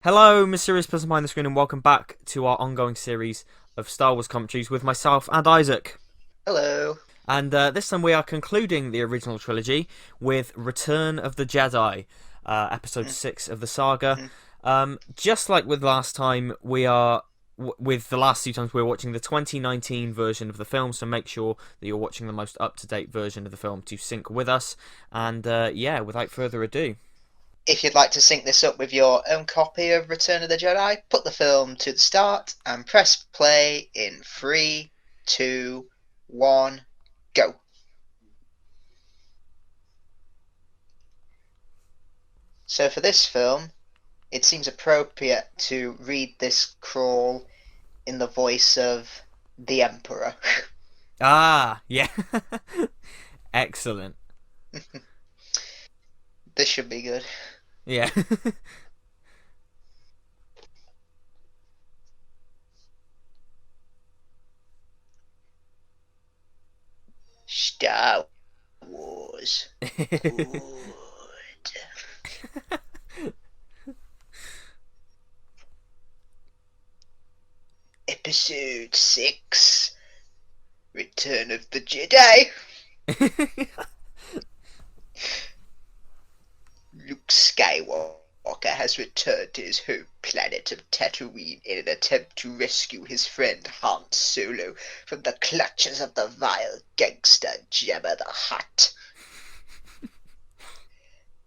Hello, mysterious person behind the screen, and welcome back to our ongoing series of Star Wars commentaries with myself and Isaac. Hello. And this time we are concluding the original trilogy with Return of the Jedi, episode 6 of the saga. Mm-hmm. Just like with last time, we are with the last two times we were watching the 2019 version of the film, so make sure that you're watching the most up-to-date version of the film to sync with us. And yeah, without further ado. If you'd like to sync this up with your own copy of Return of the Jedi, put the film to the start and press play in 3, 2, 1, go. So for this film, it seems appropriate to read this crawl in the voice of the Emperor. Ah, yeah. Excellent. This should be good. Yeah. Star Wars. Good. Episode 6, Return of the Jedi. Luke Skywalker has returned to his home planet of Tatooine in an attempt to rescue his friend Han Solo from the clutches of the vile gangster Jabba the Hutt.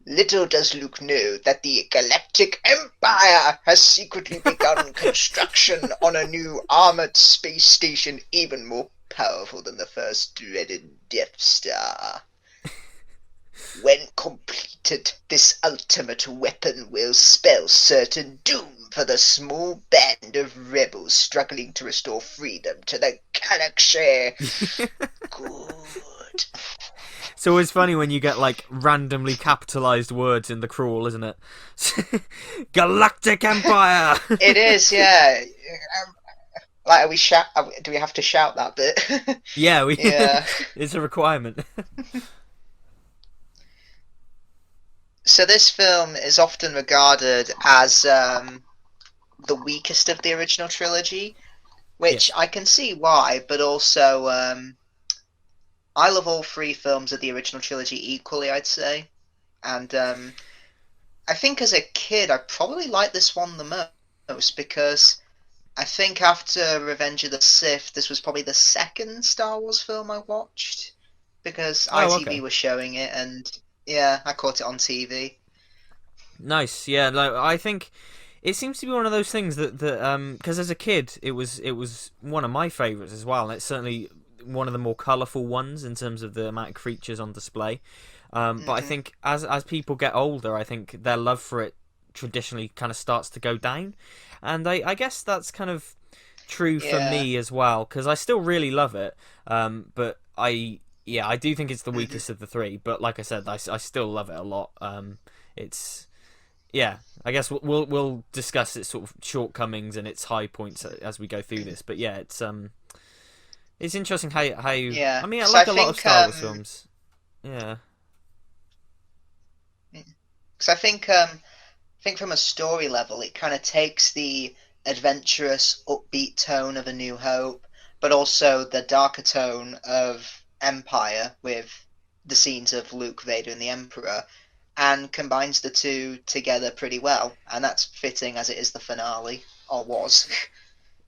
Little does Luke know that the Galactic Empire has secretly begun construction on a new armored space station even more powerful than the first dreaded Death Star. When completed, this ultimate weapon will spell certain doom for the small band of rebels struggling to restore freedom to the galaxy. Good. It's always funny when you get like randomly capitalized words in the crawl, isn't it? Galactic Empire. It is, yeah. Like, do we have to shout that bit? Yeah, we. Yeah. It's a requirement. So this film is often regarded as the weakest of the original trilogy, which Yes. I can see why, but also I love all three films of the original trilogy equally, I'd say. And I think as a kid, I probably liked this one the most because I think after Revenge of the Sith, this was probably the second Star Wars film I watched because Oh, ITV okay. was showing it, and yeah, I caught it on TV. Nice. Yeah. Like, I think it seems to be one of those things that because as a kid it was one of my favorites as well, and it's certainly one of the more colourful ones in terms of the amount of creatures on display. But I Hmm. think as people get older, I think their love for it traditionally kind of starts to go down, and I guess that's kind of true for Yeah. me as well because I still really love it. But I do think it's the Hmm. weakest of the three. But like I said, I still love it a lot. It's yeah. I guess we'll discuss its sort of shortcomings and its high points as we go through this. But yeah, it's interesting how Yeah. I mean, I So I like a lot of think Star Wars films. Yeah. I think from a story level, it kind of takes the adventurous, upbeat tone of A New Hope, but also the darker tone of Empire with the scenes of Luke, Vader, and the Emperor, and combines the two together pretty well. And that's fitting as it is the finale, or was.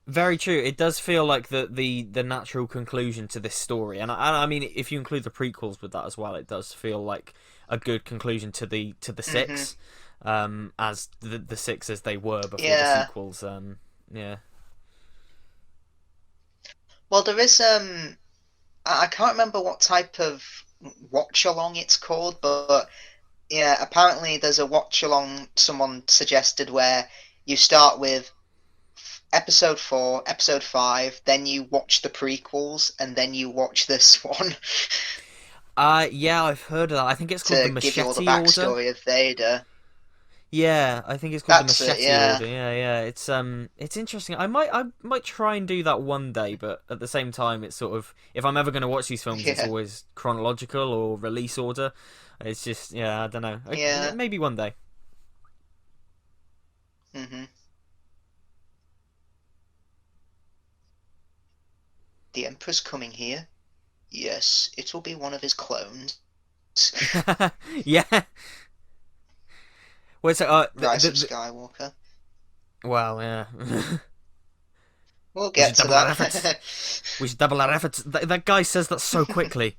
Very true. It does feel like the natural conclusion to this story, and I mean, if you include the prequels with that as well, it does feel like a good conclusion to the Hmm. six, as the six as they were before the Yeah. sequels. Yeah. Well, there is I can't remember what type of watch along it's called, but yeah, apparently there's a watch along someone suggested where you start with episode 4, episode 5, then you watch the prequels, and then you watch this one Yeah, I've heard of that. I think it's called the to give you all the Machete Order. backstory of Vader. Yeah, I think it's called the That's it, Machete yeah. Order. Yeah, yeah. It's interesting. I might try and do that one day, but at the same time, it's sort of if I'm ever going to watch these films, it's Yeah, always chronological or release order. It's just yeah, I don't know. yeah. Maybe one day. Mm-hmm. The Emperor's coming here. Yes, it will be one of his clones. Yeah. Well, so, Rise of Skywalker. well, yeah. We'll We get should to double our efforts. that. We should double our efforts. That guy says that so quickly.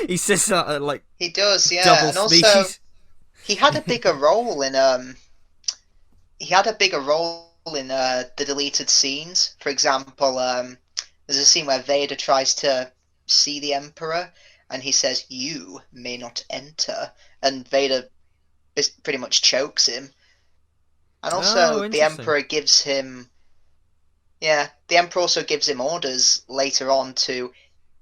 He says that like He does, yeah. double And also, speed. he had a bigger role in the deleted scenes. For example, there's a scene where Vader tries to see the Emperor, and he says, "You may not enter," and Vader pretty much chokes him. And also, Oh, the interesting. Emperor gives him, yeah, the Emperor also gives him orders later on to,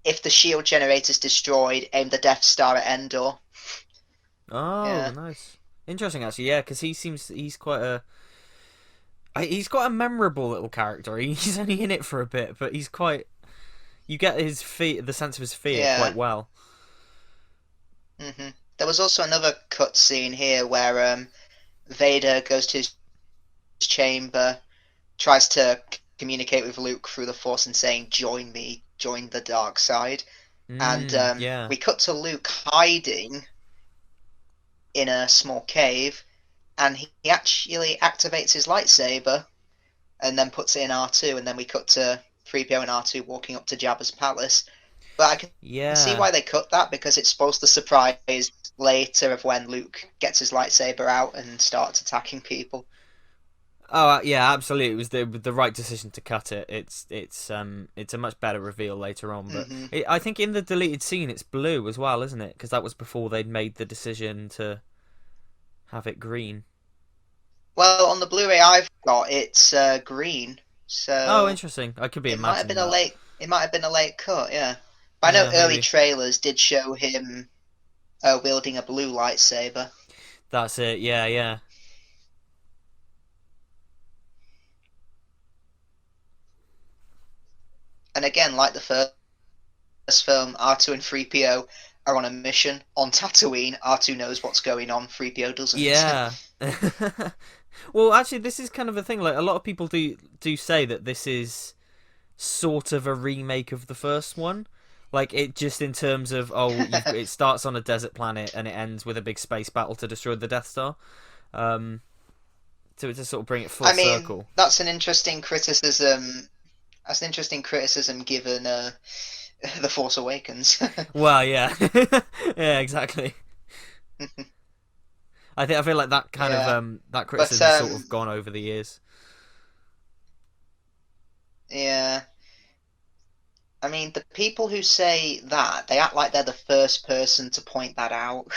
if the shield generator is destroyed, aim the Death Star at Endor. Oh, Yeah. nice. Interesting, actually. Yeah, because he's quite a memorable little character. He's only in it for a bit, but he's quite. You get the sense of his fear Yeah. quite well. There was also another cut scene here where Vader goes to his chamber, tries to communicate with Luke through the Force and saying, "Join me, join the dark side." And Yeah. we cut to Luke hiding in a small cave, and he actually activates his lightsaber and then puts it in R2, and then we cut to 3PO and R2 walking up to Jabba's palace. But I can see Yeah. why they cut that, because it's supposed to surprise later of when Luke gets his lightsaber out and starts attacking people. Oh yeah, absolutely. It was the right decision to cut it. It's a much better reveal later on. But hmm I think in the deleted scene it's blue as well, isn't it? Because that was before they'd made the decision to have it green. Well, on the Blu-ray I've got, it's green, Oh, so interesting. I could be it might have been imagining a that. late. It might have been a late cut, yeah. But I know Yeah, early maybe. trailers did show him wielding a blue lightsaber. That's it. Yeah, yeah. And again, like the first film, R2 and 3PO are on a mission on Tatooine. R2 knows what's going on, 3PO doesn't. Yeah. Well, actually, this is kind of a thing. Like a lot of people do say that this is sort of a remake of the first one. Like it just in terms of it starts on a desert planet and it ends with a big space battle to destroy the Death Star. Um, to sort of bring it full I mean, circle. that's an interesting criticism. That's an interesting criticism given The Force Awakens. Well, yeah, yeah, exactly. I feel like that kind of Yeah, that but criticism has sort of gone over the years. yeah. I mean, the people who say that, they act like they're the first person to point that out.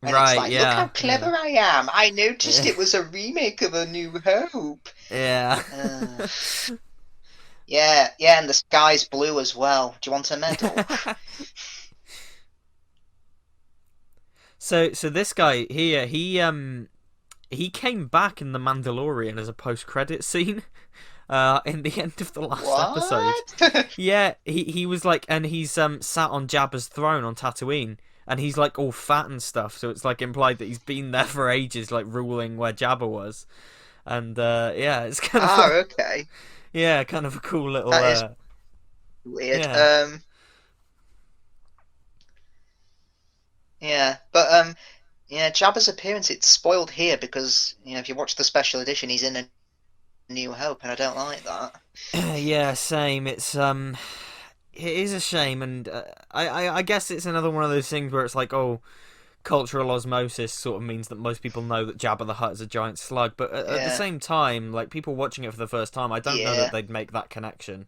And it's Right? like, look how Yeah, yeah, clever I am. I noticed it was a remake of A New Hope. yeah. Uh, yeah, yeah, and the sky's blue as well. Do you want a medal? So this guy here, he came back in The Mandalorian as a post-credit scene. In the end of the last episode. What? Yeah, he was like, and he's sat on Jabba's throne on Tatooine, and he's like all fat and stuff. So it's like implied that he's been there for ages, like ruling where Jabba was. And yeah, it's kind of Ah, okay. yeah, kind of a cool little That is weird. yeah. Yeah, but yeah, Jabba's appearance, it's spoiled here because, if you watch the special edition, he's in A New Hope, and I don't like that. Yeah, same. It is a shame, and I guess it's another one of those things where it's like, oh, cultural osmosis sort of means that most people know that Jabba the Hutt is a giant slug, but at the Yeah, same time, like people watching it for the first time, I don't know that yeah, they'd make that connection.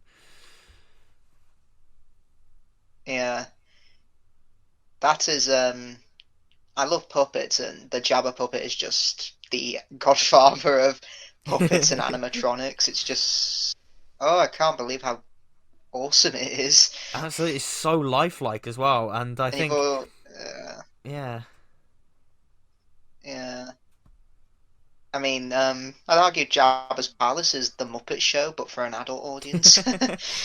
yeah. That is, I love puppets, and the Jabba puppet is just the godfather of puppets and animatronics. It's just, oh, I can't believe how awesome it is. Absolutely, it's so lifelike as well, and I And you've think, all, yeah, yeah. I mean, I'd argue Jabba's Palace is the Muppet Show, but for an adult audience.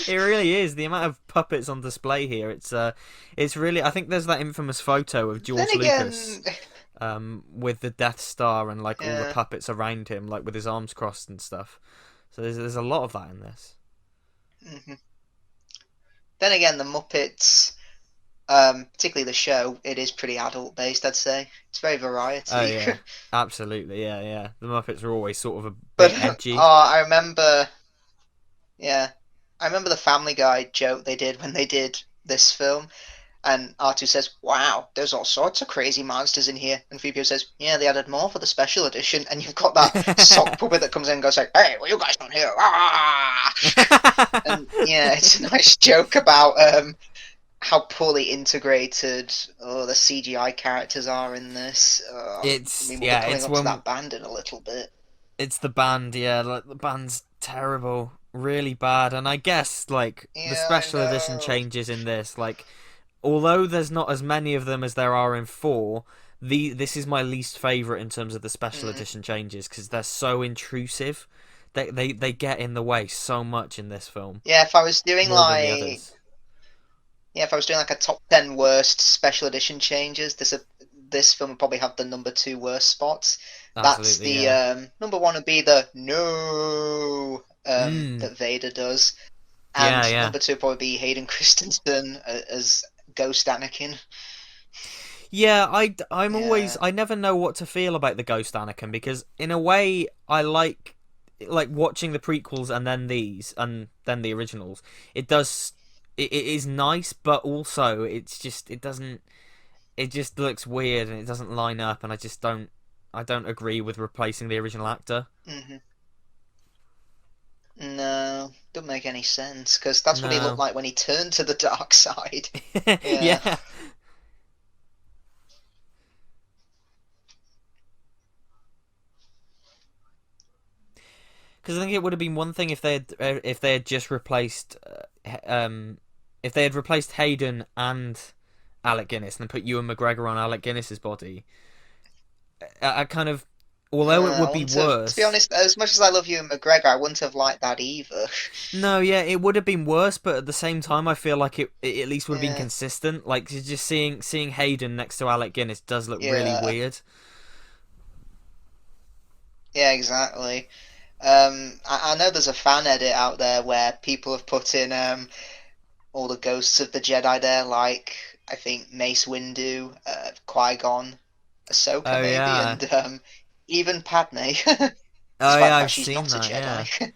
it really is. The amount of puppets on display here, it's really. I think there's that infamous photo of Then George again, Lucas with the Death Star and like all the Yeah. puppets around him, like with his arms crossed and stuff. So there's a lot of that in this. Hmm. Then again, the Muppets, particularly the show, it is pretty adult based. I'd say it's very Oh variety. yeah, absolutely, yeah, yeah. The Muppets are always sort of a But bit edgy. I remember, yeah, I remember the Family Guy joke they did when they did this film. And R2 says, "Wow, there's all sorts of crazy monsters in here." And 3PO says, "Yeah, they added more for the special edition." And you've got that sock puppet that comes in and goes like, "Hey, what are you guys doing here?" Ah! And yeah, it's a nice joke about how poorly integrated the CGI characters are in this. I It's mean, we'll be yeah, coming it's up to when that band in a little bit. it's the band, yeah, like the band's terrible, really bad. And I guess like the Yeah, I special edition know. changes in this, like although there's not as many of them as there are in 4, this is my least favorite in terms of the special Mm. edition changes because they're so intrusive. They get in the way so much in this film, Yeah, if I was doing more than the like others. Yeah, if I was doing like a top 10 worst special edition changes, this film would probably have the number two worst spots. That's Absolutely, the yeah. number one would be the no Mm, that Vader does, yeah, and yeah. number two would probably be Hayden Christensen as Ghost Anakin. Yeah, Yeah. I never know what to feel about the Ghost Anakin because in a way I like watching the prequels and then these and then the originals. It does it is nice, but also it's just it just looks weird and it doesn't line up, and I don't agree with replacing the original actor. Hmm. No, doesn't make any sense because that's what he looked No. like when he turned to the dark side. Yeah. Yeah. Because I think it would have been one thing if they had just replaced if they had replaced Hayden and Alec Guinness and then put Ewan McGregor on Alec Guinness's body. I kind of, although it I would be wouldn't have, to be worse. honest, as much as I love you and McGregor, I wouldn't have liked that either. No, yeah, it would have been worse, but at the same time, I feel like it at least would have been Yeah. consistent. Like just seeing Hayden next to Alec Guinness does look really Yeah, weird. yeah, exactly. I know there's a fan edit out there where people have put in all the ghosts of the Jedi there, like I think Mace Windu, Qui-Gon, Ahsoka Oh maybe, yeah, and even Padme, oh despite yeah, the fact I've she's seen not a that. Yeah. Jedi.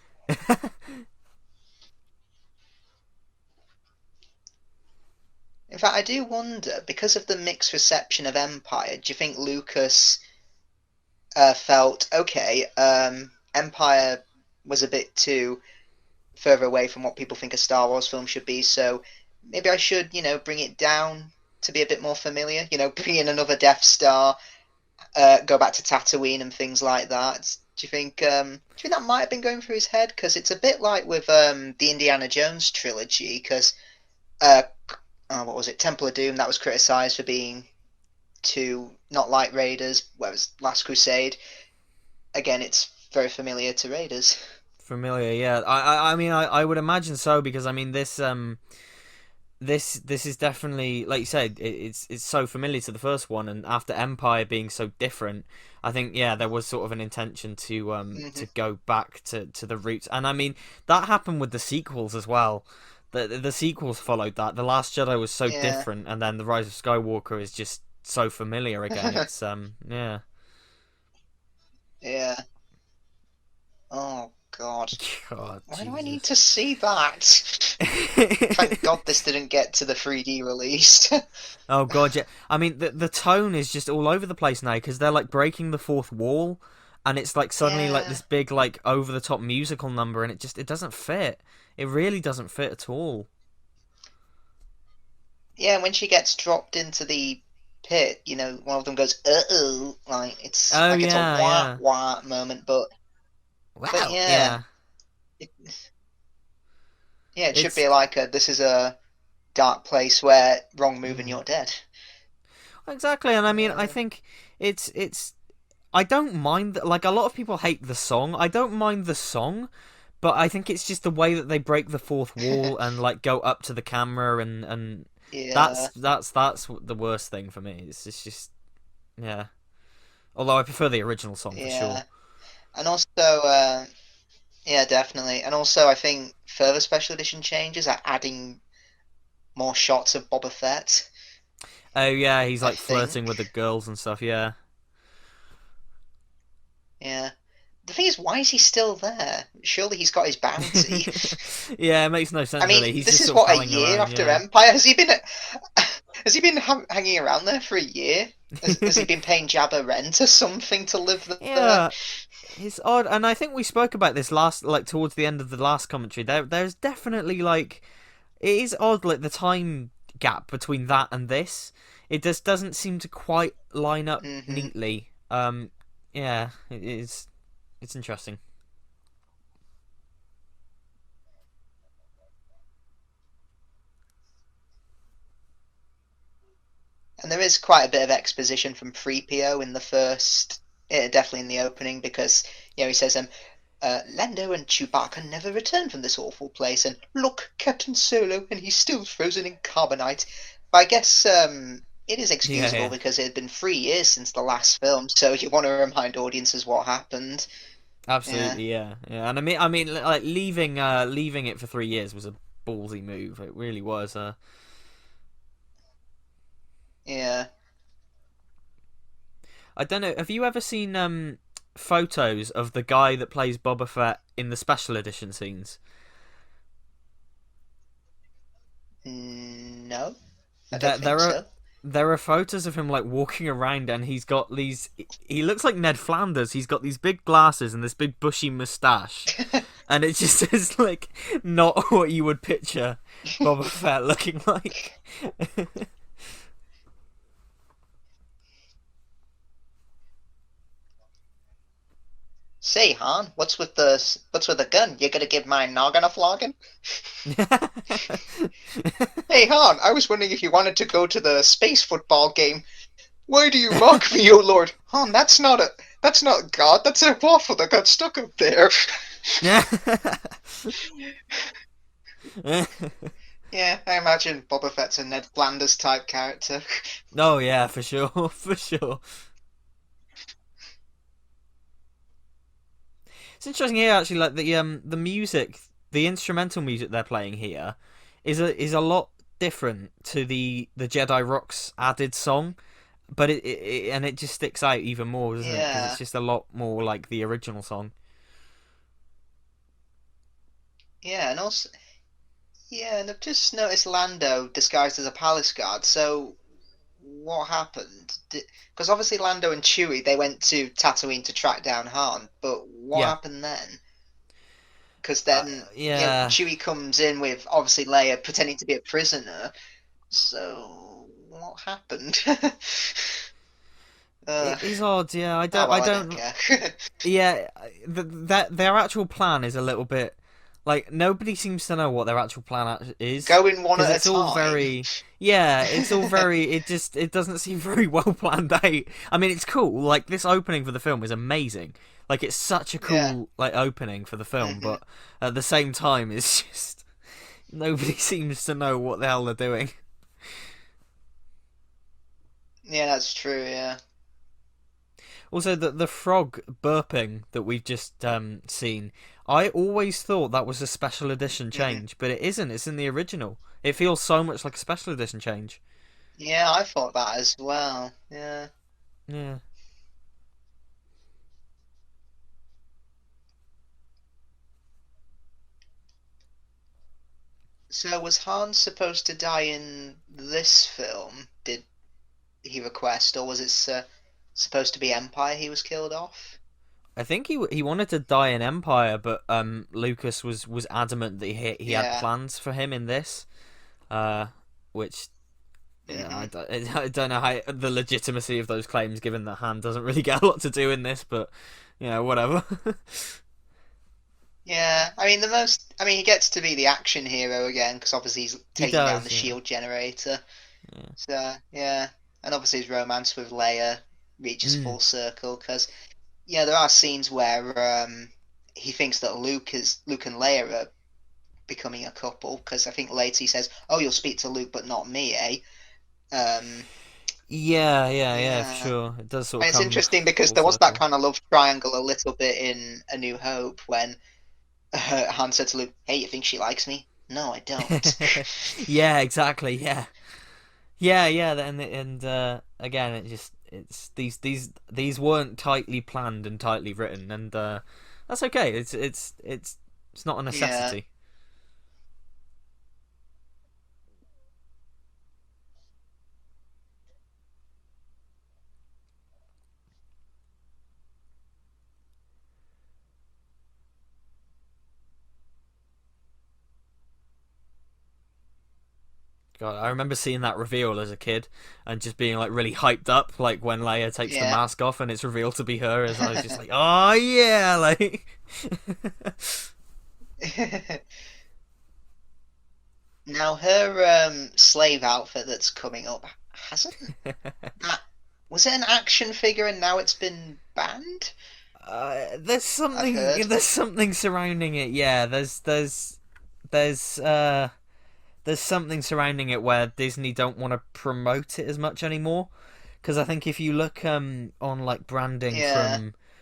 In fact, I do wonder, because of the mixed reception of Empire, do you think Lucas felt, okay, Empire was a bit too further away from what people think a Star Wars film should be. So maybe I should, bring it down to be a bit more familiar. Bring in another Death Star, go back to Tatooine and things like that. Do you think that might have been going through his head? Because it's a bit like with the Indiana Jones trilogy. Because uh, what was it? Temple of Doom that was criticized for being too not like Raiders, whereas Last Crusade again, it's very familiar to Raiders. Familiar, yeah. I mean, I would imagine so because I mean this is definitely like you said it's so familiar to the first one, and after Empire being so different, I think yeah there was sort of an intention Hmm. to go back to the roots, and I mean that happened with the sequels as well. The sequels followed that. The Last Jedi was so Yeah. different, and then the Rise of Skywalker is just so familiar again. It's yeah. Yeah. Oh God. God, Why do I need Jesus. to see that? Thank God this didn't get to the 3D release. Oh god, yeah. I mean, the tone is just all over the place now because they're like breaking the fourth wall, and it's like suddenly like Yeah. this big like over the top musical number, and it doesn't fit. It really doesn't fit at all. Yeah, when she gets dropped into the pit, one of them goes, uh-oh, like Oh it's a yeah, wah yeah. wah moment, but Wow. yeah. Yeah. It, yeah, it should It's be like this is a dark place where wrong move and mm, you're dead. exactly, and I mean, I Yeah. think it's. I don't mind like a lot of people hate the song. I don't mind the song, but I think it's just the way that they break the fourth wall and like go up to the camera and Yeah. that's the worst thing for me. It's just yeah. Although I prefer the original song for sure. Yeah, and also, yeah, definitely, and also I think further special edition changes are adding more shots of Boba Fett. Oh yeah, he's I like flirting think. with the girls and stuff. Yeah, Yeah. The thing is, why is he still there? Surely he's got his bounty. yeah, it makes no I sense really. mean, He's this just is sort of what, a hanging year around. after Yeah, Empire. Has he been has he been hanging around there for a year? Has he been paying Jabba rent or something to live there? yeah. It's odd, and I think we spoke about this last, like towards the end of the last commentary. There's definitely like it is odd, like the time gap between that and this. It just doesn't seem to quite line up Hmm. neatly. Yeah, it is. It's interesting. And there is quite a bit of exposition from 3PO in the first, definitely in the opening, because he says, Lando and Chewbacca never returned from this awful place, and look, Captain Solo, and he's still frozen in carbonite. But I guess it is Yeah, excusable yeah, because it had been 3 years since the last film, so you want to remind audiences what happened. Yeah, absolutely, yeah, yeah. And like leaving it for 3 years was a ballsy move. It really was. yeah. I don't know. Have you ever seen photos of the guy that plays Boba Fett in the special edition scenes? No, I don't There, think there are so. there are photos of him like walking around, and he's got these. He looks like Ned Flanders. He's got these big glasses and this big bushy moustache, and it just is like not what you would picture Boba Fett looking like. Say, Han, what's with the gun? You gonna give my noggin a flogging? Hey, Han, I was wondering if you wanted to go to the space football game. Why do you mock me, O Lord? Han, that's not God, that's a waffle that got stuck up there. Yeah, I imagine Boba Fett's a Ned Flanders type character. Oh yeah, for sure, for sure. It's interesting here actually, like the music, the instrumental music they're playing here, is a lot different to the Jedi Rocks added song, but it just sticks out even more, doesn't it? Because it's Yeah, just a lot more like the original song. yeah, and also, yeah, and I've just noticed Lando disguised as a palace guard. So, what happened? Because obviously Lando and Chewie they went to Tatooine to track down Han, but what Yeah, happened then? Because then, yeah. Chewie comes in with obviously Leia pretending to be a prisoner. So, what happened? uh, It is odd. Yeah, oh I well, I don't don't. care. Yeah, that their actual plan is a little bit like nobody seems to know what their actual plan is Going one because at a it's all time. very yeah, it's all very it doesn't seem very well planned out. I mean, it's cool. Like this opening for the film is amazing. Like it's such a Yeah. cool like opening for the film, Hmm. but at the same time, it's just nobody seems to know what the hell they're doing. Yeah, that's true. Yeah. Also, the frog burping that we've just seen, I always thought that was a special edition Hmm. change, but it isn't. It's in the original. It feels so much like a special edition change. Yeah, I thought that as well. Yeah. Yeah, So was Han supposed to die in this film? Did he request, or was it supposed to be Empire he was killed off? I think he wanted to die in Empire, but Lucas was adamant that he had Yeah. plans for him in this, uh, which yeah, Hmm. I don't know how the legitimacy of those claims, given that Han doesn't really get a lot to do in this, but whatever. Yeah. I mean, he gets to be the action hero again because obviously he's He taking down the does, yeah, shield generator. yeah. So yeah, and obviously his romance with Leia reaches Mm. full circle because there are scenes where he thinks that Luke and Leia are becoming a couple because I think later he says, "Oh, you'll speak to Luke, but not me, eh?" Um, Yeah, for Yeah. sure. It does sort And of it's come interesting because full there was that circle. kind of love triangle a little bit in A New Hope when Han said to Luke, "Hey, you think she likes me?" No, I don't. Yeah, exactly. Yeah, yeah. And again, it's these weren't tightly planned and tightly written, and that's okay. It's not a Yeah. necessity. God, I remember seeing that reveal as a kid and just being like really hyped up, like when Leia takes the Yeah. mask off and it's revealed to be her. As I was just like, oh yeah, like Now her slave outfit that's coming up hasn't that was it an action figure and now it's been banned? there's I've heard. something surrounding it. Yeah, there's there's something surrounding it where Disney don't want to promote it as much anymore. Because I think if you look on like branding Yeah.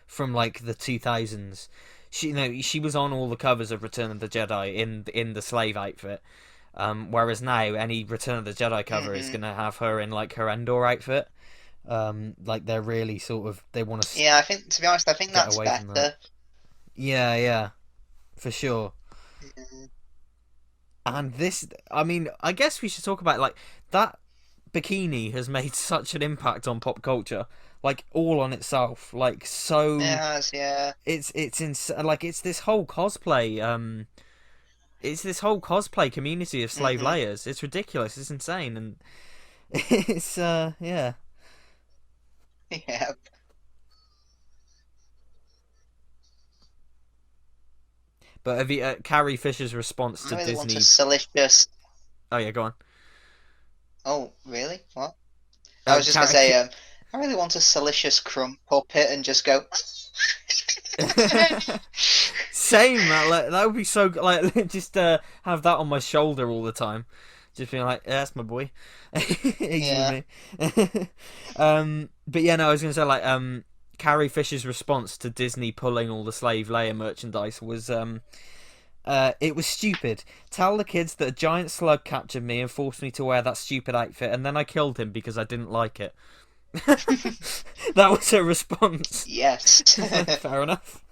from like the 2000s, she was on all the covers of Return of the Jedi in the slave outfit. Whereas now any Return of the Jedi cover is Hmm. gonna have her in like her Endor outfit. Like they're really sort of they want to Yeah, I think to be honest, I think get that's away from that. better. Yeah, for sure. Mhm. And this, I mean, I guess we should talk about like that bikini has made such an impact on pop culture, like all on itself. Like It so, has, yeah. like it's this whole cosplay, it's this whole cosplay community of slave Hmm. layers. It's ridiculous. It's insane, and it's yeah. Yeah. But have you Carrie Fisher's response I to really want a Disney? salacious. Oh yeah, go on. Oh, really? What? I Uh, was just gonna Car- say, I really want a salacious crumb puppet and just go. Same. That would be so like just have that on my shoulder all the time, just being like, yeah, that's my boy. He's with Yeah. me. But yeah, no, I was gonna say like Carrie Fisher's response to Disney pulling all the slave Leia merchandise was it was stupid. Tell the kids that a giant slug captured me and forced me to wear that stupid outfit, and then I killed him because I didn't like it. That was her response. Yes. It's like fair enough.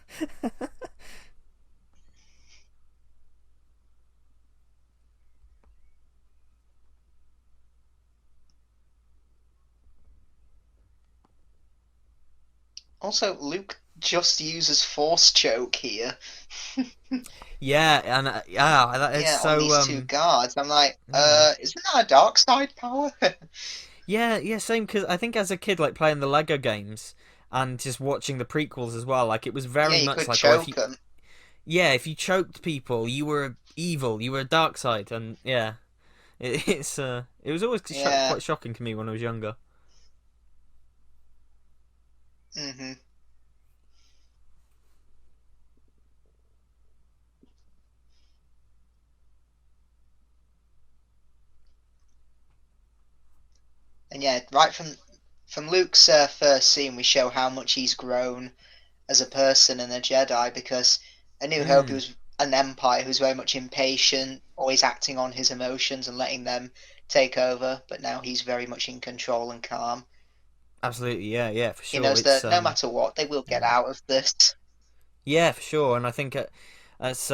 Also, Luke just uses force choke here. Yeah, and yeah, that is Yeah, on so these two guards. I'm like, yeah. isn't that a dark side power? Yeah, same. Because I think as a kid, like playing the Lego games and just watching the prequels as well, like it was Yeah, very you much could like, oh, if choke you, them. yeah, if you choked people, you were evil, you were a dark side, and yeah, it was always Yeah. quite shocking to me when I was younger. Hmm. And yeah, right from Luke's first scene, we show how much he's grown as a person and a Jedi because A New Hope, he Mm, was an Empire who's very much impatient, always acting on his emotions and letting them take over, but now he's very much in control and calm. absolutely, yeah, for He sure. knows It's that no matter what, they will get yeah, out of this. yeah, for sure. And I think as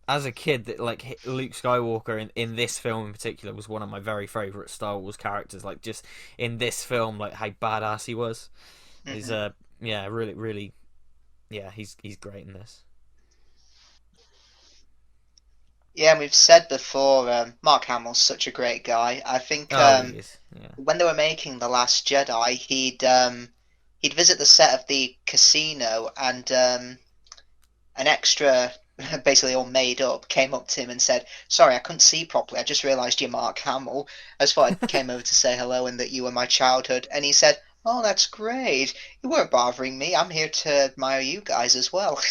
as a kid, that like Luke Skywalker in this film in particular was one of my very favorite Star Wars characters. Like just in this film, like how badass he was is Hmm. yeah, really yeah, he's great in this. Yeah, and we've said before, Mark Hamill's such a great guy. I think Oh, he is. Yeah. when they were making The Last Jedi, he'd visit the set of the casino, and an extra, basically all made up, came up to him and said, "Sorry, I couldn't see properly. I just realised you're Mark Hamill. I just thought I came over to say hello and that you were my childhood." And he said, "Oh, that's great. You weren't bothering me. I'm here to admire you guys as well."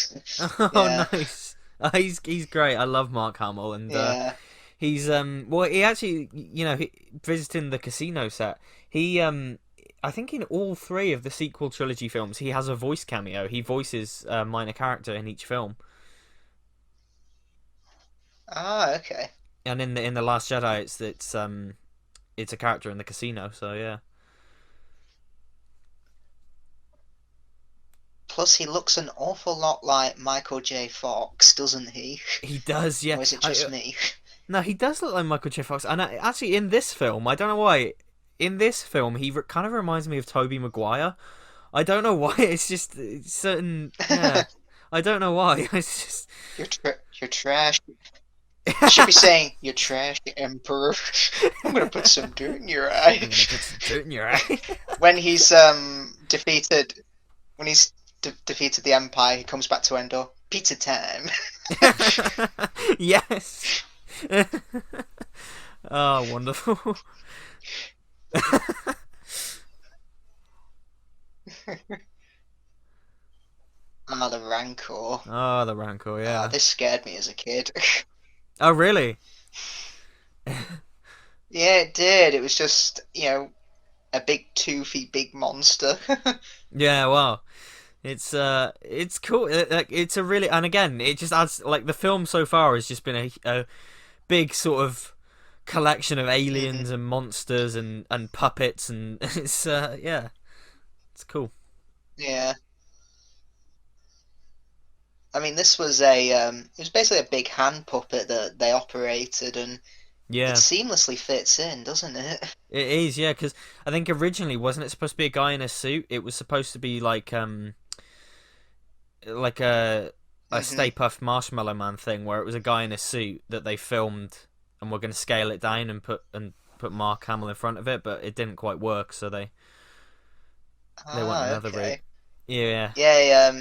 Oh, Yeah, nice. He's great. I love Mark Hamill, and yeah. He's well, he actually, visiting the casino set. He I think in all three of the sequel trilogy films, he has a voice cameo. He voices a minor character in each film. Ah, okay. And in the Last Jedi, it's a character in the casino. So yeah. Plus, he looks an awful lot like Michael J. Fox, doesn't he? He does, yeah. Or is it just me? No, he does look like Michael J. Fox. And actually, in this film, I don't know why. In this film, he kind of reminds me of Tobey Maguire. I don't know why. It's just certain. Yeah, I don't know why. It's just You're trash. You should be saying, "You're trash, Emperor." I'm gonna put some dirt in your eye. I'm gonna put some dirt in your eye. When he's defeated, when he's defeated the Empire, he comes back to Endor. Pizza time. Yes. Oh, wonderful. Ah, the Rancor. Oh, the Rancor, yeah. Ah, this scared me as a kid. Oh, really? Yeah, it did. It was just, a big toothy big monster. Yeah, well, it's cool. It's a really, and again, it just adds, like, the film so far has just been a big sort of collection of aliens and monsters and puppets, and it's yeah, it's cool. Yeah. I mean, this was it was basically a big hand puppet that they operated, and it Yeah, seamlessly fits in, doesn't it? it is. Yeah, because I think originally wasn't it supposed to be a guy in a suit? It was supposed to be like a hmm Stay Puft Marshmallow Man thing, where it was a guy in a suit that they filmed and were going to scale it down and put Mark Hamill in front of it, but it didn't quite work, so they went Ah, another route. okay. Yeah, Yeah,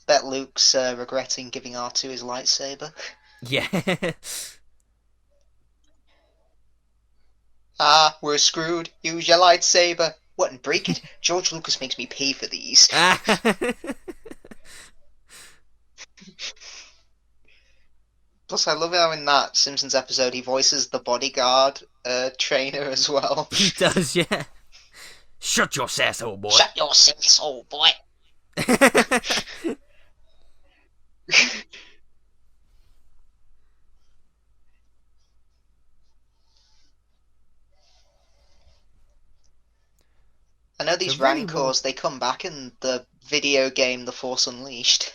bet Luke's regretting giving R2 his lightsaber. yeah. Ah, we're screwed. Use your lightsaber. What, and break it? George Lucas makes me pay for these. Plus, I love how in that Simpsons episode he voices the bodyguard trainer as well. He does, yeah. Shut your sass, old boy. Shut your sense, old boy. I know So these really well. Rancors, they come back in the video game The Force Unleashed.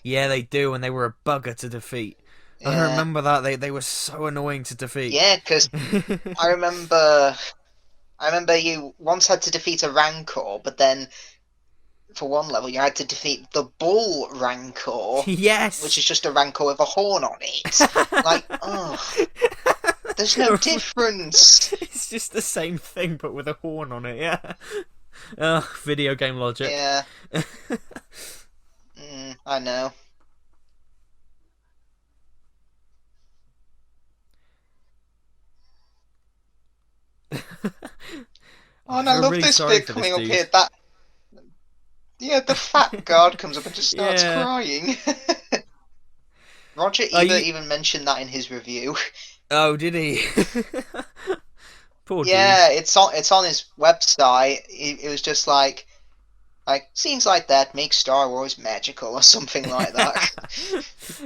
Yeah, they do, and they were a bugger to defeat. I Yeah. remember that they were so annoying to defeat. Yeah, because I remember you once had to defeat a Rancor, but then for one level you had to defeat the Bull Rancor, which Yes. is just a Rancor with a horn on it. Like, oh, there's no difference. It's just the same thing, but with a horn on it. Yeah. Video game logic. Yeah, I know. Oh, I and I feel love really this sorry bit for this coming up dude. here. The fat guard comes up and just starts Yeah. crying. Roger Are Ebert you? even mentioned that in his review. Oh, did he? Poor dude. Yeah, it's on his website. It was just like scenes like that make Star Wars magical or something like that.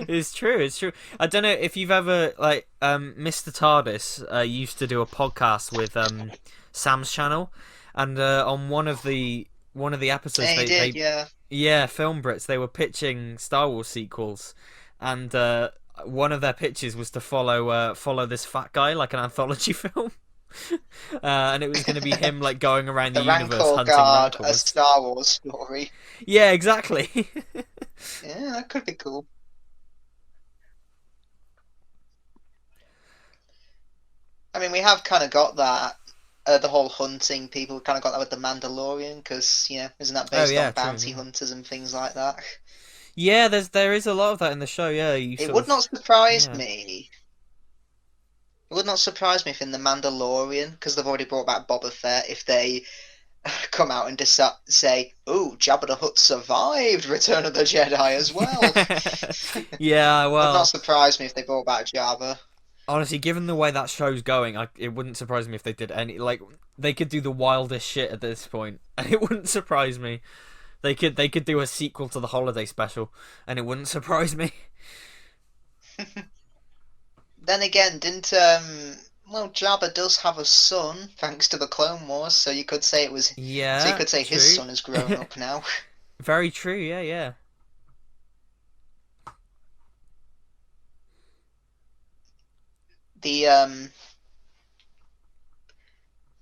It's true. It's true. I don't know if you've ever Mr. TARDIS used to do a podcast with Sam's channel, and on one of the episodes Yeah, he did. they Yeah. yeah, Film Brits, they were pitching Star Wars sequels, and one of their pitches was to follow this fat guy, like an anthology film. And it was going to be him like going around the The universe Rancor hunting Guard, a rancors. Star Wars story. Yeah, exactly. Yeah, that could be cool. I mean, we have kind of got that. The whole hunting people kind of got that with the Mandalorian, because isn't that Oh based yeah, on true. bounty Yeah, hunters and things like that? yeah. There is a lot of that in the show. Yeah, you It sort would of not surprise yeah. me. It would not surprise me if in the Mandalorian, because they've already brought back Boba Fett, if they come out and say, "Oh, Jabba the Hutt survived Return of the Jedi as well." Yeah, Would not well, surprise me if they brought back Jabba. honestly, given the way that show's going, it wouldn't surprise me if they did any. Like, they could do the wildest shit at this point, and it wouldn't surprise me. They could do a sequel to the holiday special, and it wouldn't surprise me. Then again, didn't well, Jabba does have a son thanks to the Clone Wars, so you could say it was. So you Yeah, could say his true. son has grown up now. Very true. Yeah, yeah. The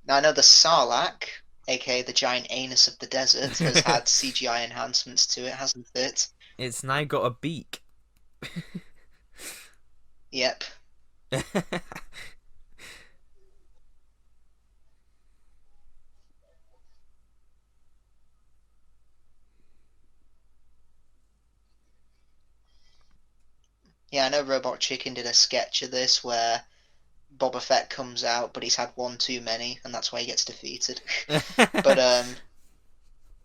Now I know the Sarlacc, aka the giant anus of the desert, has had CGI enhancements to it, hasn't it? It's now got a beak. Yep. Yeah, I know Robot Chicken did a sketch of this where Boba Fett comes out, but he's had one too many, and that's why he gets defeated. But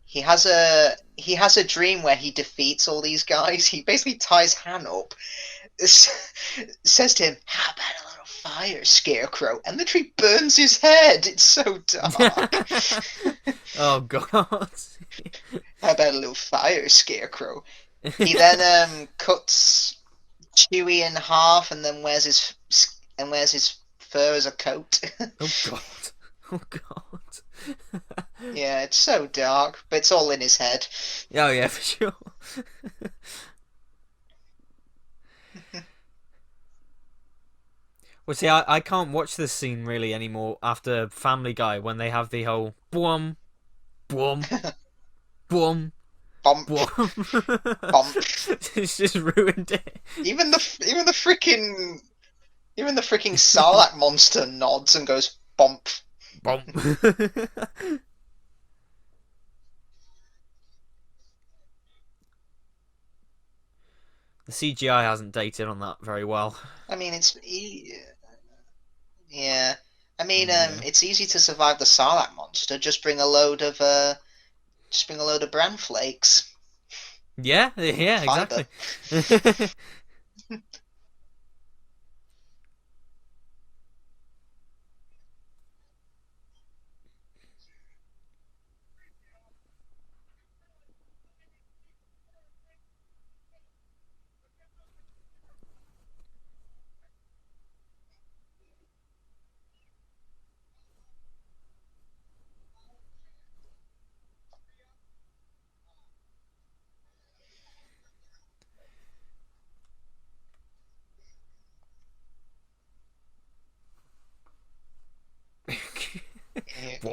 he has a dream where he defeats all these guys. He basically ties Han up, says to him, "How about a little fire, Scarecrow?" and literally burns his head. It's so dark. Oh god. How about a little fire, Scarecrow? He then cuts Chewie in half, and then wears his fur as a coat. Oh god. Oh god. Yeah, it's so dark, but it's all in his head. Oh yeah, for sure. Well, see, I can't watch this scene really anymore after Family Guy when they have the whole boom, boom, boom, Bump, boom. bump. It's just ruined it. Even the freaking Sarlacc monster nods and goes bump. Boom. The CGI hasn't dated on that very well. I mean, yeah. I mean, Yeah. it's easy to survive the Sarlacc monster. Just bring a load of bran flakes, Yeah, yeah, fiber. exactly.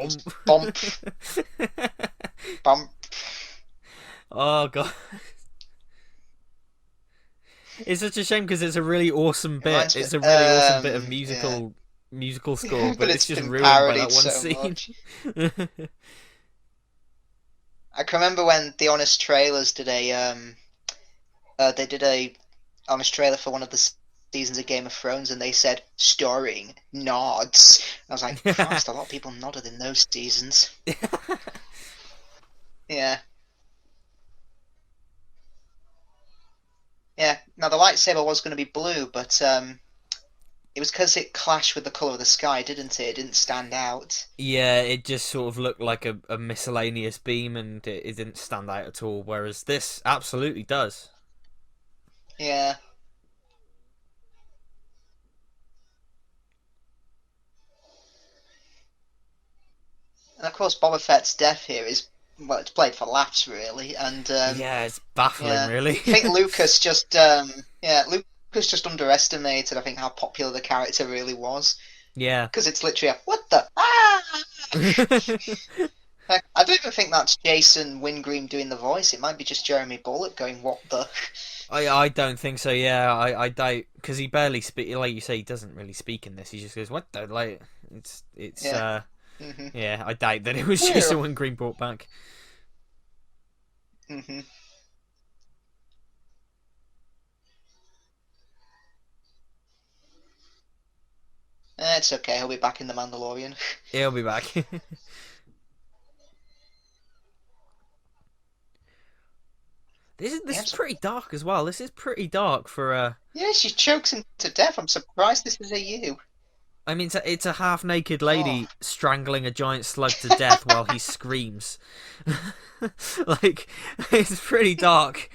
Just Boom. bump, bump. Oh god. It's such a shame because it's a really awesome It bit. reminds me. It's a really awesome bit of Yeah. musical score, But but it's it's just been ruined by that parodied one so scene. much. I can remember when the Honest Trailers did a honest trailer for one of the seasons of Game of Thrones, and they said starring nods. I was like, Christ, a lot of people nodded in those seasons. Yeah, yeah. Now the lightsaber was going to be blue, but it was because it clashed with the color of the sky, didn't it? It didn't stand out. Yeah, it just sort of looked like a miscellaneous beam and it didn't stand out at all, whereas this absolutely does. Yeah, and of course Boba Fett's death here is, well, it's played for laughs really, and Yeah, it's baffling, yeah, really. I think Lucas just underestimated, I think, how popular the character really was, Yeah. because it's literally a what the Like, I don't even think that's Jason Wingreen doing the voice. It might be just Jeremy Bulloch going what the. I don't think so. Yeah, I doubt because he barely speak. Like you say, he doesn't really speak in this. He just goes, "What the?" Like it's Yeah. hmm yeah. I doubt that it was Where? Jason when Green brought back. hmm It's okay. He'll be back in the Mandalorian. He'll be back. This is pretty dark as well. This is pretty dark for a. Yeah, she chokes him to death. I'm surprised this is a you. I mean, it's a half-naked Oh. lady strangling a giant slug to death while he screams. Like, it's pretty dark.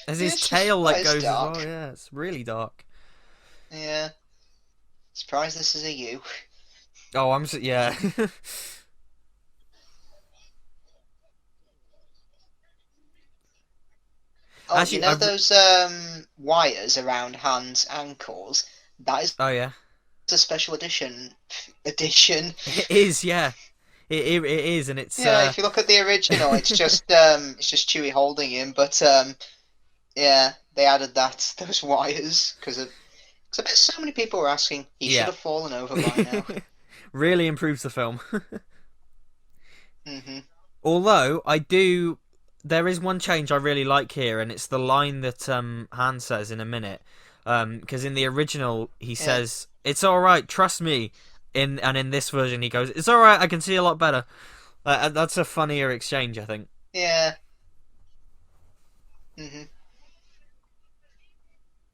As his It's just tail like quite goes as well. dark. Yeah, it's really dark. Yeah. Surprised this is a you. Oh, yeah. Oh, you Actually, know those wires around Han's ankles? That is oh yeah, a special edition. it is. Yeah, it is, and it's Yeah, if you look at the original, it's just Chewie holding him, but yeah, they added those wires because I bet so many people were asking. He should yeah, have fallen over by now. really improves the film. Hmm. Although there is one change I really like here, and it's the line that Han says in a minute. Because in the original he Yeah. says, "It's all right, trust me." In this version he goes, "It's all right, I can see a lot better." That's a funnier exchange, I think. Yeah. Hmm.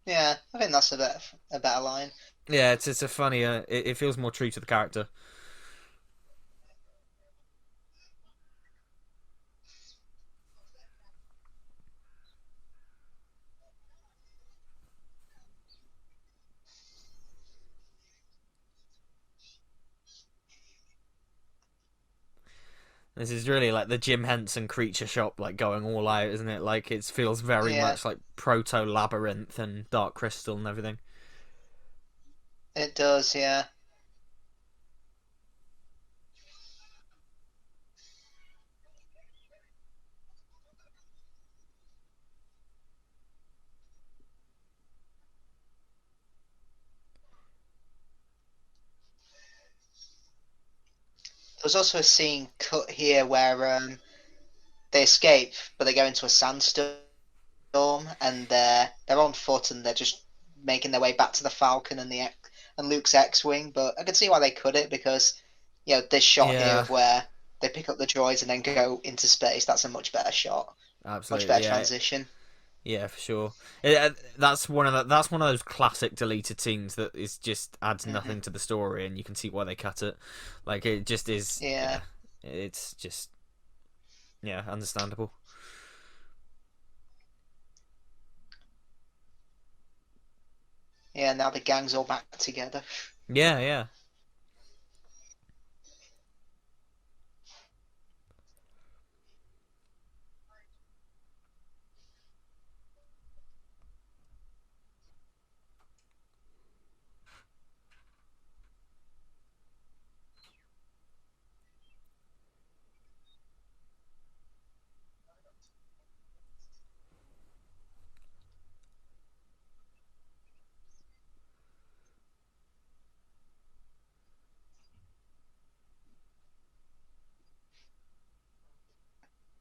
Yeah, I think that's a better line. Yeah, it's a funnier. It feels more true to the character. This is really like the Jim Henson Creature Shop, like going all out, isn't it? Like it feels very Yeah, much like Proto Labyrinth and Dark Crystal and everything. it does. Yeah. There's also a scene cut here where they escape, but they go into a sandstorm, and they're on foot, and they're just making their way back to the Falcon and and Luke's X-wing. But I can see why they cut it because this shot here Yeah, of where they pick up the droids and then go into space. That's a much better shot, much absolutely. better Yeah, transition. yeah, for sure. That's one of those classic deleted scenes that is just adds Hmm. nothing to the story, and you can see why they cut it. Like it just is. Yeah, Yeah, it's just understandable. yeah. Now the gang's all back together. Yeah, yeah.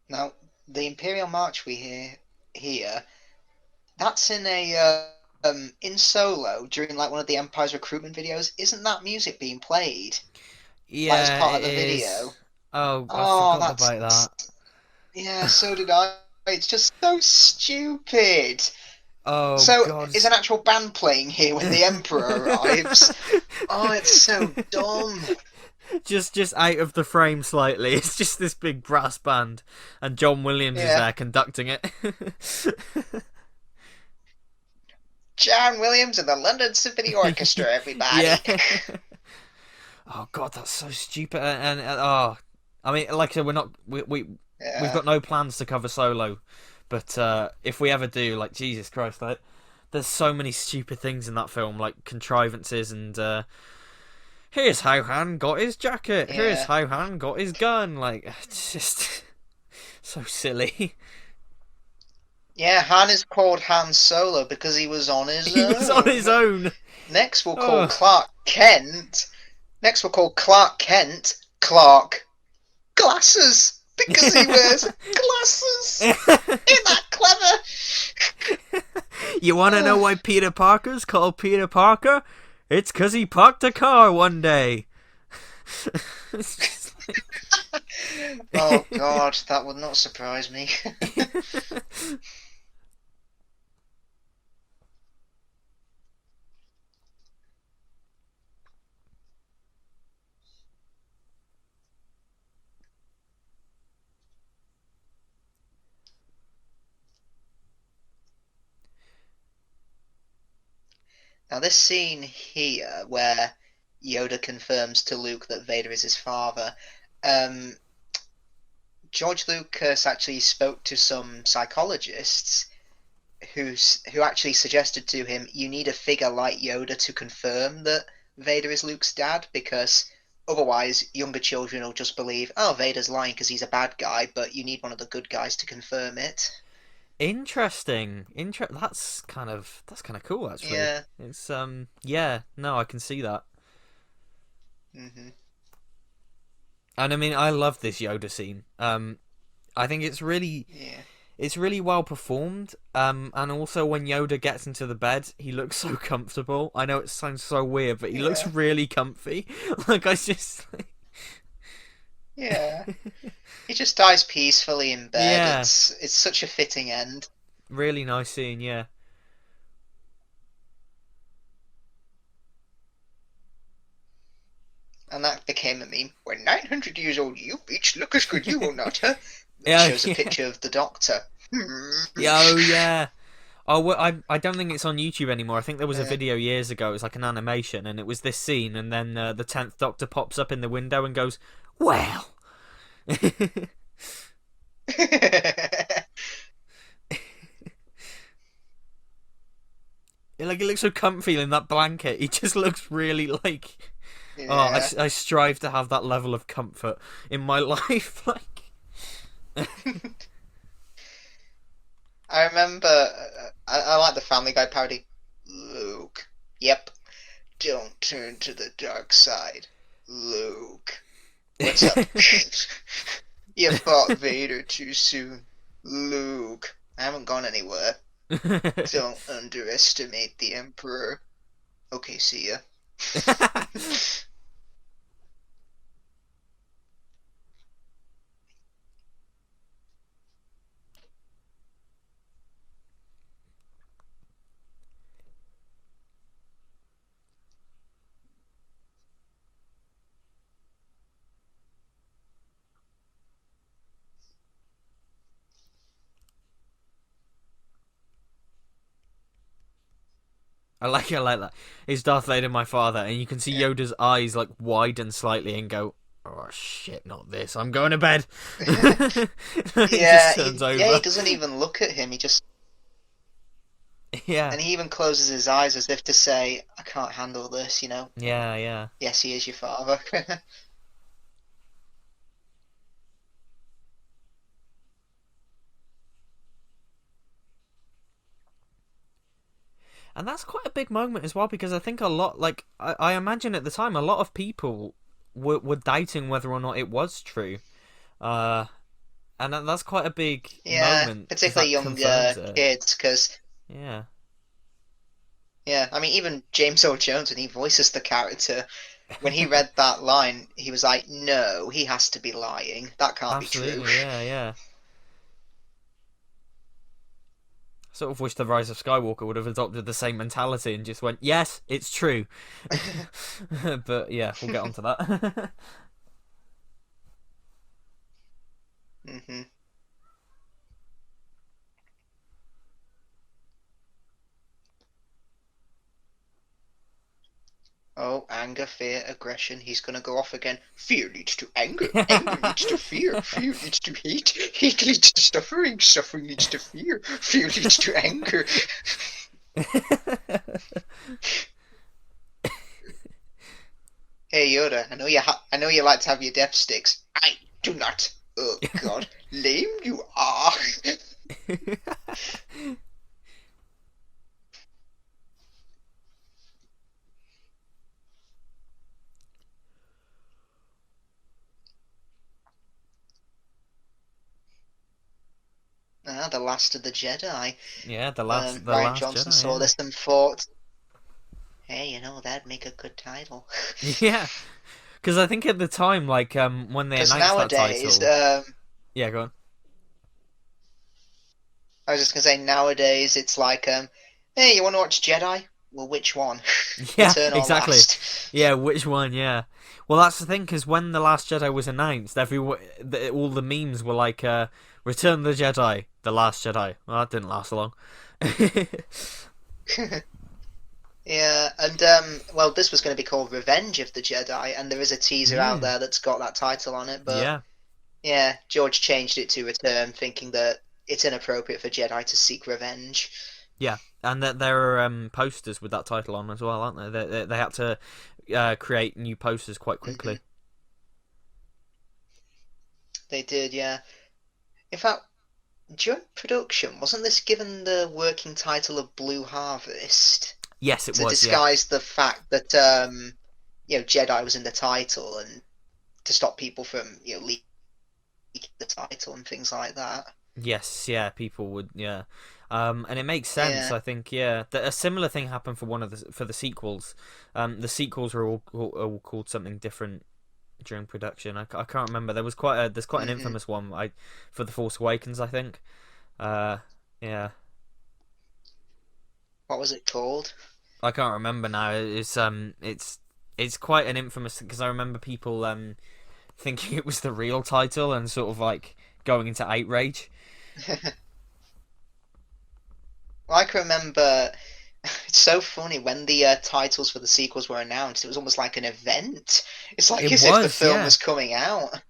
Now the Imperial March we hear here. That's in a in Solo during like one of the Empire's recruitment videos. Isn't that music being played like as Yeah, part it of the is. video? Oh, I Oh, forgot that's about that. yeah. So did I. It's just so stupid. Oh So God. is an actual band playing here when the Emperor arrives? Oh, it's so dumb. Just out of the frame slightly. It's just this big brass band, and John Williams is Yeah, there conducting it. John Williams and the London Symphony Orchestra. Yeah. Everybody. Oh God, that's so stupid. Oh, I mean, like I said, we've Yeah, got no plans to cover Solo, but if we ever do, like Jesus Christ, like there's so many stupid things in that film, like contrivances and here's how Han got his jacket. Here's yeah. how Han got his gun. Like it's just so silly. Yeah, Han is called Han Solo because he was on his He was on his own. own. Next, we'll call Oh. Clark Kent. Next, we'll call Clark Kent Clark Glasses because he wears glasses. Isn't that clever? You want to know why Peter Parker's called Peter Parker? It's 'cause he parked a car one day. It's just Oh God, that would not surprise me. Now, this scene here, where Yoda confirms to Luke that Vader is his father, um, George Lucas actually spoke to some psychologists who actually suggested to him, you need a figure like Yoda to confirm that Vader is Luke's dad, because otherwise younger children will just believe, oh, Vader's lying because he's a bad guy, but you need one of the good guys to confirm it. interesting. That's kind of cool actually. Yeah. It's yeah, no, I can see that. Hmm. And I mean, I love this Yoda scene. I think Yeah. it's really well performed. And also when Yoda gets into the bed, he looks so comfortable. I know it sounds so weird, but he looks Yeah. really comfy. Like I just, Yeah. He just dies peacefully in bed. yeah, It's such a fitting end. really nice scene. Yeah. And that became a meme. When 900 years old you bitch, look as good you will not, huh? It Yeah, shows a yeah. picture of the Doctor. Yeah, oh yeah. Oh, well, I don't think it's on YouTube anymore. I think there was a Uh, video years ago. It was like an animation, and it was this scene, and then the 10th Doctor pops up in the window and goes, "Well." Like he looks so comfy in that blanket. He just looks really like. Oh, yeah. I strive to have that level of comfort in my life. Like, I remember, I like the Family Guy parody. Luke. Yep. Don't turn to the dark side. Luke. What's up? You fought Vader too soon. Luke. I haven't gone anywhere. Don't underestimate the Emperor. Okay, see ya. I like that. It's Darth Vader, my father, and you can see Yeah. Yoda's eyes like widen slightly and go, "Oh shit, not this! I'm going to bed." He just Yeah, turns he over. doesn't even look at him. He just Yeah, and he even closes his eyes as if to say, "I can't handle this." yeah, yeah. Yes, he is your father. And that's quite a big moment as well because I think a lot, like I imagine at the time, a lot of people were doubting whether or not it was true. Uh, and that's quite a big Yeah, moment because particularly that young confirms it. kids, because Yeah, yeah, I mean, even James Earl Jones, when he voices the character, when he read that line, he was like, "No, he has to be lying. That can't be true." absolutely. Yeah, yeah. Sort of wish the Rise of Skywalker would have adopted the same mentality and just went, "Yes, it's true." But yeah, we'll get onto that. Hmm. Oh, anger, fear, aggression. He's gonna go off again. Fear leads to anger. Anger leads to fear. Fear leads to hate. Hate leads to suffering. Suffering leads to fear. Fear leads to anger. Hey Yoda, I know you like to have your death sticks. I do not. Oh God, lame you are. The Last of the Jedi. Yeah, the Ryan last Johnson Jedi. saw this and thought, hey, that'd make a good title. Yeah, yeah. Because I think at the time, like when they Because announced that nowadays, title, yeah, go on. I was just gonna say nowadays it's like, hey, you want to watch Jedi? Well, which one? Yeah, Return or exactly. Last? Yeah, which one? Yeah. Well, that's the thing, because when the Last Jedi was announced, all the memes were like, "Return of the Jedi, the Last Jedi." Well, that didn't last long. Yeah, and well, this was going to be called Revenge of the Jedi, and there is a teaser out Mm, there that's got that title on it. But yeah, yeah, George changed it to Return, thinking that it's inappropriate for Jedi to seek revenge. yeah, and that there are posters with that title on as well, aren't there? They had to create new posters quite Hmm. quickly. They did, yeah. In fact, during production, wasn't this given the working title of Blue Harvest Yes, it to was. Yeah. disguise the fact that Jedi was in the title and to stop people from leaking the title and things like that? Yes, yeah, people would, yeah, and it makes sense. Yeah. I think, yeah, that a similar thing happened for the sequels. The sequels were all called something different during production. I can't remember. There's quite an Hmm. infamous one. For the Force Awakens, I think. Uh, yeah, What was it called? I can't remember now. It's quite an infamous because I remember people thinking it was the real title and sort of like going into outrage. Well, I can remember. It's so funny when the titles for the sequels were announced. It was almost like an event. It's like It as if the was, film yeah, was coming out.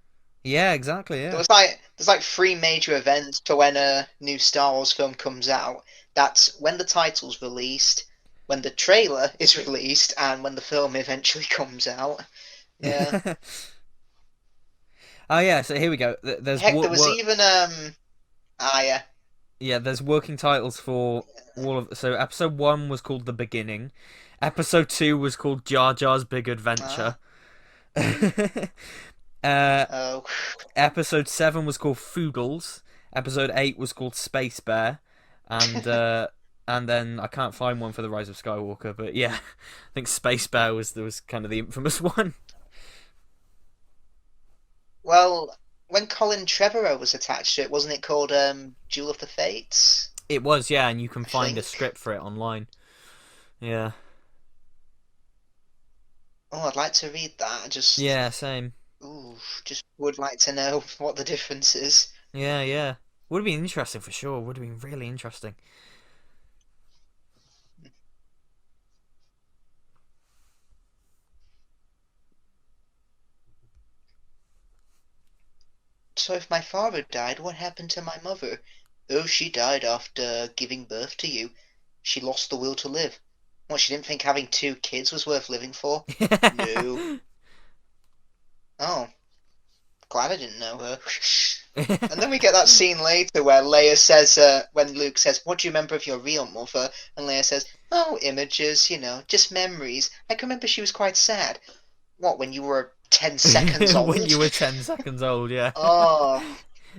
yeah, exactly, There yeah. was like there's like three major events for when a new Star Wars film comes out. That's when the title's released, when the trailer is released, and when the film eventually comes out. Yeah. Oh yeah, so here we go. There's Heck, there was work. even yeah. Yeah, there's working titles for all of. So episode 1 was called The Beginning. Episode 2 was called Jar Jar's Big Uh, Adventure. uh, oh. episode 7 was called Foodles. Episode 8 was called Space Bear, and then I can't find one for the Rise of Skywalker. But yeah, I think Space Bear was kind of the infamous one. Well, when Colin Trevorrow was attached to it, wasn't it called Duel of the Fates? It was, yeah, and you can I find a think. script for it online. Yeah, Oh, I'd like to read that. I just, yeah, same. ooh, just would like to know what the difference is. Yeah, yeah. Would have been interesting for sure. Would have been really interesting. So if my father died, what happened to my mother? Oh, she died after giving birth to you. She lost the will to live. What, she didn't think having two kids was worth living for? No. Oh, glad I didn't know her. And then we get that scene later where Leia says, when Luke says, "What do you remember of your real mother?" And Leia says, "Oh, images, just memories. I can remember she was quite sad." What, when you were 10 seconds When old? you were 10 seconds old, yeah. Oh,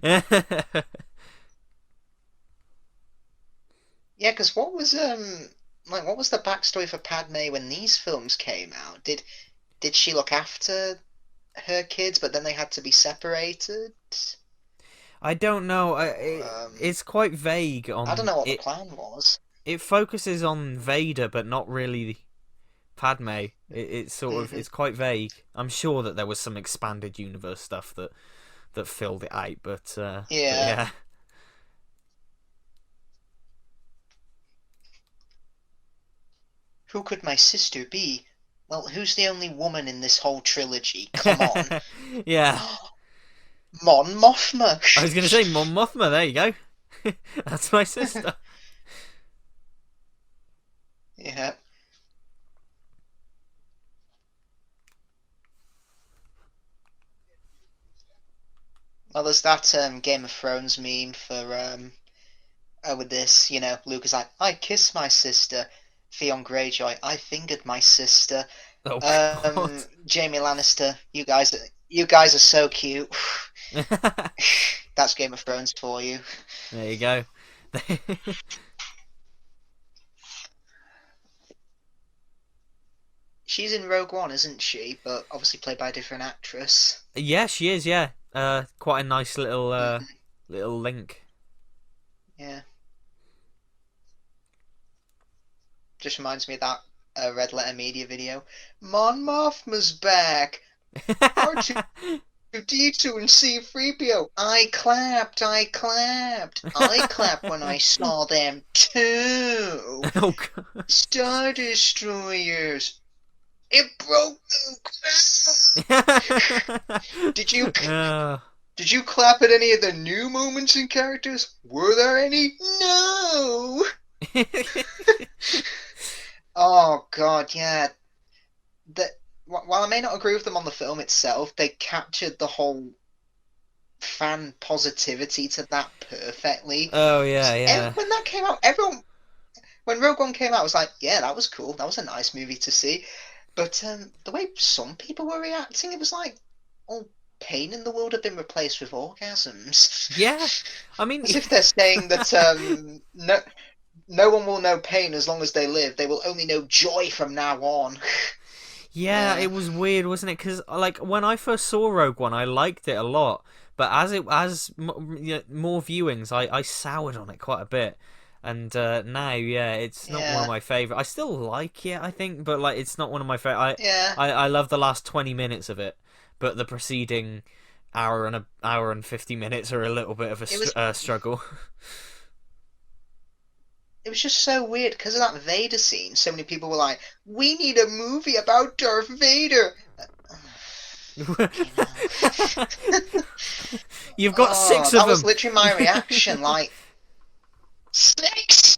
yeah, because what was the backstory for Padme when these films came out? Did she look after her kids, but then they had to be separated? I don't know. Um, It's quite vague I don't on know what the it. plan was. It focuses on Vader, but not really Padme. It's sort of Hmm. it's quite vague. I'm sure that there was some expanded universe stuff that filled it out, but Yeah. yeah. Who could my sister be? Well, who's the only woman in this whole trilogy? Come on. Yeah. Mon Mothma! I was gonna say Mon Mothma. There you go. That's my sister. Yeah. Well, there's that Game of Thrones meme for with this, Luke is like, I kissed my sister. Theon Greyjoy, I fingered my sister. Oh God. Jamie Lannister, you guys are so cute. That's Game of Thrones for you. There you go. She's in Rogue One, isn't she? But obviously played by a different actress. Yeah, she is. Yeah, quite a nice little Mhm. little link. Yeah. Just reminds me of that Red Letter Media video. Mon Mothma's back! R2-D2 and C-3PO. I clapped. I clapped when I saw them too. Oh God. Star Destroyers. It broke Luke. Did you Uh, did you clap at any of the new moments and characters? Were there any? No. Oh God, yeah. That while I may not agree with them on the film itself, they captured the whole fan positivity to that perfectly. oh yeah, yeah. When that came out, when Rogue One came out, I was like, yeah, that was cool. That was a nice movie to see. But the way some people were reacting, it was like, all pain in the world had been replaced with orgasms. Yeah, I mean, As if they're saying that no one will know pain as long as they live. They will only know joy from now on. yeah, it was weird, wasn't it? Because like when I first saw Rogue One, I liked it a lot, but more viewings, I soured on it quite a bit. And now, yeah, it's not one of Yeah, my favorite. I still like it, I think, but like it's not one of my favorite. yeah. I love the last 20 minutes of it, but the preceding hour and 50 minutes are a little bit of It was a struggle. it was just so weird because of that Vader scene. So many people were like, "We need a movie about Darth Vader." Fucking hell. You've got Oh, six of that was them. literally my reaction. Like, six.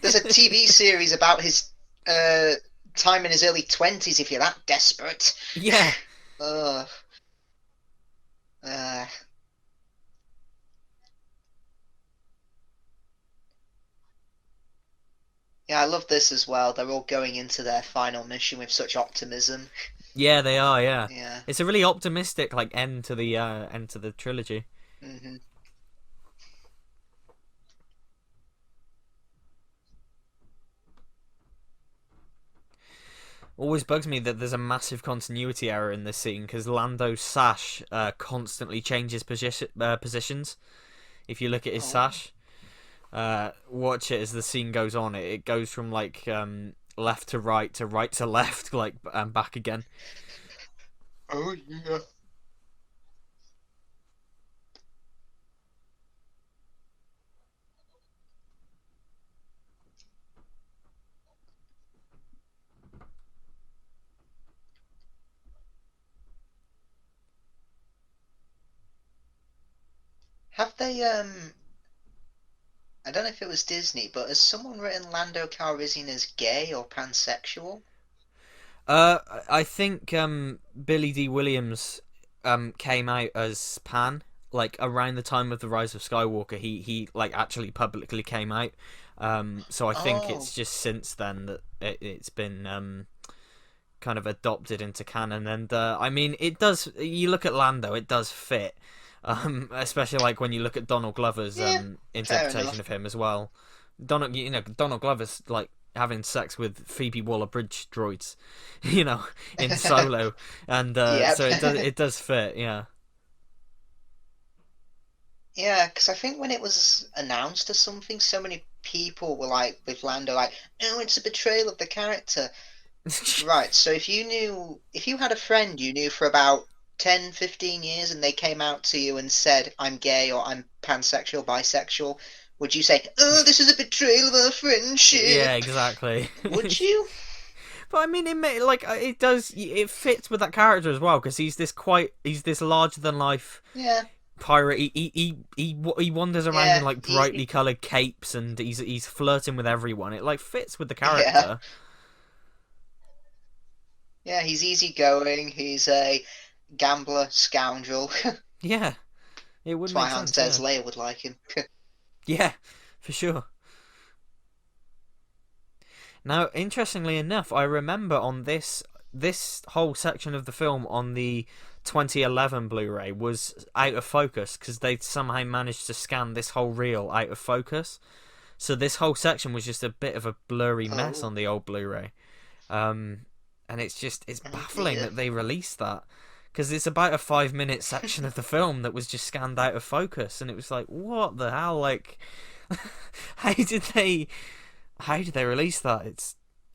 There's a TV series about his uh, time in his early 20s. If you're that desperate. Yeah. Ugh. Uh, yeah, I love this as well. They're all going into their final mission with such optimism. Yeah, they are. Yeah, Yeah. it's a really optimistic like end to the trilogy. Hmm. Always bugs me that there's a massive continuity error in this scene because Lando's sash constantly changes positions. If you look at his Oh. sash, watch it as the scene goes on. It goes from like left to right to left, like back again. Oh yeah. Have they I don't know if it was Disney, but has someone written Lando Calrissian as gay or pansexual? Uh, I think Billy D. Williams came out as Pan like around the time of the Rise of Skywalker. He like actually publicly came out. So I think Oh, it's just since then that it's been kind of adopted into canon. And I mean, it does. You look at Lando, it does fit. Especially like when you look at Donald Glover's yeah, fair interpretation enough. of him as well. Donald Glover's like having sex with Phoebe Waller-Bridge droids, in Solo, and Yep. so it does fit, yeah. Yeah, because I think when it was announced or something, so many people were like, with Lando, like, oh, it's a betrayal of the character. Right, so if you had a friend you knew for about 10, 15 years and they came out to you and said, I'm gay or I'm pansexual, bisexual, would you say, oh, this is a betrayal of our Yeah, friendship? exactly. Would you? But I mean, it fits with that character as well because he's this larger than life Yeah, pirate. He wanders around in yeah, like brightly coloured capes and he's flirting with everyone. It like fits with the yeah, character. yeah, he's easygoing, he's a gambler, scoundrel. That's Yeah, it would why make Han sense. says Yeah, Leia would like him. yeah, for sure. Now, interestingly enough, I remember on this this whole section of the film on the 2011 Blu-ray was out of focus because they'd somehow managed to scan this whole reel out of focus. So this whole section was just a bit of a blurry mess on the old Blu-ray. And it's baffling that they released that, because it's about a 5-minute section of the film that was just scanned out of focus, and it was like, what the hell? Like, how did they release that?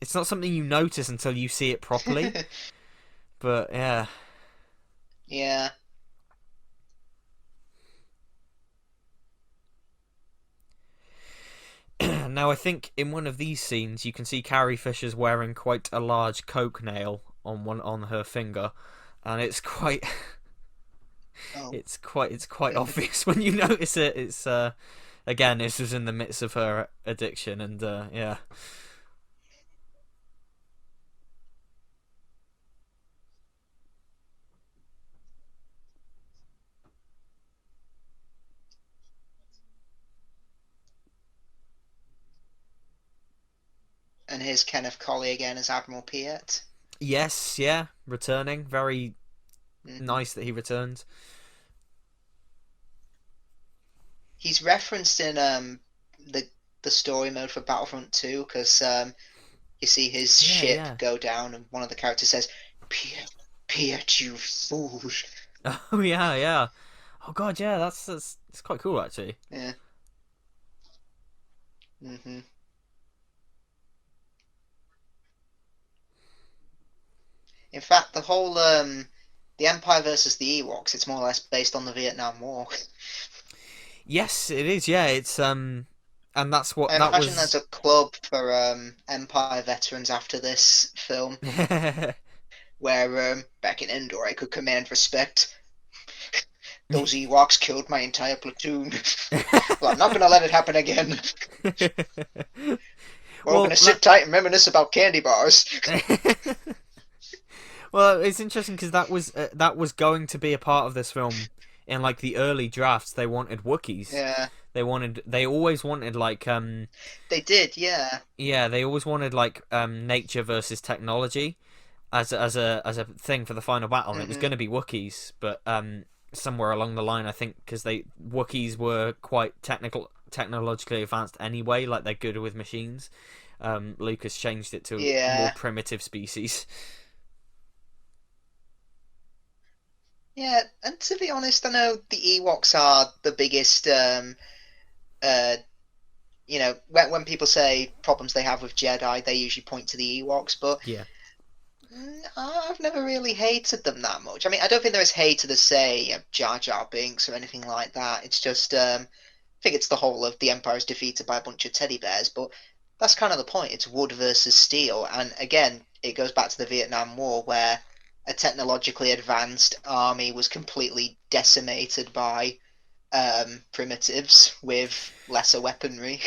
It's not something you notice until you see it properly. But yeah. Yeah. Now, I think in one of these scenes you can see Carrie Fisher's wearing quite a large coke nail on her finger, and it's quite it's quite obvious when you notice it. It's again, this was in the midst of her addiction, and yeah. And here's Kenneth Colley again as Admiral Piet. Yes, yeah, returning. Very nice that he returned. He's referenced in the story mode for Battlefront 2, because you see his ship go down, and one of the characters says, Piet, you fool. Oh yeah, yeah. Oh god, yeah, that's quite cool actually. Yeah. In fact, the whole the Empire versus the Ewoks, it's more or less based on the Vietnam War. Yes, it is. Yeah, it's and that's what I that imagine was. there's a club for Empire veterans after this film, where back in Endor I could command respect. Those Ewoks killed my entire platoon. Well, I'm not going to let it happen again. We're going to sit tight and reminisce about candy bars. Well, it's interesting because that was going to be a part of this film. In like the early drafts, they wanted Wookiees. Yeah. They always wanted like They did, yeah. Yeah, they always wanted like nature versus technology as a thing for the final battle, and it was going to be Wookiees, but somewhere along the line, I think, because Wookiees were quite technologically advanced anyway, like they're good with machines. Lucas changed it to a more primitive species. Yeah, and to be honest, I know the Ewoks are the biggest, when people say problems they have with Jedi, they usually point to the Ewoks, but yeah, I've never really hated them that much. I mean, I don't think they're as hated as, say, Jar Jar Binks or anything like that. It's just, I think it's the whole of the Empire is defeated by a bunch of teddy bears, but that's kind of the point. It's wood versus steel, and again, it goes back to the Vietnam War, where a technologically advanced army was completely decimated by primitives with lesser weaponry.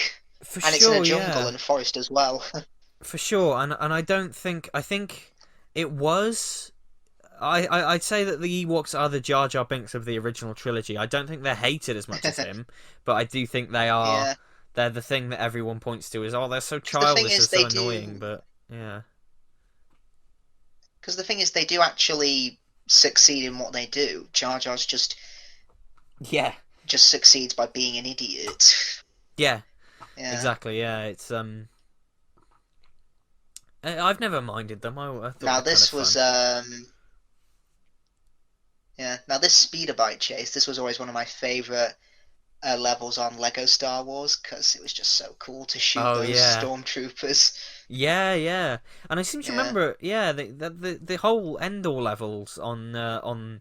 And it's in a jungle and forest as well. For sure, and I think it was. I'd say that the Ewoks are the Jar Jar Binks of the original trilogy. I don't think they're hated as much as him, but I do think they are. Yeah. They're the thing that everyone points to is, oh, they're so childish, they're so annoying, but yeah. Because the thing is, they do actually succeed in what they do. Jar Jar's just succeeds by being an idiot. Yeah. Exactly. Yeah, it's I've never minded them. I thought now this was Now this speeder bike chase. This was always one of my favorite levels on Lego Star Wars, because it was just so cool to shoot those stormtroopers. Yeah, and I seem to remember, the whole Endor levels on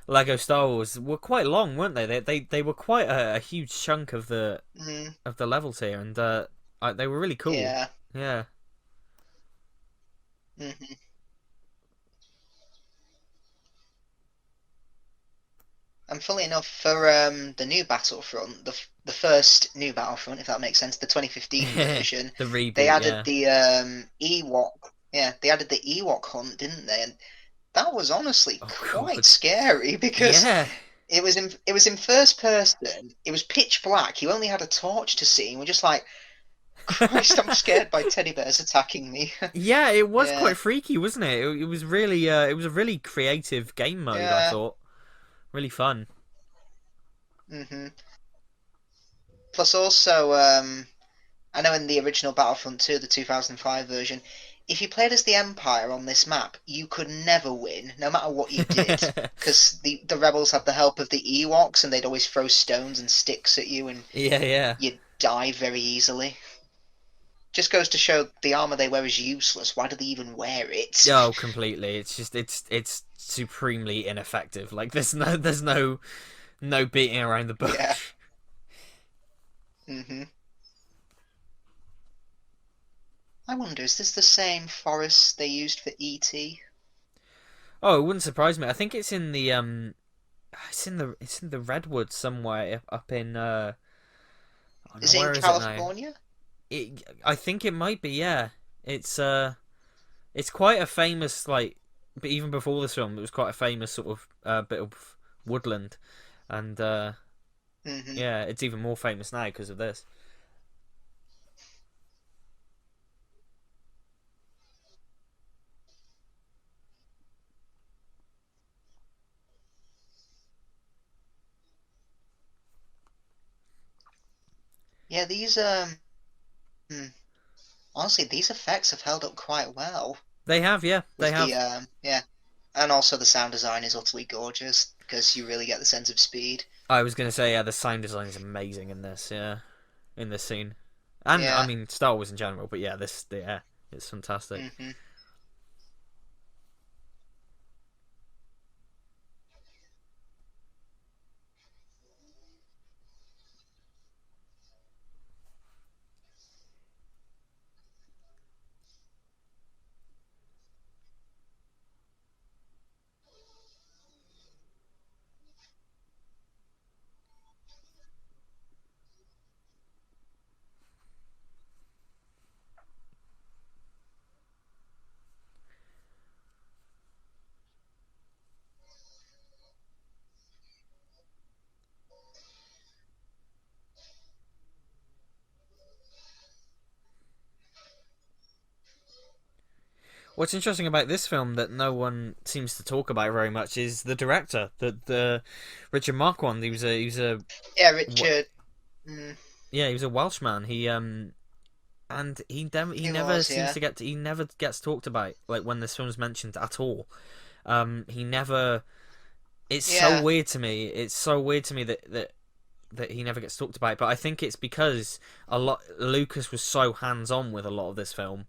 Lego Star Wars were quite long, weren't they? They were quite a huge chunk of the levels here, and they were really cool. Yeah. Mm-hmm. And funnily enough, for the new Battlefront, the first new Battlefront, if that makes sense, the 2015 version, the reboot, they added the Ewok. Yeah, they added the Ewok Hunt, didn't they? And that was honestly quite scary, because it was in first person. It was pitch black. You only had a torch to see, and we're just like, Christ, I'm scared by teddy bears attacking me. Yeah, it was Yeah, quite freaky, wasn't it? It was really, it was a really creative game mode. I yeah. thought really fun. hmm Plus, also, I know in the original Battlefront 2, the 2005 version, if you played as the Empire on this map, you could never win, no matter what you did, because the rebels had the help of the Ewoks, and they'd always throw stones and sticks at you, and Yeah, yeah. you'd die very easily. Just goes to show the armor they wear is useless. Why do they even wear it? Oh, completely. It's just it's supremely ineffective. Like there's no beating around the Yeah. bush. hmm I wonder, is this the same forest they used for E.T.? Oh, it wouldn't surprise me. I think it's in the redwoods somewhere up in oh no, Is it in where is it now? California? I think it might be. Yeah, it's it's quite a famous like. But even before this film, it was quite a famous sort of bit of woodland, and hmm yeah, it's even more famous now because of this. Yeah, hmm, honestly, these effects have held up quite well They have, yeah, they with the have. yeah, and also the sound design is utterly gorgeous because you really get the sense of speed. I was gonna say, yeah, the sound design is amazing in this, yeah, in this scene, and I Yeah. mean Star Wars in general, but yeah, this, yeah, it's fantastic. hmm What's interesting about this film that no one seems to talk about very much is the director, the Richard Marquand. He was a Yeah, Richard. Mm, yeah, he was a Welshman. And he he never was, seems yeah. to he never gets talked about like when this film's mentioned at all. He never. It's so Yeah. weird to me. It's so weird to me that he never gets talked about. But I think it's because a lot Lucas was so hands on with a lot of this film,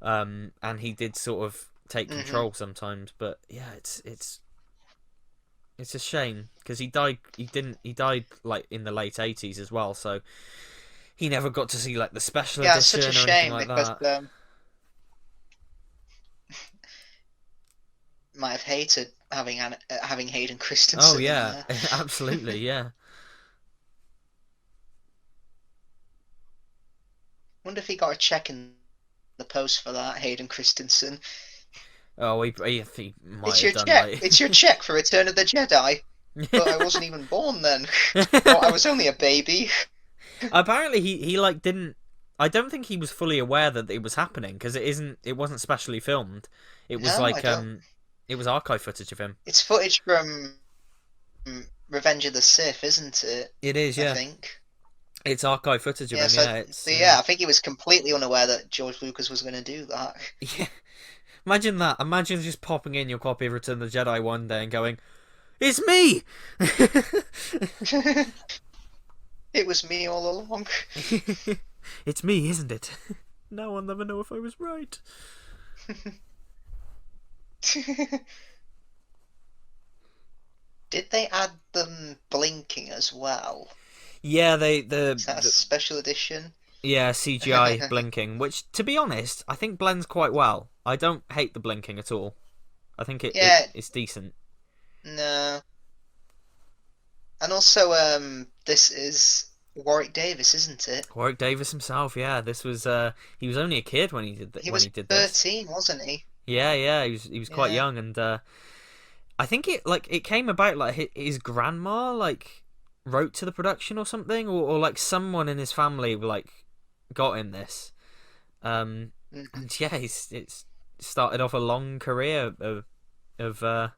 and he did sort of take hmm control sometimes. But yeah, it's a shame because he died. He died like in the late '80s as well. So he never got to see like the special Yeah, it's such a edition or anything shame like because that. might have hated having Hayden Oh Christensen in yeah, there. absolutely, yeah. Wonder if he got a check in the post for that, Hayden Christensen. Oh, he might It's have your done check. like. It's your check for Return of the Jedi. But I wasn't even born then. Or I was only a baby. Apparently, he like didn't. I don't think he was fully aware that it was happening because it wasn't specially filmed. It was No, I like don't. it was archive footage of him. It's footage from Revenge of the Sith, isn't it? It is, I yeah. think. It's archive footage of Yeah, him. so, Yeah, it's so yeah, I think he was completely unaware that George Lucas was going to do that. yeah. Imagine that. Imagine just popping in your copy of Return of the Jedi one day and going, "It's me." It was me all along. It's me, isn't it? Now I'll never know if I was right. Did they add them blinking as well? Yeah, Is that a special edition? yeah, CGI blinking, which to be honest, I think blends quite well. I don't hate the blinking at all. I think Yeah, it's decent. no. And also, this is Warwick Davis, isn't it? Warwick Davis himself, yeah, this was he was only a kid He when was he did this. 13, wasn't he? Yeah, yeah, he was quite Yeah. young, and I think it came about like his grandma like wrote to the production or something, or like someone in his family like got in this. Mhm. And yeah, it's started off a long career of uh,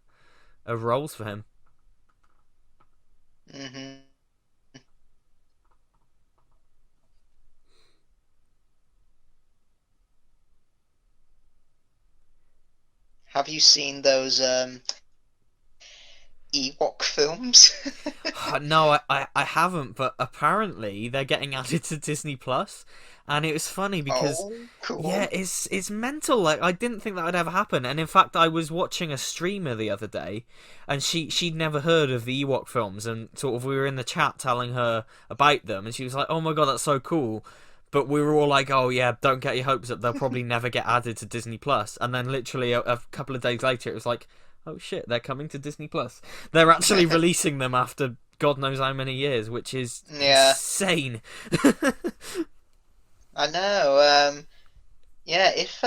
of roles for him. Mhm. Have you seen those Ewok films? No, I haven't, but apparently they're getting added to Disney Plus, and it was funny because Oh, yeah, cool. it's mental. Like I didn't think that would ever happen, and in fact, I was watching a streamer the other day, and she'd never heard of the Ewok films, and sort of we were in the chat telling her about them, and she was like, "Oh my god, that's so cool." But we were all like, "Oh yeah, don't get your hopes up. They'll probably never get added to Disney Plus." And then literally a couple of days later, it was like, "Oh shit, they're coming to Disney Plus. They're actually releasing them after God knows how many years, which is Yeah, insane." I know. Yeah, if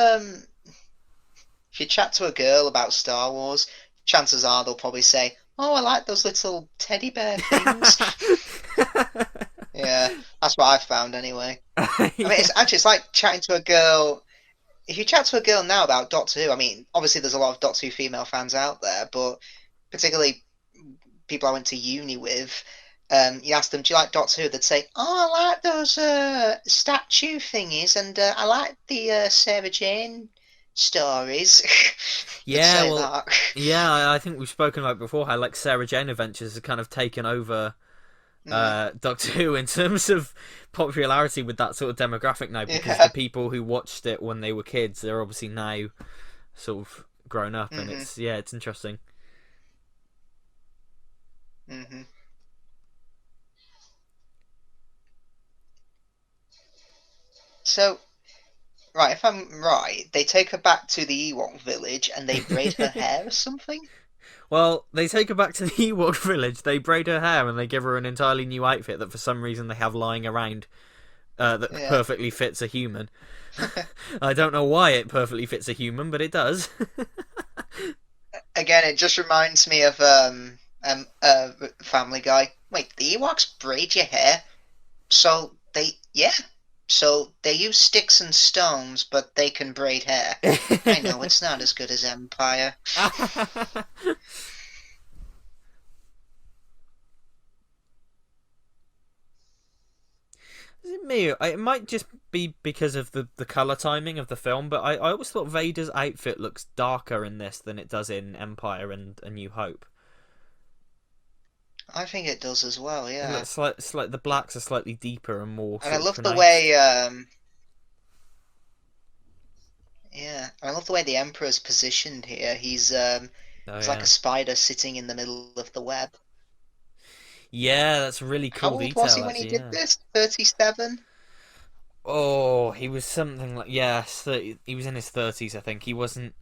you chat to a girl about Star Wars, chances are they'll probably say, "Oh, I like those little teddy bear things." Yeah, that's what I've found anyway. I mean, Yeah. it's like chatting to a girl. If you chat to a girl now about Doctor Who, I mean, obviously there's a lot of Doctor Who female fans out there, but particularly people I went to uni with, you ask them, "Do you like Doctor Who?" They'd say, "Oh, I like those statue thingies, and I like the Sarah Jane stories." They'd Yeah, say well, that. yeah, I think we've spoken about before how like Sarah Jane Adventures has kind of taken over Mm, Doctor Who in terms of popularity with that sort of demographic now, because the yeah. people who watched it when they were kids, they're obviously now sort of grown up, and hmm it's interesting. hmm So, right, if I'm right, they take her back to the Ewok village and they braid her hair or something. Well, they take her back to the Ewok village, they braid her hair, and they give her an entirely new outfit that for some reason they have lying around that Yeah. perfectly fits a human. I don't know why it perfectly fits a human, but it does. Again, it just reminds me of Family Guy. Wait, the Ewoks braid your hair? Yeah, so they use sticks and stones, but they can braid hair. I know it's not as good as Empire. Is it me? It might just be because of the color timing of the film, but I always thought Vader's outfit looks darker in this than it does in Empire and A New Hope. I think it does as well, It yeah. looks like the blacks are slightly deeper and more And I sort of love the way, pronounced. yeah, I love the way the Emperor's positioned here. Oh He's like a yeah, spider sitting in the middle of the web. yeah, that's a really How cool old was he detail when he actually. did Yeah. this? 37? Oh, he was something like yeah, 30, he was in his 30s, I think. He wasn't.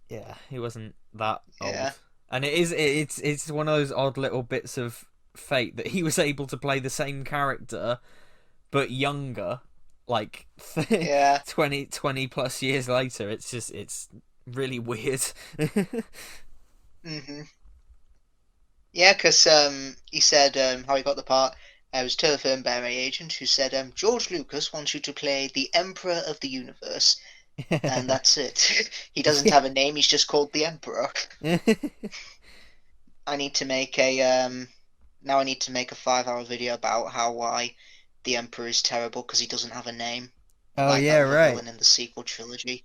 Yeah, he wasn't that Yeah. old. And it's one of those odd little bits of fate that he was able to play the same character but younger, like Yeah. 20 plus years later. It's really weird. hmm Yeah, because he said how he got the part. I was telephoned by my agent who said, George Lucas wants you to play the Emperor of the Universe, and that's it. He doesn't Yeah. have a name, he's just called the Emperor. I need to make a now I need to make a 5 hour video about how why the Emperor is terrible because he doesn't have a name, Oh like yeah, that other right. villain in the sequel trilogy.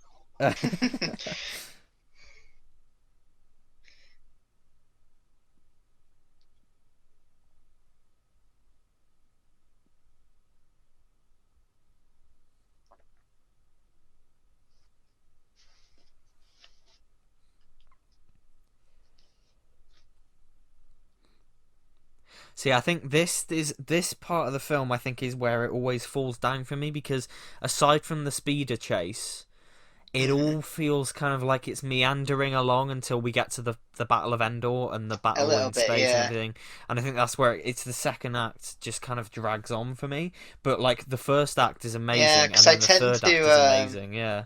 See, I think this part of the film I think is where it always falls down for me because aside from the speeder chase, it hmm all feels kind of like it's meandering along until we get to the Battle of Endor and the A battle little in bit, space and yeah. everything. And I think that's where it's the second act just kind of drags on for me. But like the first act is Yeah, amazing, because and I then the tend third act to is amazing. Yeah.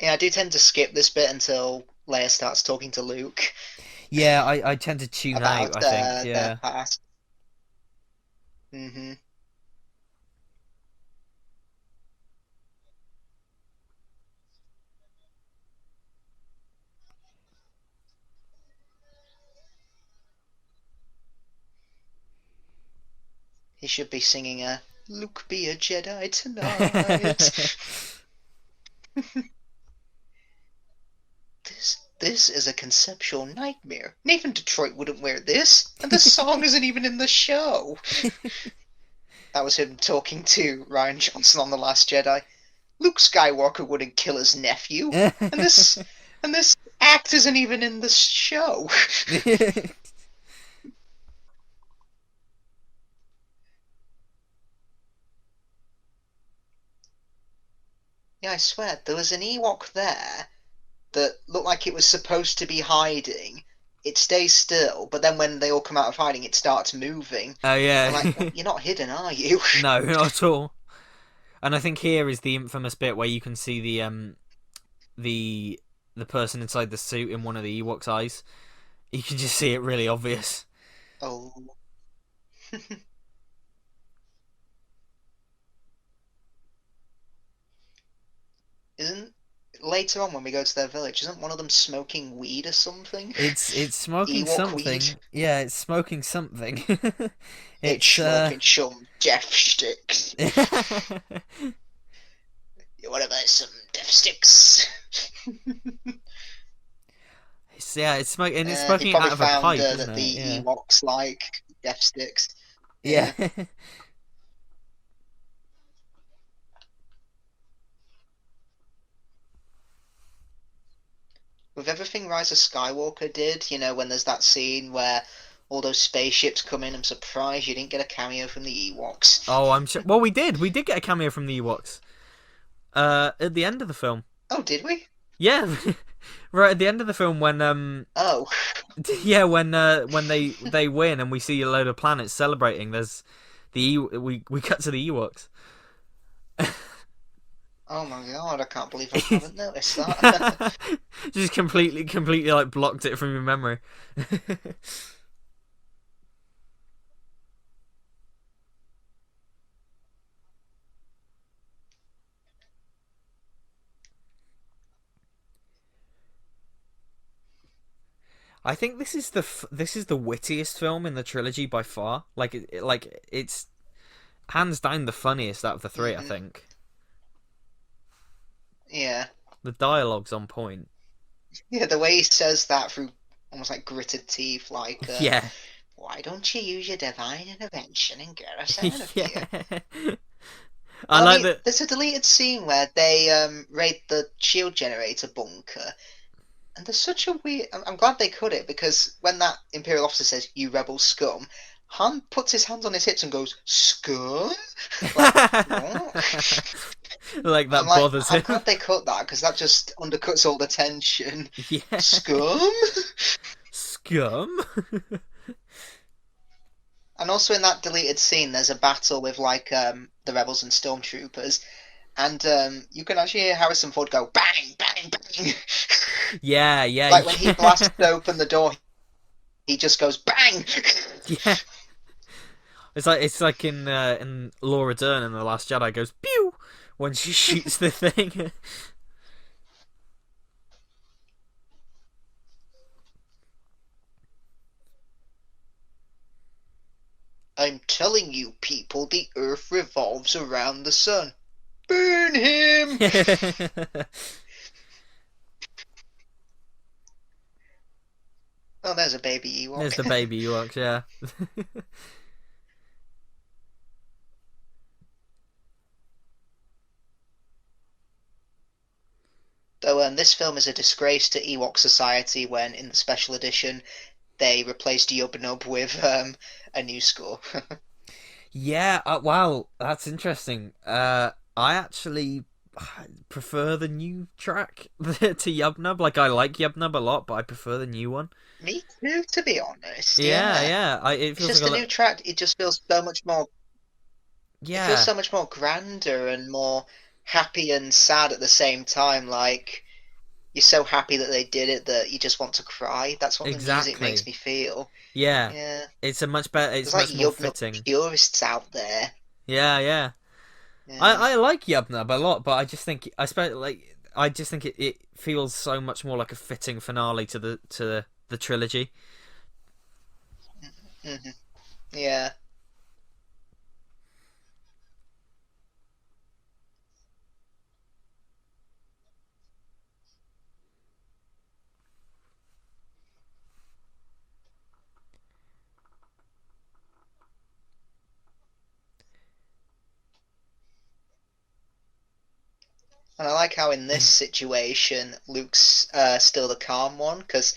yeah, I do tend to skip this bit until Leia starts talking to Luke Yeah, I tend to tune out, about I think. their Yeah. past. hmm He should be singing a "Luke be a Jedi tonight." This is a conceptual nightmare. Nathan Detroit wouldn't wear this, and the song isn't even in the show. That was him talking to Rian Johnson on The Last Jedi. Luke Skywalker wouldn't kill his nephew, and this act isn't even in the show. Yeah, I swear, there was an Ewok there that looked like it was supposed to be hiding. It stays still, but then when they all come out of hiding, it starts moving. Oh yeah. I'm like, well, you're not hidden, are you? No, not at all. And I think here is the infamous bit where you can see the person inside the suit in one of the Ewok's eyes. You can just see it really obvious. Oh. Isn't later on when we go to their village, isn't one of them smoking weed or something? It's smoking Ewok something. weed. Yeah, it's smoking something. It's smoking some death sticks. You wanna buy some death sticks? It's smoking, and it's He smoking it probably out of a found pipe, that isn't the it? Yeah. Ewoks like death sticks. Yeah. With everything Rise of Skywalker did, when there's that scene where all those spaceships come in, I'm surprised you didn't get a cameo from the Ewoks. Oh, I'm sure. Well, we did. We did get a cameo from the Ewoks. At the end of the film. Oh, did we? Yeah. Right at the end of the film when Oh. yeah, when they win and we see a load of planets celebrating, there's we cut to the Ewoks. Oh my god, I can't believe I haven't noticed that. Just completely like blocked it from your memory. I think this is the wittiest film in the trilogy by far. Like it's hands down the funniest out of the 3, I think. Yeah. The dialogue's on point. Yeah, the way he says that through almost like gritted teeth, like, Yeah. why don't you use your divine intervention and get us out of here? Yeah. I like mean, that. there's a deleted scene where they raid the shield generator bunker, and there's such a weird. I'm glad they cut it, because when that Imperial officer says, "You rebel scum," Han puts his hands on his hips and goes, "Scum?" Like, what? Like that I'm like, bothers I'm him. glad they cut that, because that just undercuts all the tension. Yeah. Scum? Scum. And also in that deleted scene, there's a battle with like the rebels and stormtroopers, and you can actually hear Harrison Ford go bang, bang, bang. Yeah. Like when he blasts open the door, he just goes bang. Yeah. It's like in Laura Dern in The Last Jedi goes pew when she shoots the thing. I'm telling you, people, the Earth revolves around the sun. Burn him! Oh, there's a baby Ewok. There's the baby Ewoks, yeah. Though this film is a disgrace to Ewok society when, in the special edition, they replaced Yub Nub with a new score. Yeah, wow, that's interesting. I actually prefer the new track to Yub Nub. Like, I like Yub Nub a lot, but I prefer the new one. Me too, to be honest. Yeah. It It's feels just like the new track. It just feels so much more. yeah. It feels so much more grander and more happy and sad at the same time. Like, you're so happy that they did it that you just want to cry. That's what the music makes me feel. Yeah. Yeah. It's a much better. It's There's much like more Yub Nub fitting. purists out there. Yeah. Yeah. I like Yub Nub a lot, but I just think it feels so much more like a fitting finale to the trilogy. Hmm. Yeah. And I like how in this situation Luke's still the calm one, because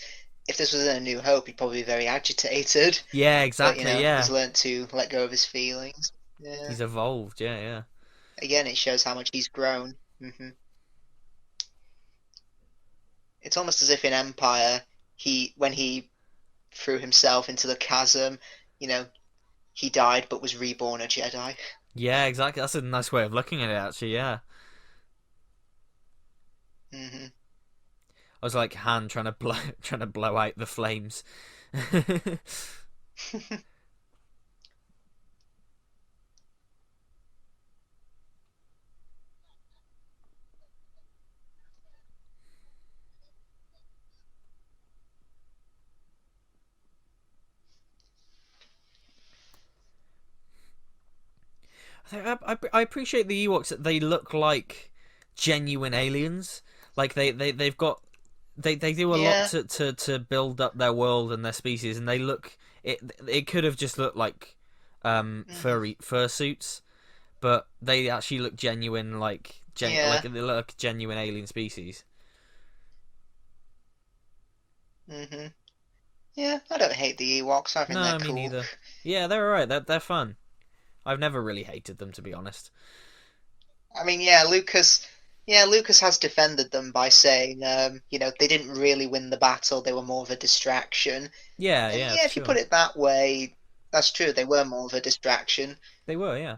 if this was in A New Hope, he'd probably be very agitated. Yeah, But exactly. he's Yeah, learned to let go of his feelings. Yeah. he's evolved. Yeah, yeah. Again, it shows how much he's grown. It's almost as if in Empire, when he threw himself into the chasm, you know, he died but was reborn a Jedi. Yeah, exactly. That's a nice way of looking at it, actually. Yeah, hmm I was like Han trying to blow trying to blow out the flames. I appreciate the Ewoks that they look like genuine aliens. Like they've got they do a lot Yeah. to build up their world and their species, and they look it could have just looked like hmm fursuits, but they actually look genuine, like Yeah. they look like genuine alien species. hmm Yeah, I don't hate the Ewoks. I think they're No, me cool. neither. Yeah, they're alright. They're fun. I've never really hated them, to be honest. I mean, yeah, Lucas. Yeah, Lucas has defended them by saying, they didn't really win the battle. They were more of a distraction. Yeah, And yeah, yeah, for if you put sure. it that way, that's true. They were more of a distraction. They were, yeah.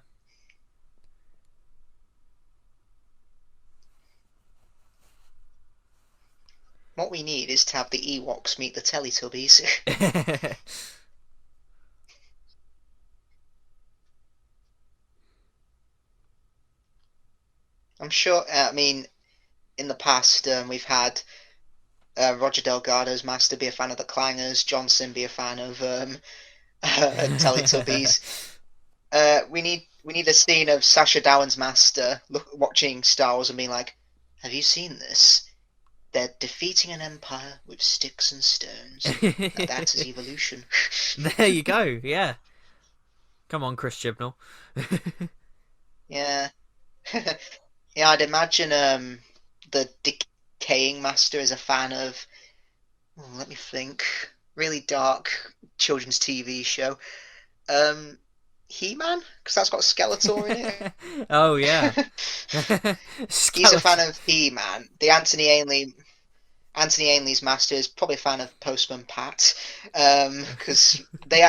What we need is to have the Ewoks meet the Teletubbies. I'm sure. I mean, in the past, we've had Roger Delgado's master be a fan of the Clangers, Johnson be a fan of Teletubbies. We need a scene of Sasha Dowan's master watching Star Wars and being like, "Have you seen this? They're defeating an empire with sticks and stones. Now that is evolution." There you go. Yeah. Come on, Chris Chibnall. Yeah, yeah. I'd imagine the decaying master is a fan of. Let me think. Really dark children's TV show. Um, He-Man, because that's got Skeletor in Oh yeah. it. He's a fan Skeleton. of He-Man. The Anthony Ainley's master is probably a fan of Postman Pat, because they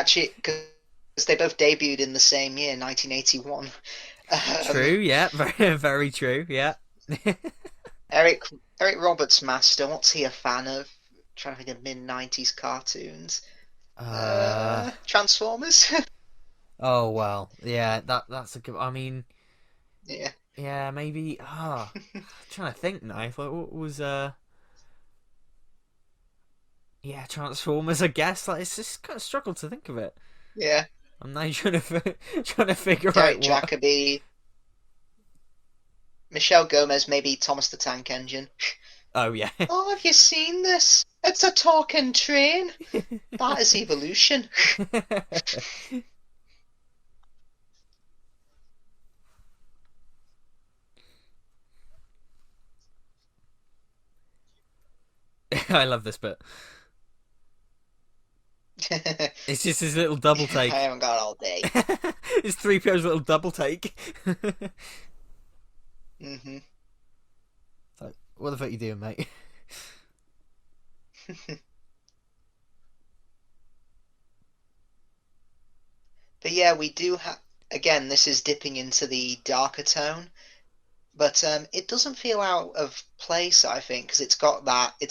both debuted in the same year, 1981. Um, True, yeah. Very very true, yeah. Eric Eric Roberts' master, what's he a fan of? Trying to think of mid-90s cartoons. uh Transformers. oh well. Yeah, that's a good I mean, Yeah. yeah, maybe trying to think now. What was yeah, Transformers, I guess. Like, it's just kind of struggled to think of it. Yeah. I'm now trying to figure out Derek what. Jacobi, Michelle Gomez, maybe Thomas the Tank Engine. Oh yeah, Oh, have you seen this? It's a talking train. That is evolution. I love this bit. I It's just his little double take. haven't got all day. It's 3PO's little double take. hmm Like, what the fuck you doing, mate? But yeah, we do have. Again, this is dipping into the darker tone, but it doesn't feel out of place. I think because it's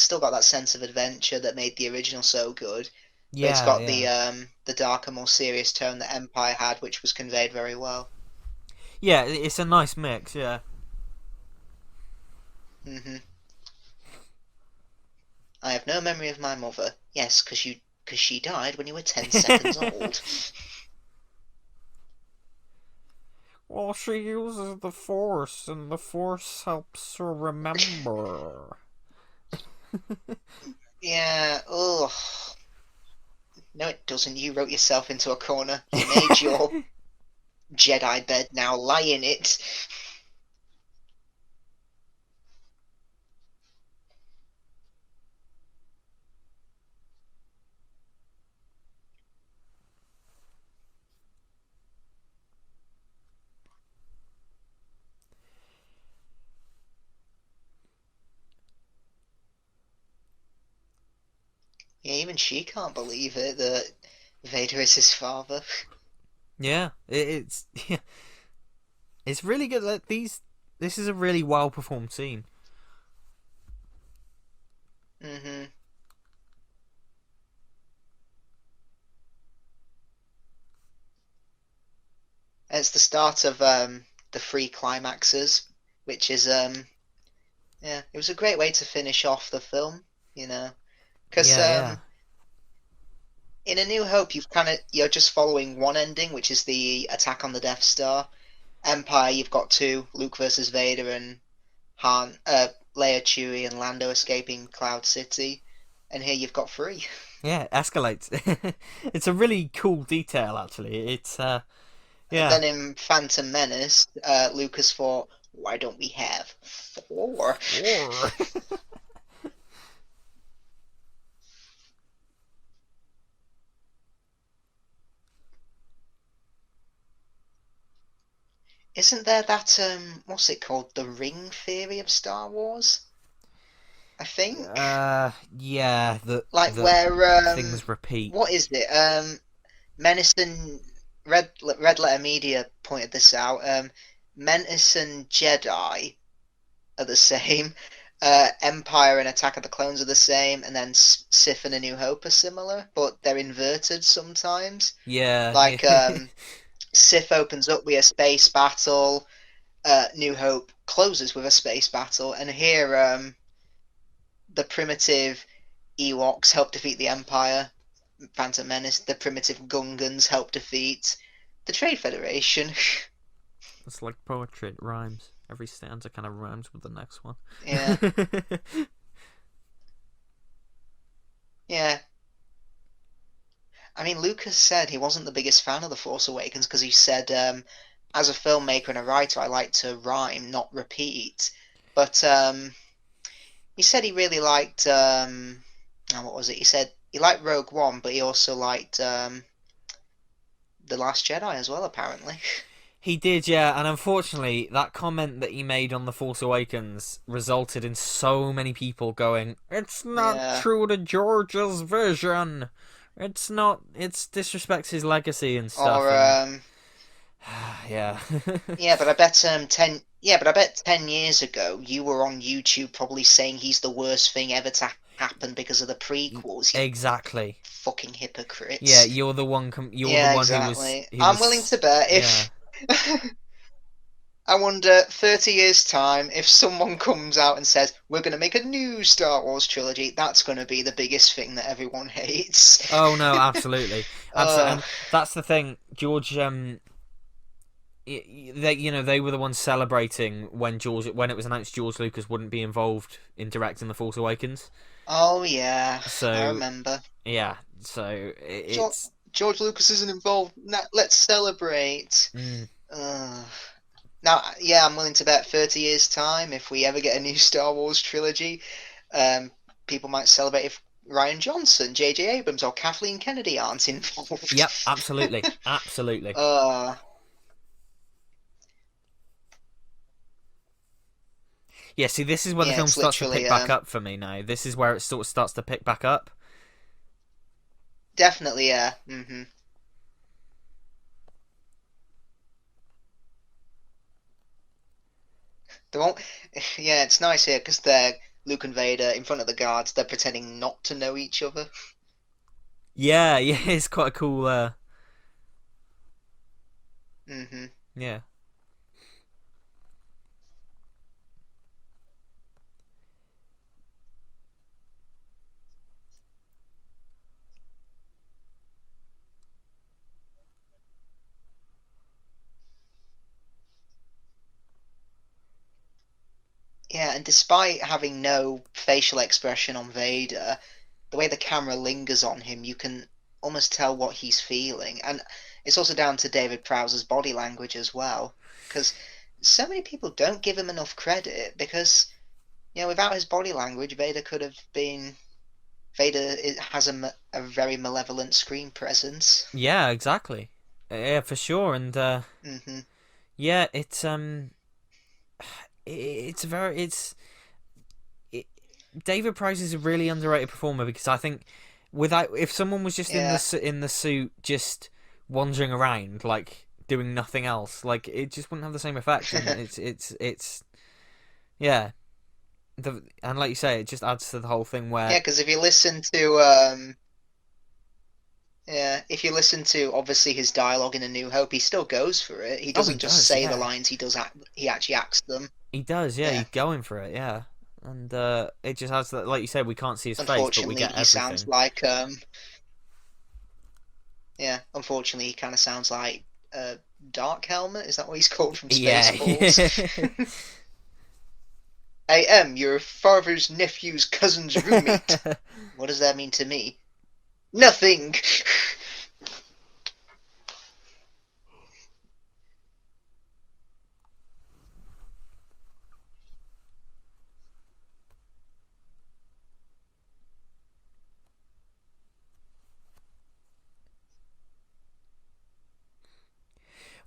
still got that sense of adventure that made the original so good, but it's Yeah, got yeah, the darker, more serious tone that Empire had, which was conveyed very well. yeah. It's a nice mix. Yeah. hmm I have no memory of my mother. Yes, because she died when you were 10 seconds old. Well, she uses the Force, and the Force helps her remember. Yeah. Ugh. No, it doesn't. You wrote yourself into a corner. You made your Jedi bed. Now lie in it. Yeah, even she can't believe it that Vader is his father. Yeah, it's yeah, it's really good. Like these, this is a really well performed scene. hmm It's the start of the three climaxes, which is yeah, it was a great way to finish off the film, you know, because Yeah, yeah, in A New Hope you're just following one ending, which is the attack on the Death Star. Empire, you've got two: Luke versus Vader and Han, Leia, Chewie, and Lando escaping Cloud City. And here you've got three. yeah. Escalates. It's a really cool detail, actually. It's And yeah. then in Phantom Menace, Lucas thought, why don't we have four? Or Isn't there that what's it called? The ring theory of Star Wars? I think. yeah. Like The where things repeat. what is it? Menace and Red Letter Media pointed this out. Menace and Jedi are the same. Empire and Attack of the Clones are the same, and then Sith and A New Hope are similar, but they're inverted sometimes. Yeah, Like yeah. Sith opens up with a space battle, New Hope closes with a space battle, and here the primitive Ewoks help defeat the Empire. Phantom Menace, the primitive Gungans help defeat the Trade Federation. It's like poetry. It rhymes. Every stanza kind of rhymes with the next one. Yeah, yeah. I mean, Lucas said he wasn't the biggest fan of The Force Awakens because he said, as a filmmaker and a writer, I like to rhyme, not repeat. But he said he really liked, what was it? He said he liked Rogue One, but he also liked The Last Jedi as well, apparently. He did, yeah, and unfortunately, that comment that he made on The Force Awakens resulted in so many people going, "It's not Yeah. true to George's vision. It's not. It disrespects his legacy and stuff." Or And yeah, yeah, but I bet 10 years ago you were on YouTube probably saying he's the worst thing ever to happen because of the prequels. You exactly. fucking hypocrites. Yeah, you're the one. You're the Yeah, one exactly. who I'm willing was. to bet Yeah. if I wonder 30 years time if someone comes out and says we're going to make a new Star Wars trilogy, that's going to be the biggest thing that everyone hates. Oh no, absolutely, absolutely, uh, and that's the thing, George. They were the ones celebrating when it was announced George Lucas wouldn't be involved in directing The Force Awakens. oh yeah, I So remember. yeah, so George, it's George Lucas isn't involved. Let's celebrate. mm, Uh, Now, yeah, I'm willing to bet 30 years' time, if we ever get a new Star Wars trilogy, um, people might celebrate if Ryan Johnson, J.J. Abrams, or Kathleen Kennedy aren't involved. yep, absolutely, absolutely. uh, Yeah, see, this is where the yeah, film it's starts to pick literally, back up for me now. This is where it sort of starts to pick back up. definitely, yeah. They won't, yeah, it's nice here because they're Luke and Vader in front of the guards. They're pretending not to know each other. Yeah, yeah, it's quite a cool. hmm Yeah. Yeah, and despite having no facial expression on Vader, the way the camera lingers on him, you can almost tell what he's feeling. And it's also down to David Prowse's body language as well, because so many people don't give him enough credit because, without his body language, Vader could have been. Has a very malevolent screen presence. Yeah, exactly. Yeah, for sure, and hmm yeah, it's very it, David Price is a really underrated performer because I think without if someone was just Yeah. in the suit, just wandering around like doing nothing else, like it just wouldn't have the same effect. And it's yeah. And like you say, it just adds to the whole thing Yeah, where because if you listen to obviously his dialogue in A New Hope, he still goes for it. He oh, he doesn't just does, say the yeah, lines, he actually acts them. he does, yeah, Yeah. he's going for it, yeah, and it just adds that, like you said, we can't see his face, but we Unfortunately, get he sounds everything. like unfortunately he kind of sounds like Dark Helmet. Is that what he's called from Yeah, Spaceballs? AM, your father's nephew's cousin's roommate. What does that mean to me? Nothing.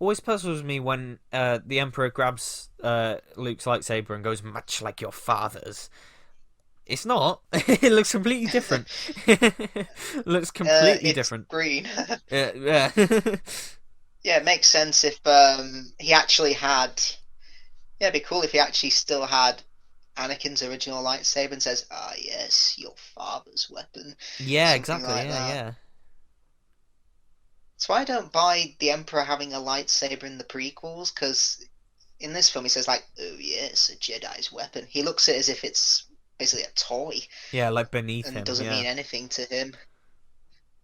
always puzzles me when the Emperor grabs Luke's lightsaber and goes, "Much like your father's." It's not. It looks completely different. Looks completely It's different. green. Yeah. Yeah, it makes sense if he actually had. Yeah, it'd be cool if he actually still had Anakin's original lightsaber and says, "Ah, yes, your father's weapon," Yeah, something exactly. like Yeah, that. yeah. So I don't buy the Emperor having a lightsaber in the prequels because in this film he says like, "Oh yes, a Jedi's weapon." He looks at it as if it's basically a toy Yeah, like beneath and him. doesn't Yeah. mean anything to him.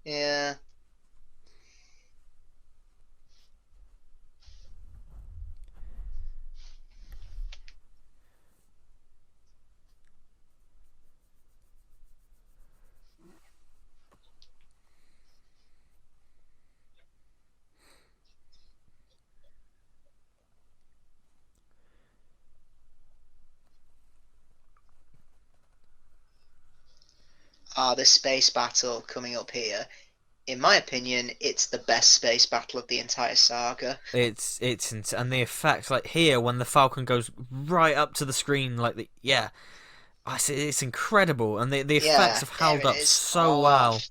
Yeah. This space battle coming up here. In my opinion, it's the best space battle of the entire saga. And the effects like here when the Falcon goes right up to the screen like the yeah, it's incredible, and the effects Yeah, have there held it up is. so Oh. well.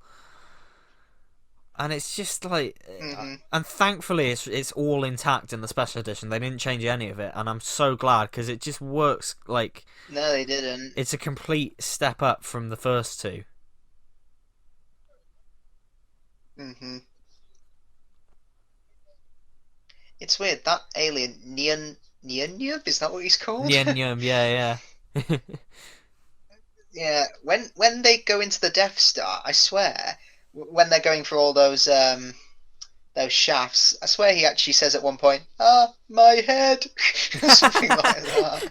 And it's just like, Hmm. and thankfully it's all intact in the special edition. They didn't change any of it, and I'm so glad because it just works like No, they didn't. it's a complete step up from the first two. Hmm. It's weird that alien Neon is that what he's called? Yeah, yeah, yeah. Yeah. When they go into the Death Star, I swear, when they're going for all those shafts, I swear he actually says at one point, "Ah, my head," something like that.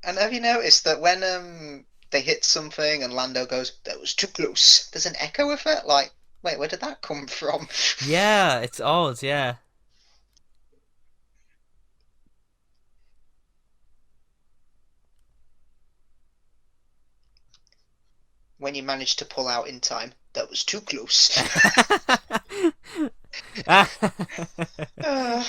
And have you noticed that when they hit something and Lando goes, "That was too close," there's an echo effect? Like, wait, where did that come from? Yeah, it's odd. Yeah, When you manage to pull out in time, that was too close. uh,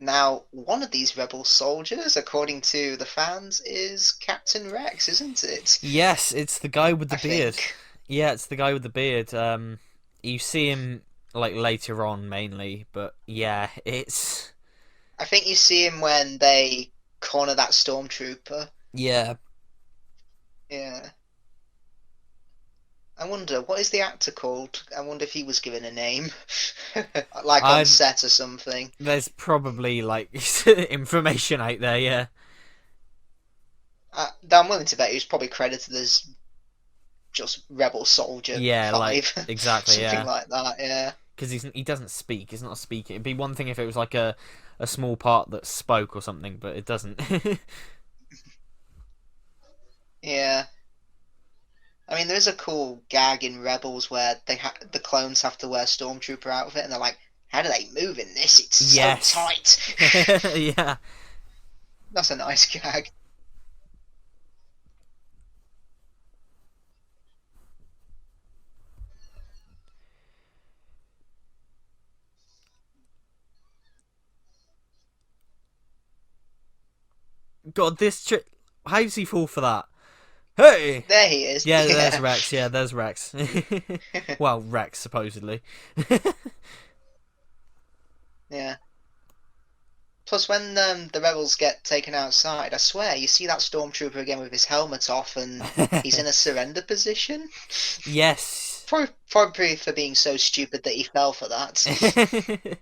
Now, one of these rebel soldiers, according to the fans, is Captain Rex, isn't it? Yes, it's the guy with the I beard. think. Yeah, it's the guy with the beard. You see him like later on mainly, but yeah, it's I think you see him when they corner that stormtrooper. yeah. Yeah. I wonder, what is the actor called? I wonder if he was given a name. Like on I set or something. There's probably like information out there. Yeah, I'm willing to bet he was probably credited as just Rebel Soldier yeah, like 5. exactly. Something Yeah, like that, yeah. because he doesn't speak. He's not a speaker. It'd be one thing if it was like a small part that spoke or something, but it doesn't. Yeah. I mean, there is a cool gag in Rebels where the clones have to wear stormtrooper outfit, and they're like, "How do they move in this? It's so Yes. tight." Yeah. That's a nice gag. God, this trick. How does he fall for that? Hey! There he is. Yeah, there's Yeah. Rex. Yeah, there's Rex. Well, Rex, supposedly. Yeah. Plus, when the rebels get taken outside, I swear you see that stormtrooper again with his helmet off, and he's in a surrender position. Yes. Probably for being so stupid that he fell for that.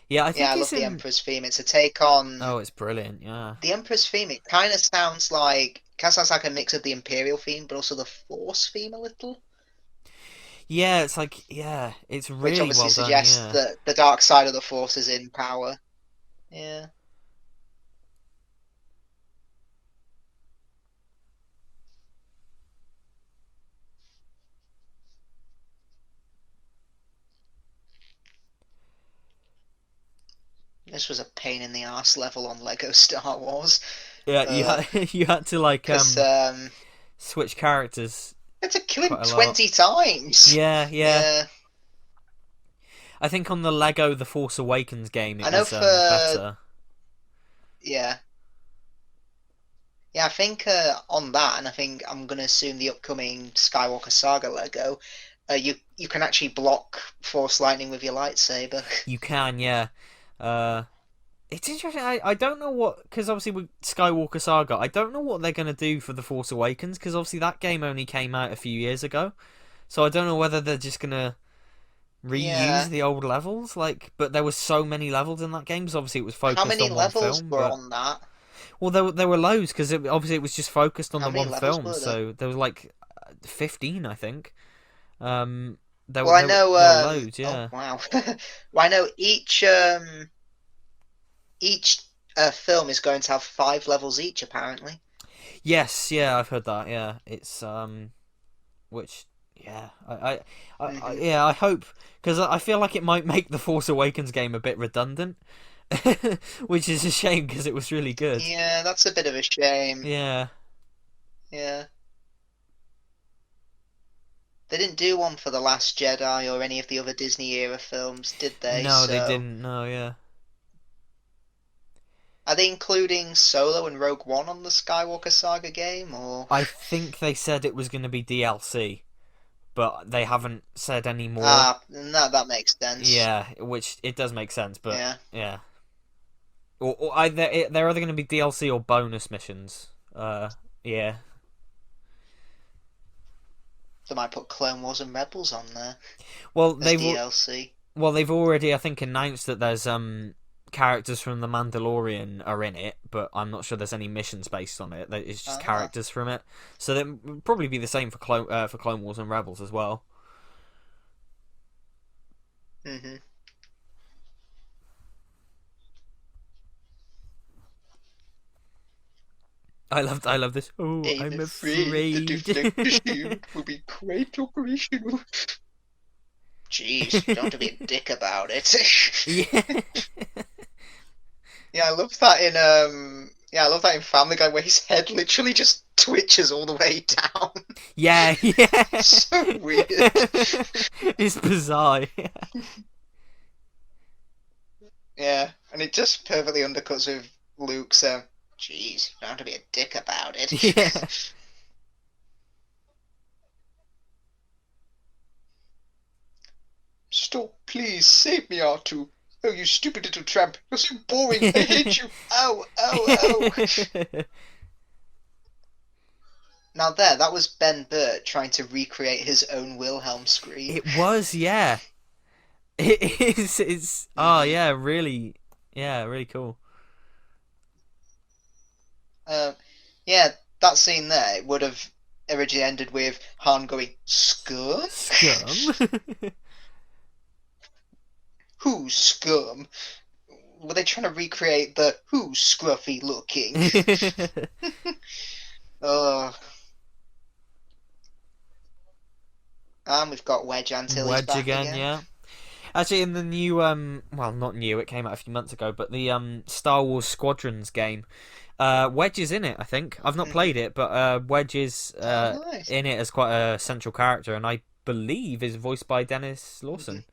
Yeah, I Yeah, think I he's love the in. Emperor's theme. It's a take on Oh, it's brilliant. Yeah. the Emperor's theme. It kind of sounds like a mix of the Imperial theme, but also the Force theme a little. Yeah, it's like it's Which really obviously well done. suggests Yeah. that the dark side of the Force is in power. Yeah. This was a pain in the arse level on Lego Star Wars. Yeah, you had you had to like Because switch characters had to kill him quite a lot. 20 times. Yeah, yeah. Yeah. I think on the Lego The Force Awakens game I it know was for better. yeah. Yeah, I think on that, and I think I'm gonna assume the upcoming Skywalker Saga Lego, you can actually block Force lightning with your lightsaber. You can, yeah. Uh, it's interesting. I don't know what, because obviously with Skywalker Saga, I don't know what they're gonna do for The Force Awakens, because obviously that game only came out a few years ago, so I don't know whether they're just gonna reuse Yeah. the old levels. Like, but there was so many levels in that game, so obviously it was How focused many on one levels film. were But on that? well, there were loads because obviously it was just focused on How the many one levels film, were there? so there was like 15, I think. Um, Well, I know. there were loads, Oh yeah. wow. Well, I know each film is going to have 5 levels each, apparently. Yes, yeah, I've heard that. Yeah, it's which yeah, Hmm. yeah, I hope because I feel like it might make the Force Awakens game a bit redundant, which is a shame because it was really good. Yeah, that's a bit of a shame. Yeah, Yeah. They didn't do one for The Last Jedi or any of the other Disney era films, did they? no, they So, didn't. No, yeah, are they including Solo and Rogue One on the Skywalker Saga game, or? I think they said it was going to be DLC, but they haven't said any more. Ah, no, that makes sense. Yeah, which it does make sense, but Yeah. yeah, or either they're either going to be DLC or bonus missions. Yeah. They might put Clone Wars and Rebels on there Well, as they've DLC. they've already I think announced that there's characters from the Mandalorian are in it, but I'm not sure there's any missions based on it. It's just Ah. characters from it. So that would probably be the same for Clone Wars and Rebels as well. Mm-hmm. I love this. Oh, I'm I'm afraid the afraid. deflector shield will be quite operational. Jeez, you don't have to be a dick about it. Yeah. Yeah, I love that in Family Guy where his head literally just twitches all the way down. Yeah, yeah. So weird. It's bizarre. Yeah, and it just perfectly undercuts with Luke's jeez, you don't have to be a dick about it. Yeah. Stop, please, save me, R2. Oh, you stupid little tramp. You're so boring. I hate you. Ow, ow, ow. Now that was Ben Burt trying to recreate his own Wilhelm scream. It was, yeah. It is. It's. Oh, Hmm. yeah. Really. Yeah. Really cool. Uh, yeah, that scene there it would have originally ended with Han going, scum? Scum. Who's scum? Were they trying to recreate the who's scruffy looking? Oh, and we've got Wedge Antilles Wedge back again. again. Yeah. Actually, in the new well, not new, it came out a few months ago, but the Star Wars Squadrons game, Wedge is in it. I think I've not Mhm. played it, but Wedge is Oh, nice. in it as quite a central character, and I believe is voiced by Dennis Mhm. Lawson.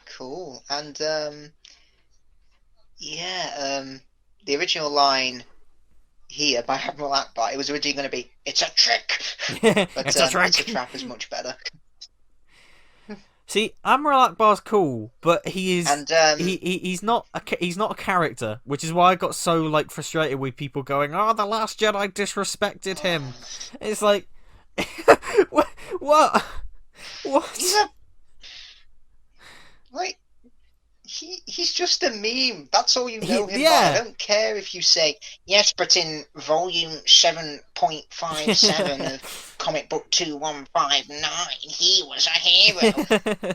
Cool. And yeah, the original line here by Admiral Akbar, it was originally going to be "It's a trick," but It's a "It's a trick. trap" is much better. See, Admiral Akbar's cool, but he is And he's not a character, which is why I got so like frustrated with people going, "Oh, the Last Jedi disrespected him." It's like, what, what, he's what? a like he's just a meme. That's all you know him by. I Yeah, don't care if you say yes, but in volume 7.57 of comic book 2159, he was a hero.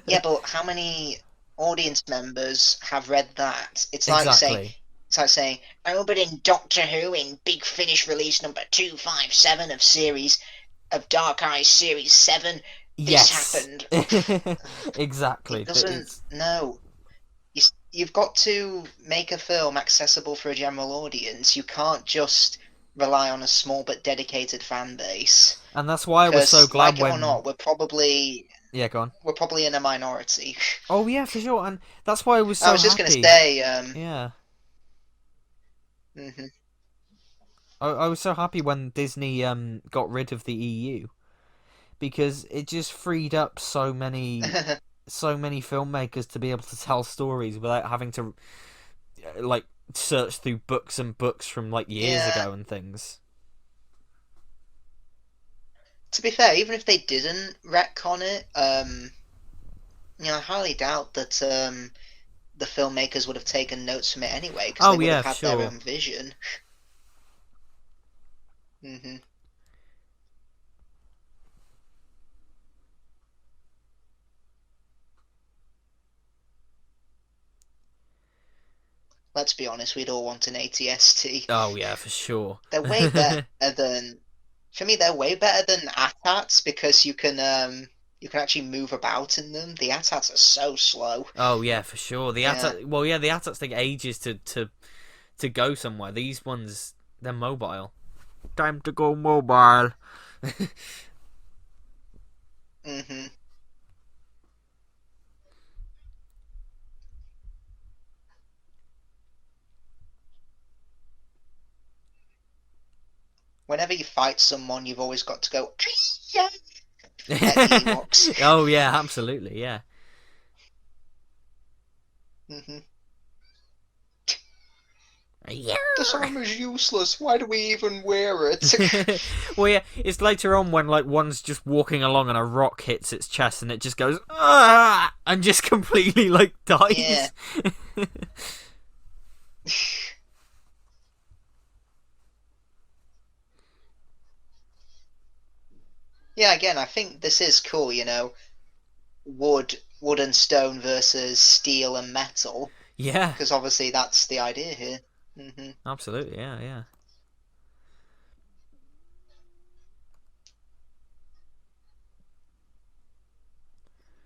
Yeah, but how many audience members have read that? exactly. It's like saying, oh, but in Doctor Who, in Big Finish release number 257 of series of Dark Eyes series 7, this Yes, happened. exactly. It doesn't. It's No, you've got to make a film accessible for a general audience. You can't just rely on a small but dedicated fan base. and that's why I was so Because, glad like it or when not, yeah, go on. we're probably in a minority. Oh yeah, for sure, and that's why I was I so was just gonna happy. say, Yeah. mhm. I was so happy when Disney got rid of the EU because it just freed up so many filmmakers to be able to tell stories without having to like search through books and books from like years Yeah. ago and things. To be fair, even if they didn't retcon it, I highly doubt that the filmmakers would have taken notes from it anyway, because they Oh would have yeah, for had their sure. own vision. hmm Let's be honest, we'd all want an ATST. Oh yeah, for sure. They're way better than, for me, they're way better than AT-ATs because you can actually move about in them. The AT-ATs are so slow. Oh yeah, for sure. The Yeah. ATA, well yeah, the ATATs take ages to go somewhere. These ones they're mobile. Time to go mobile. hmm Whenever you fight someone, you've always got to go, yeah, like the Ewoks. Oh yeah, absolutely, yeah. hmm Yeah. This armor's useless. Why do we even wear it? Well, yeah, it's later on when like one's just walking along and a rock hits its chest and it just goes ah, and just completely like Yeah. dies. Yeah, again, I think this is cool, wood and stone versus steel and metal, Yeah, because obviously that's the idea here. absolutely, yeah, yeah.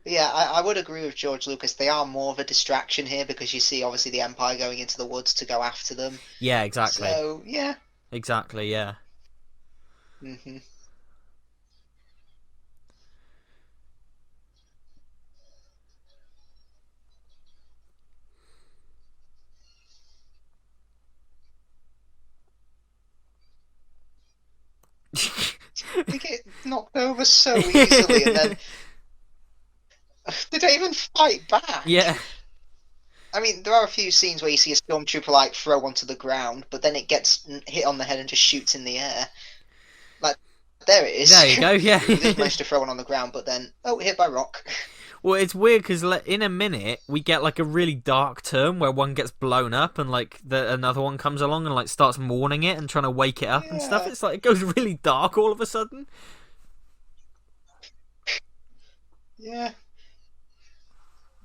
But yeah, I would agree with George Lucas. They are more of a distraction here because you see obviously the Empire going into the woods to go after them. Yeah, exactly. So yeah. Exactly, yeah. hmm They get knocked over so easily, and then did they even fight back? Yeah. I mean, there are a few scenes where you see a stormtrooper like throw onto the ground, but then it gets hit on the head and just shoots in the air. Like there it is. There you go, yeah. He did manage to throw one on the ground, but then hit by rock. Well, it's weird because in a minute we get like a really dark turn where one gets blown up and like another one comes along and like starts mourning it and trying to wake it up and stuff. Yeah, It's like it goes really dark all of a sudden. yeah.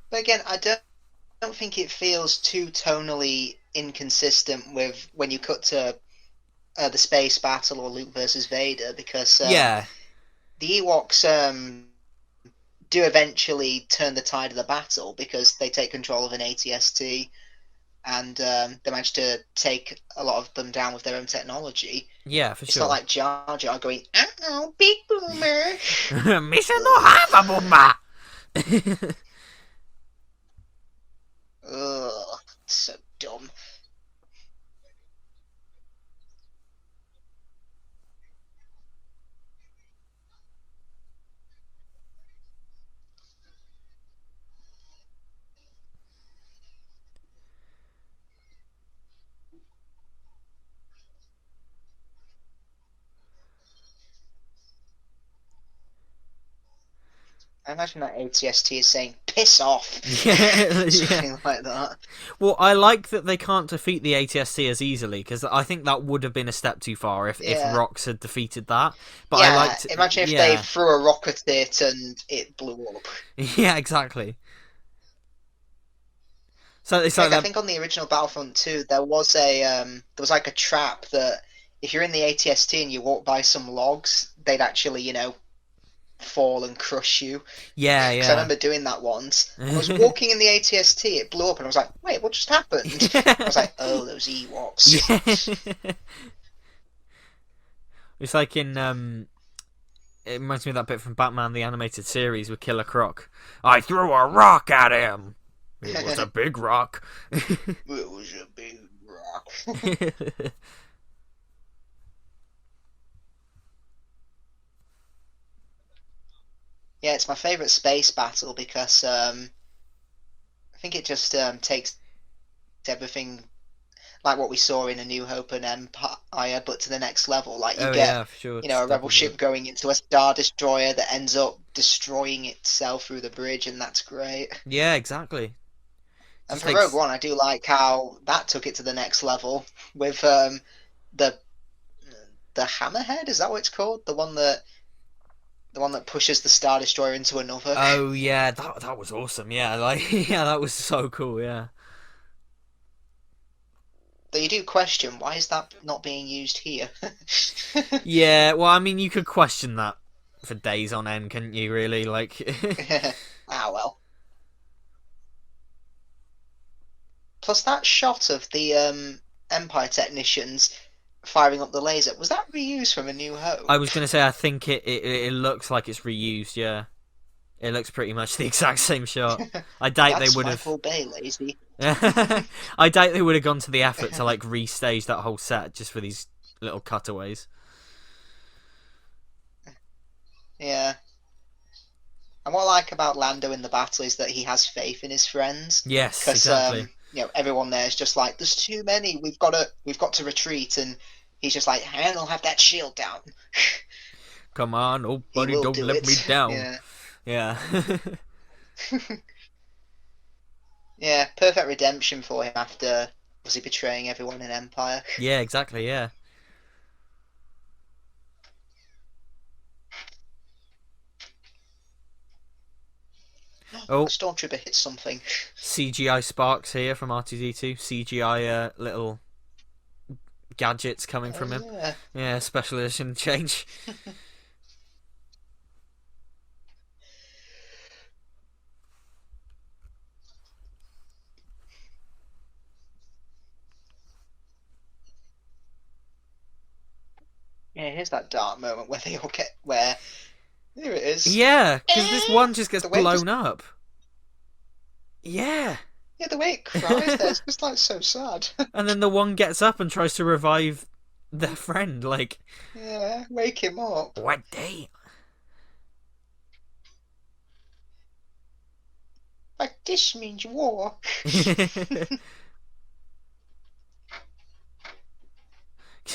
But again, I don't think it feels too tonally inconsistent with when you cut to the space battle or Luke versus Vader because Yeah, the Ewoks do eventually turn the tide of the battle because they take control of an ATST and they manage to take a lot of them down with their own technology. Yeah, for It's not sure. like Jar Jar going, "Oh, big boomer." Mission no hava bomba. Ugh, so dumb. I imagine that ATST is saying, "Piss off," Yeah, yeah. something like that. Well, I like that they can't defeat the ATSC as easily because I think that would have been a step too far if Yeah, Rox had defeated that. But I yeah. liked, Imagine if they yeah, threw a rock at it and it blew up. yeah, exactly. So it's like Like I that. think on the original Battlefront 2, there was like a trap that if you're in the ATST and you walk by some logs, they'd actually fall and crush you. Yeah, Because I yeah. remember doing that once. And I was walking in the ATST, it blew up, and I was like, "Wait, what just happened?" I was like, "Oh, those Yeah. Ewoks." It's like in it reminds me of that bit from Batman the Animated Series with Killer Croc. I threw a rock at him. It was a big rock. It was a big rock. Yeah, it's my favorite space battle because I think it just takes everything like what we saw in A New Hope and Empire, but to the next level. Like you Oh get, yeah, for sure. a Just rebel doubles it. ship going into a star destroyer that ends up destroying itself through the bridge, and that's great. Yeah, exactly. And Just for Rogue takes. One, I do like how that took it to the next level with the hammerhead. Is that what it's called? The one that pushes the star destroyer into another. Oh yeah, that was awesome. Yeah, like yeah, that was so cool. Yeah. Though you do question why is that not being used here? Yeah. Well, I mean, you could question that for days on end, couldn't you? Really, like. Ah well. Plus that shot of the Empire technicians firing up the laser, was that reused from A New I Hope? was gonna say, I think it looks like it's reused. Yeah, it looks pretty much the exact same shot. I doubt they That's would have. Michael Bay lazy. I doubt they would have gone to the effort to like restage that whole set just for these little cutaways. Yeah. And what I like about Lando in the battle is that he has faith in his friends, Yes, because exactly. everyone there is just like, "There's too many. We've got to retreat," and he's just like, "Han will have that shield down. Come on, oh He buddy, will don't do let me it." down. Yeah. Yeah. Yeah, perfect redemption for him after was he betraying everyone in Empire. Yeah, exactly. Yeah. A Oh, stormtrooper hits something. CGI sparks here from R2D2. CGI little gadgets coming Oh from him. yeah. Yeah, special edition change. Yeah, here's that dark moment where they all get where here it is. Yeah, because this Eh! one just gets The way it just blown up. Yeah. yeah, the way it cries there is just like so sad. And then the one gets up and tries to revive their friend. Like, Yeah, wake him up. what day? Like this means war.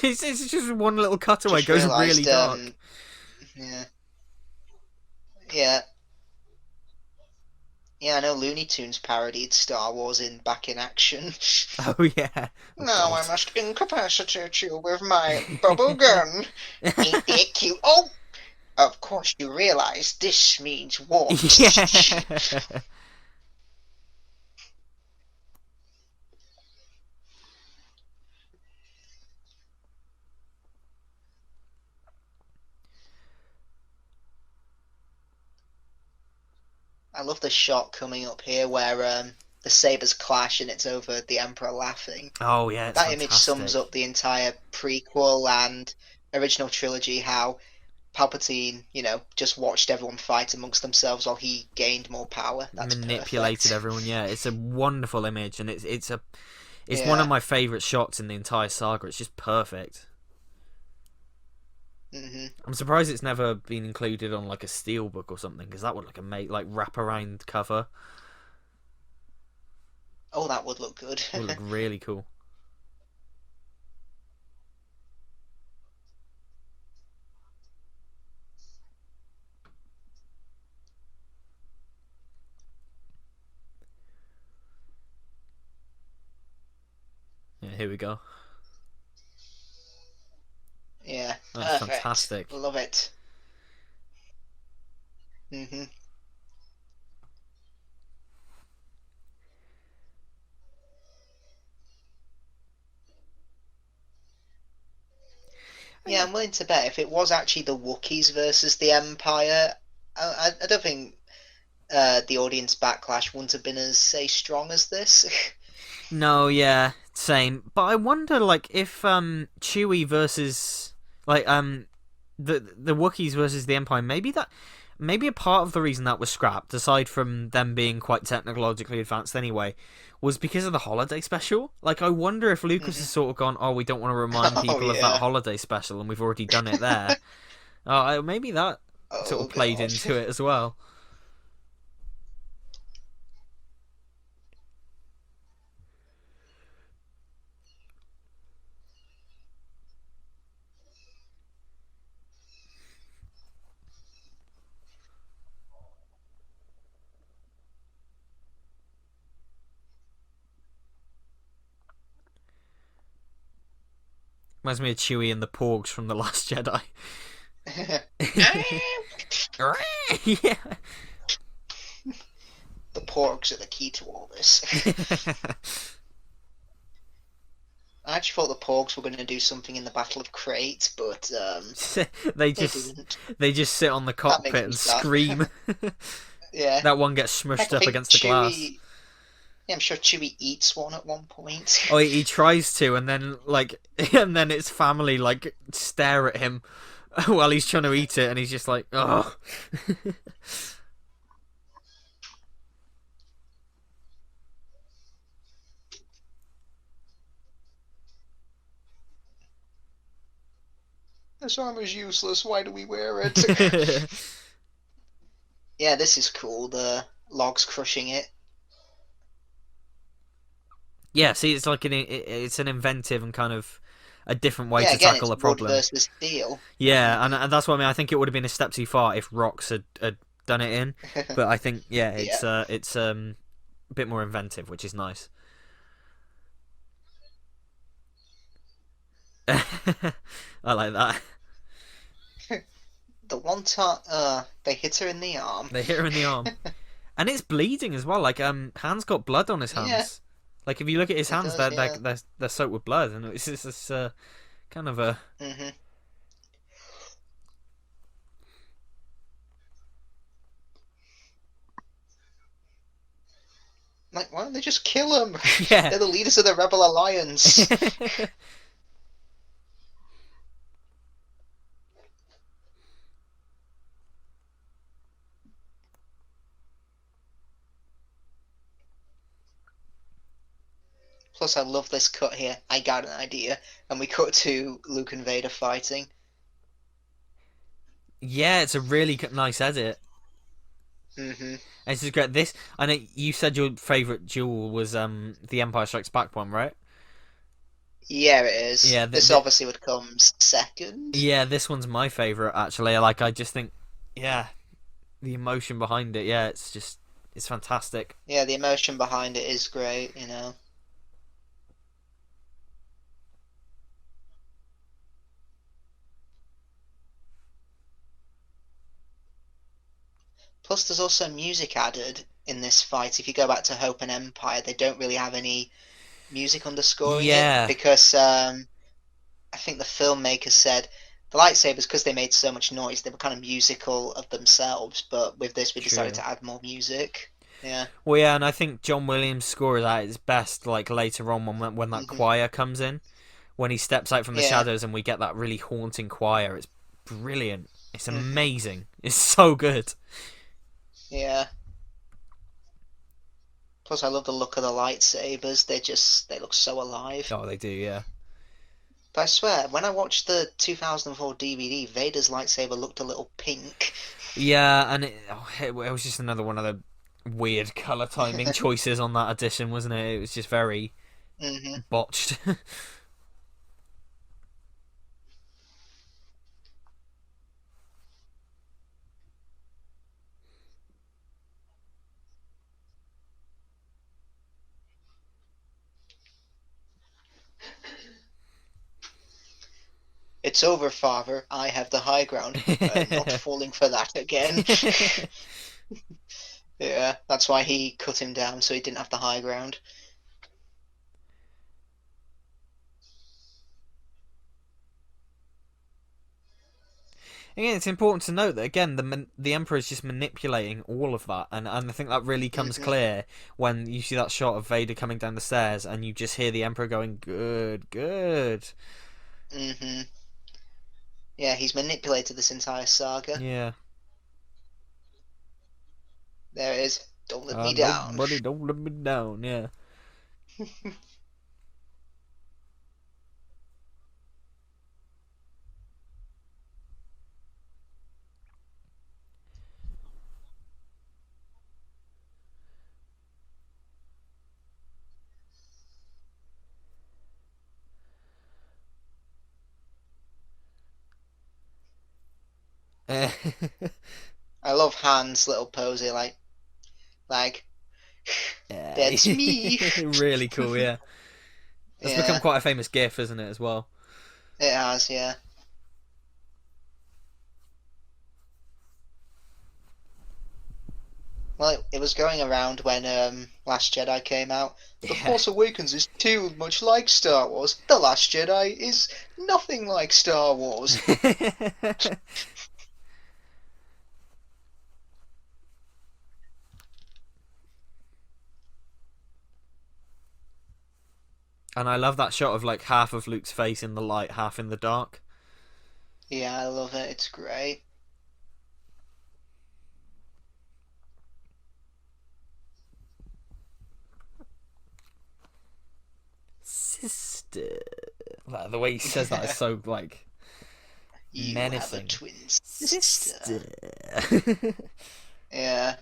It's just one little cutaway, Just goes really realised, dark. yeah, yeah, yeah. I know Looney Tunes parodied Star Wars in Back in Action. Oh, yeah. Oh, Now I God. must incapacitate you with my bubble gun. Ain't that cute? Oh, of course you realise this means war. Yeah. I love the shot coming up here where the sabers clash and it's over the Emperor laughing. Oh yeah, it's That image sums fantastic. up the entire prequel and original trilogy. How Palpatine, just watched everyone fight amongst themselves while he gained more power. That's Manipulated perfect. everyone. Yeah, it's a wonderful image, and it's one of Yeah. my favourite shots in the entire saga. It's just perfect. Hmm. I'm surprised it's never been included on like a steelbook or something, because that would like wrap around cover. Oh, that would look good. Would look really cool. Yeah, here we go. Yeah, That's perfect. fantastic. Love it. Hmm. Yeah, I'm willing to bet if it was actually the Wookiees versus the Empire, I don't think the audience backlash wouldn't have been as, say, strong as this. No, yeah, same. But I wonder, like, if Chewie versus like the Wookiees versus the Empire, maybe a part of the reason that was scrapped, aside from them being quite technologically advanced anyway, was because of the holiday special. Like, I wonder if Lucas has Hmm. sort of gone, oh, we don't want to remind Oh, people of that yeah. holiday special, and we've already done it there. Maybe that sort Oh, of played God. into it as well. Reminds me of Chewie and the Porgs from The Last Jedi. Yeah. The porgs are the key to all this. I actually thought the porgs were going to do something in the Battle of Crate, but they they just didn't. they just sit on the That makes cockpit me and sad. scream. Yeah. That one gets smushed Heck, I up think against the glass. Chewie. Yeah, I'm sure Chewie eats one at one point. Oh, he tries to, and then like, and then its family like stare at him while he's trying to eat it, and he's just like, oh. This armor's useless. Why do we wear it? Yeah, this is cool. The logs crushing it. Yeah, see, it's like it's an inventive and kind of a different way Yeah, to again, tackle it's a wood problem. versus steel. Yeah, and that's what I mean. I think it would have been a step too far if rocks had done it in, but I think yeah, Yeah. it's a bit more inventive, which is nice. I like that. The one time they hit her in the arm. They hit her in the arm, and it's bleeding as well. Like Han's got blood on his Yeah, hands. Like if you look at his it hands, does. Yeah. they're soaked with blood, and it's just this kind of a Hmm. Like, why don't they just kill them? yeah. They're the leaders of the Rebel Alliance. Plus, I love this cut here. I got an idea, and we cut to Luke and Vader fighting. Yeah, it's a really nice edit. Hmm. And it's just great. This I know you said your favorite duel was the Empire Strikes Back one, right? Yeah, it is. Yeah, This obviously would come second. yeah, this one's my favorite actually. Like I just think, yeah, the emotion behind it, yeah, it's fantastic. Yeah, the emotion behind it is great. Plus, there's also music added in this fight. If you go back to Hope and Empire, they don't really have any music underscoring it Yeah, because I think the filmmaker said The lightsabers, because they made so much noise, they were kind of musical of themselves. But with this, we decided True. to add more music. Yeah. Well, yeah, and I think John Williams' score is at its best, like later on when that Hmm. choir comes in, when he steps out from the Yeah. shadows and we get that really haunting choir. It's brilliant. It's Hmm. amazing. It's so good. Yeah. Plus, I love the look of the lightsabers. They look so alive. Oh, they do, yeah. But I swear, when I watched the 2004 DVD, Vader's lightsaber looked a little pink. Yeah, and it was just another one of the weird color timing choices on that edition, wasn't it? It was just very Hmm. botched. It's over, father. I have the high ground. I'm not falling for that again. Yeah, that's why he cut him down so he didn't have the high ground. Again, it's important to note that again the Emperor is just manipulating all of that, and I think that really comes Hmm. clear when you see that shot of Vader coming down the stairs, and you just hear the Emperor going, "Good, good." Hmm. Yeah, he's manipulated this entire saga. Yeah. There it is. Don't let me down. Nobody, don't let me down. Yeah. I love Han's little pose here, like, Yeah. that's me. Really cool. Yeah. That's become Yeah, quite a famous GIF, isn't it, as well? it has, yeah. Well, it was going around when Last Jedi came out. The Yeah. Force Awakens is too much like Star Wars. The Last Jedi is nothing like Star Wars. And I love that shot of like half of Luke's face in the light, half in the dark. Yeah, I love it. It's great. Sister. Like, the way he says that is so like You have a menacing. twin Sister. sister. Yeah,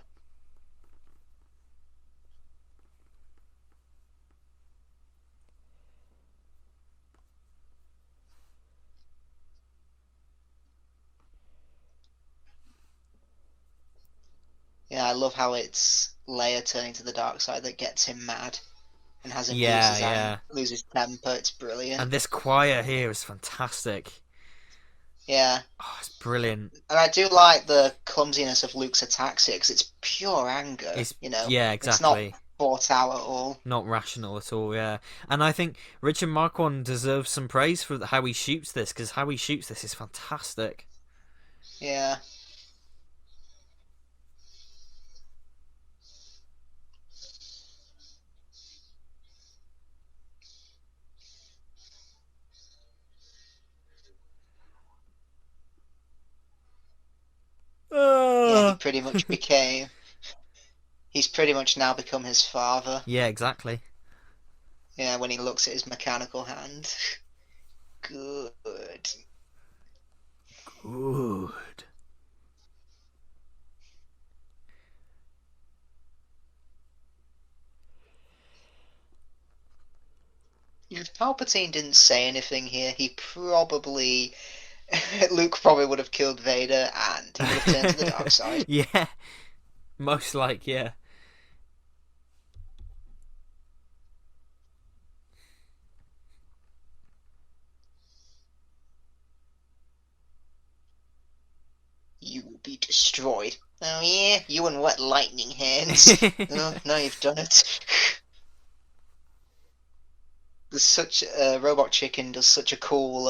yeah. I love how it's Leia turning to the dark side that gets him mad and has him Yeah, yeah. lose his temper. It's brilliant. And this choir here is fantastic. Yeah, Oh, it's brilliant. and I do like the clumsiness of Luke's attacks here because it's pure anger. It's You know, yeah, it's not exactly. thought out at all. Not rational at all. Yeah, and I think Richard Marquand deserves some praise for how he shoots this because how he shoots this is fantastic. Yeah. Yeah, Uh, he's pretty much now become his father. yeah, exactly. Yeah, when he looks at his mechanical hand. Good. Good. If Palpatine didn't say anything here, Luke probably would have killed Vader and he would have turned to the dark side. Yeah, most like yeah. You will be destroyed. Oh yeah, you and wet lightning hands. Oh, now you've done it. There's such Robot Chicken does such a cool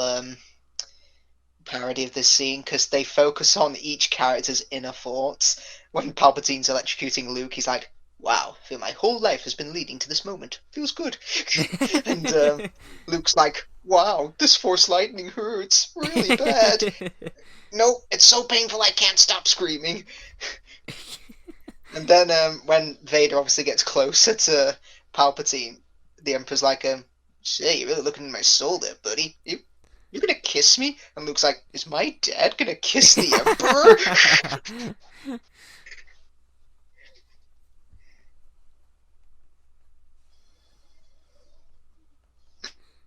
parody of this scene because they focus on each character's inner thoughts. When Palpatine's electrocuting Luke, he's like, "Wow, I feel my whole life has been leading to this moment. Feels good." And Luke's like, "Wow, this Force lightning hurts really bad." "No, it's so painful I can't stop screaming." And then when Vader obviously gets closer to Palpatine, the Emperor's like, "Say, you're really looking in my soul there, buddy. You're gonna kiss me?" And Luke's like, "Is my dad gonna kiss the Emperor?"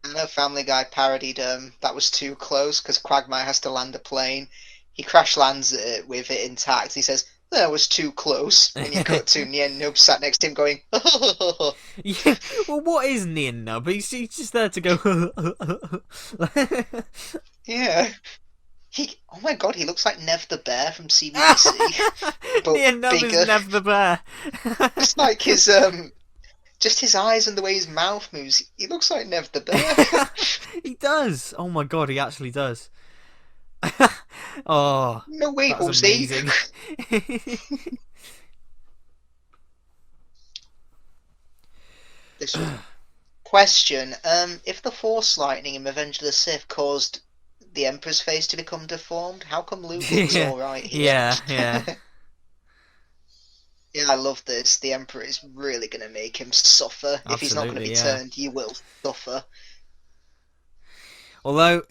I know Family Guy parodied That Was Too Close because Quagmire has to land a plane. He crash lands it with it intact. He says, "That was too close." When you cut to Nien Nub sat next to him going, Yeah, well, what is Nien Nub? He's just there to go. Yeah. Oh my god, he looks like Nev the Bear from CBBC. But Nien Nub bigger. is Nev the Bear. It's like just his eyes and the way his mouth moves. He looks like Nev the Bear. He does. Oh my god, he actually does. Oh, No way, that's Jose. amazing. This one. Question: if the Force lightning in Revenge of the Sith caused the Emperor's face to become deformed, how come Luke looks Yeah. alright here? Yeah. Yeah, I love this. The Emperor is really going to make him suffer. If he's not going to be Absolutely, yeah. turned, you will suffer. Although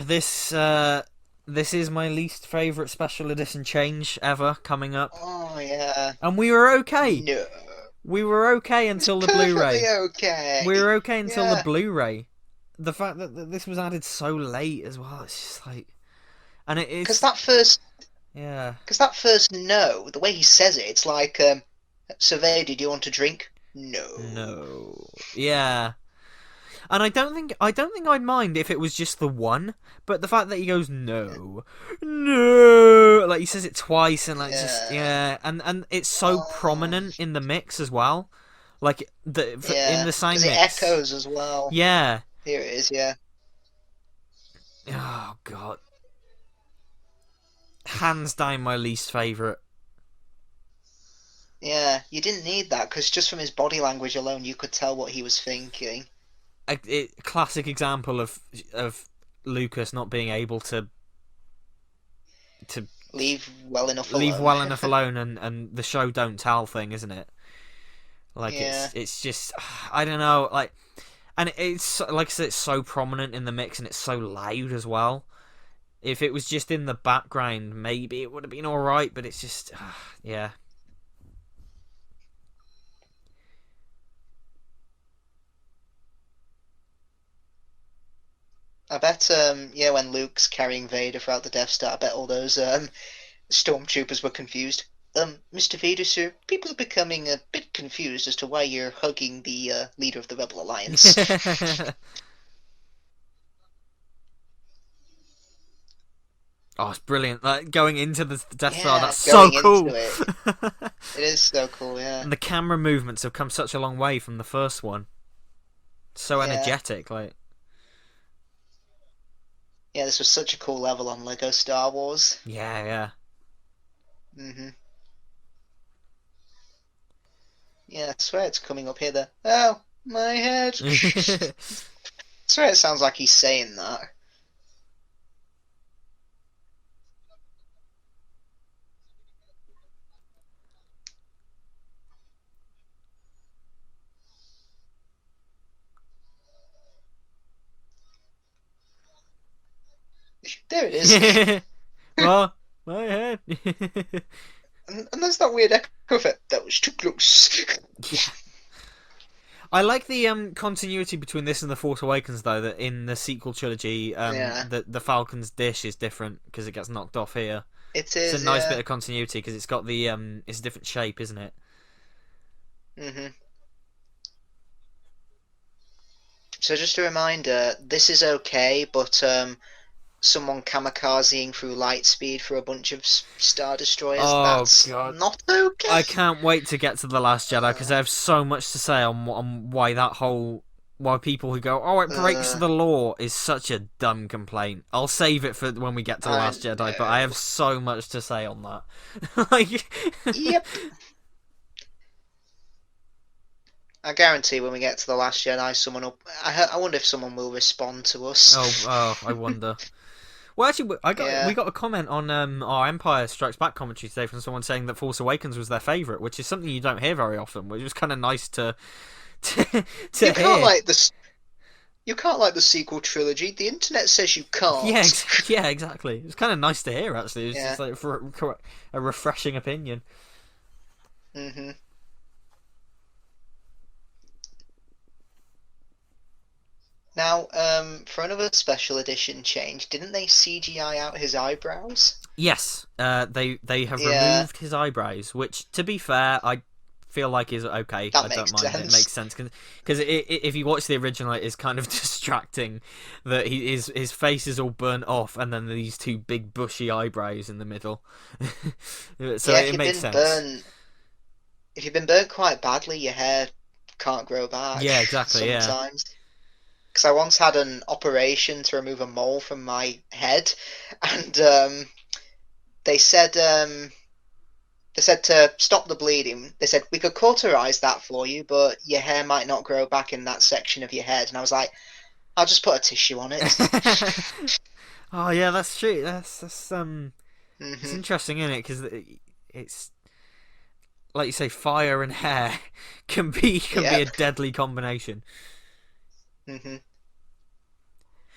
this is my least favourite special edition change ever coming up, Oh, yeah. and we were okay. No. We were okay until the Blu-ray. Perfectly okay. We were okay until the Yeah. Blu-ray. The fact that this was added so late as well, it's just like, and Because it's that first yeah. no, the way he says it, it's like, "Survey, did you want a drink?" No. No. Yeah. And I don't think I'd mind if it was just the one, but the fact that he goes no, like he says it twice, and like and it's so prominent in the mix as well, like in the same 'cause mix. it echoes as well. Yeah. Here it is, yeah. Oh god. Hands down my least favourite. Yeah, you didn't need that, because just from his body language alone, you could tell what he was thinking. Classic example of Lucas not being able to Leave well enough alone and the show don't tell thing, isn't it? Like Yeah. it's just I don't know, like, and it's like I said, it's so prominent in the mix and it's so loud as well. If it was just in the background, maybe it would have been all right, but it's just yeah. I bet, when Luke's carrying Vader throughout the Death Star, I bet all those stormtroopers were confused. Mr. Vader, sir, people are becoming a bit confused as to why you're hugging the leader of the Rebel Alliance. Oh, it's brilliant! Like going into the Death Star, Yeah, that's so going cool. into It is so cool, yeah. And the camera movements have come such a long way from the first one. So Yeah. energetic, like. Yeah, this was such a cool level on Lego Star Wars. Yeah. Mm-hmm. Yeah, I swear it's coming up here. Oh, my head. I swear it sounds like he's saying that. There it is. Well, my head. And there's that weird echo effect. That was too close. Yeah. I like the continuity between this and The Force Awakens, though, that in the sequel trilogy, the Falcon's dish is different because it gets knocked off here. It is. It's a nice bit of continuity because it's got the it's a different shape, isn't it? Mm-hmm. So just a reminder, this is okay, but someone kamikazing through light speed through a bunch of Star Destroyers, that's God. not okay. I can't wait to get to The Last Jedi because I have so much to say on why that whole why people who go, "Oh, it breaks Uh, the law," is such a dumb complaint. I'll save it for when we get to the I Last Jedi, but I have know. so much to say on that. Like, Yep. I guarantee when we get to the Last Jedi, someone will. I wonder if someone will respond to us. I wonder. Well, actually, we Yeah. got a comment on our Empire Strikes Back commentary today from someone saying that Force Awakens was their favourite, which is something you don't hear very often. Which was kind of nice to You can't hear. like this. You can't like the sequel trilogy. The internet says you can't. Yeah, exactly. It's kind of nice to hear. Actually, it's Yeah. just like for a refreshing opinion. Mhm. Now, for another special edition change, didn't they CGI out his eyebrows? Yes, they have Yeah, removed his eyebrows, which, to be fair, I feel like is okay. that I don't makes mind it. It sense. makes sense because if you watch the original, it is kind of distracting that his face is all burnt off, and then these two big bushy eyebrows in the middle. So Yeah, if it you've makes been sense. burnt, if you've been burnt quite badly, your hair can't grow back Yeah, exactly. Yeah. sometimes. Because I once had an operation to remove a mole from my head, and they said they said to stop the bleeding. They said we could cauterize that for you, but your hair might not grow back in that section of your head. And I was like, I'll just put a tissue on it. Oh yeah, that's true. It's hmm interesting, isn't it? Because it's like you say, fire and hair can be a Yep. deadly combination. hmm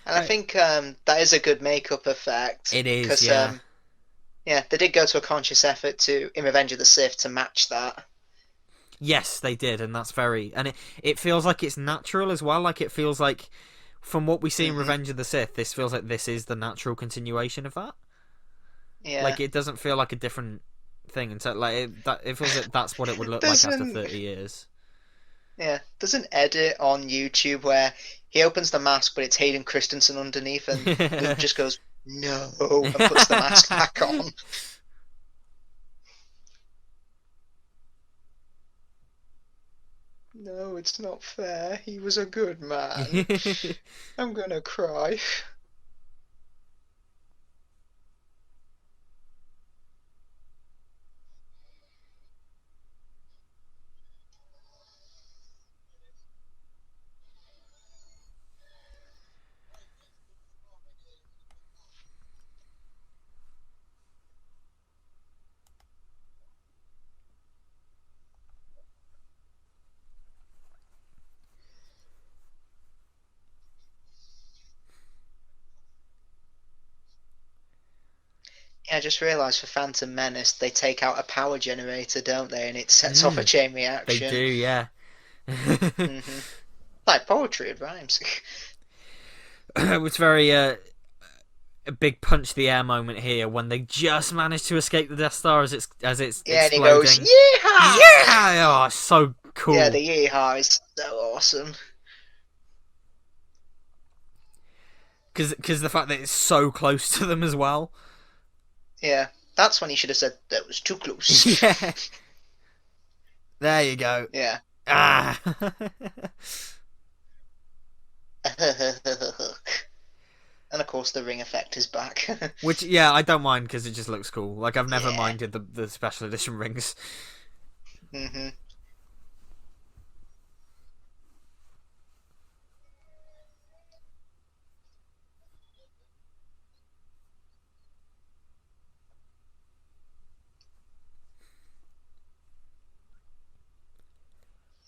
And I Right. think that is a good makeup effect It is, because yeah. yeah, they did go to a conscious effort to in Revenge of the Sith to match that. Yes, they did, and that's and it feels like it's natural as well. Like it feels like from what we see in hmm Revenge of the Sith, this feels like this is the natural continuation of that. Yeah. Like it doesn't feel like a different thing, and so like it feels like that's what it would look like There's after an 30 years. yeah, there's an edit on YouTube where he opens the mask, but it's Hayden Christensen underneath, and Luke just goes no and puts the mask back on. No, it's not fair. He was a good man. I'm gonna cry. Yeah, I just realised for Phantom Menace they take out a power generator, don't they? And it sets off a Mm, chain they do, reaction. yeah. hmm Like poetry, it rhymes. It was very a big punch the air moment here when they just managed to escape the Death Star as it's Yeah, and he goes, exploding. Yeehaw! Yeah, oh, so Yeah, cool. the yeehaw is so awesome. Because the fact that it's so close to them as well. Yeah, that's when he should have said that was too close. Yeah, there you go. Yeah. Ah, And of course the ring effect is back. which yeah, I don't mind because it just looks cool. Like I've never Yeah. minded the special edition rings. hmm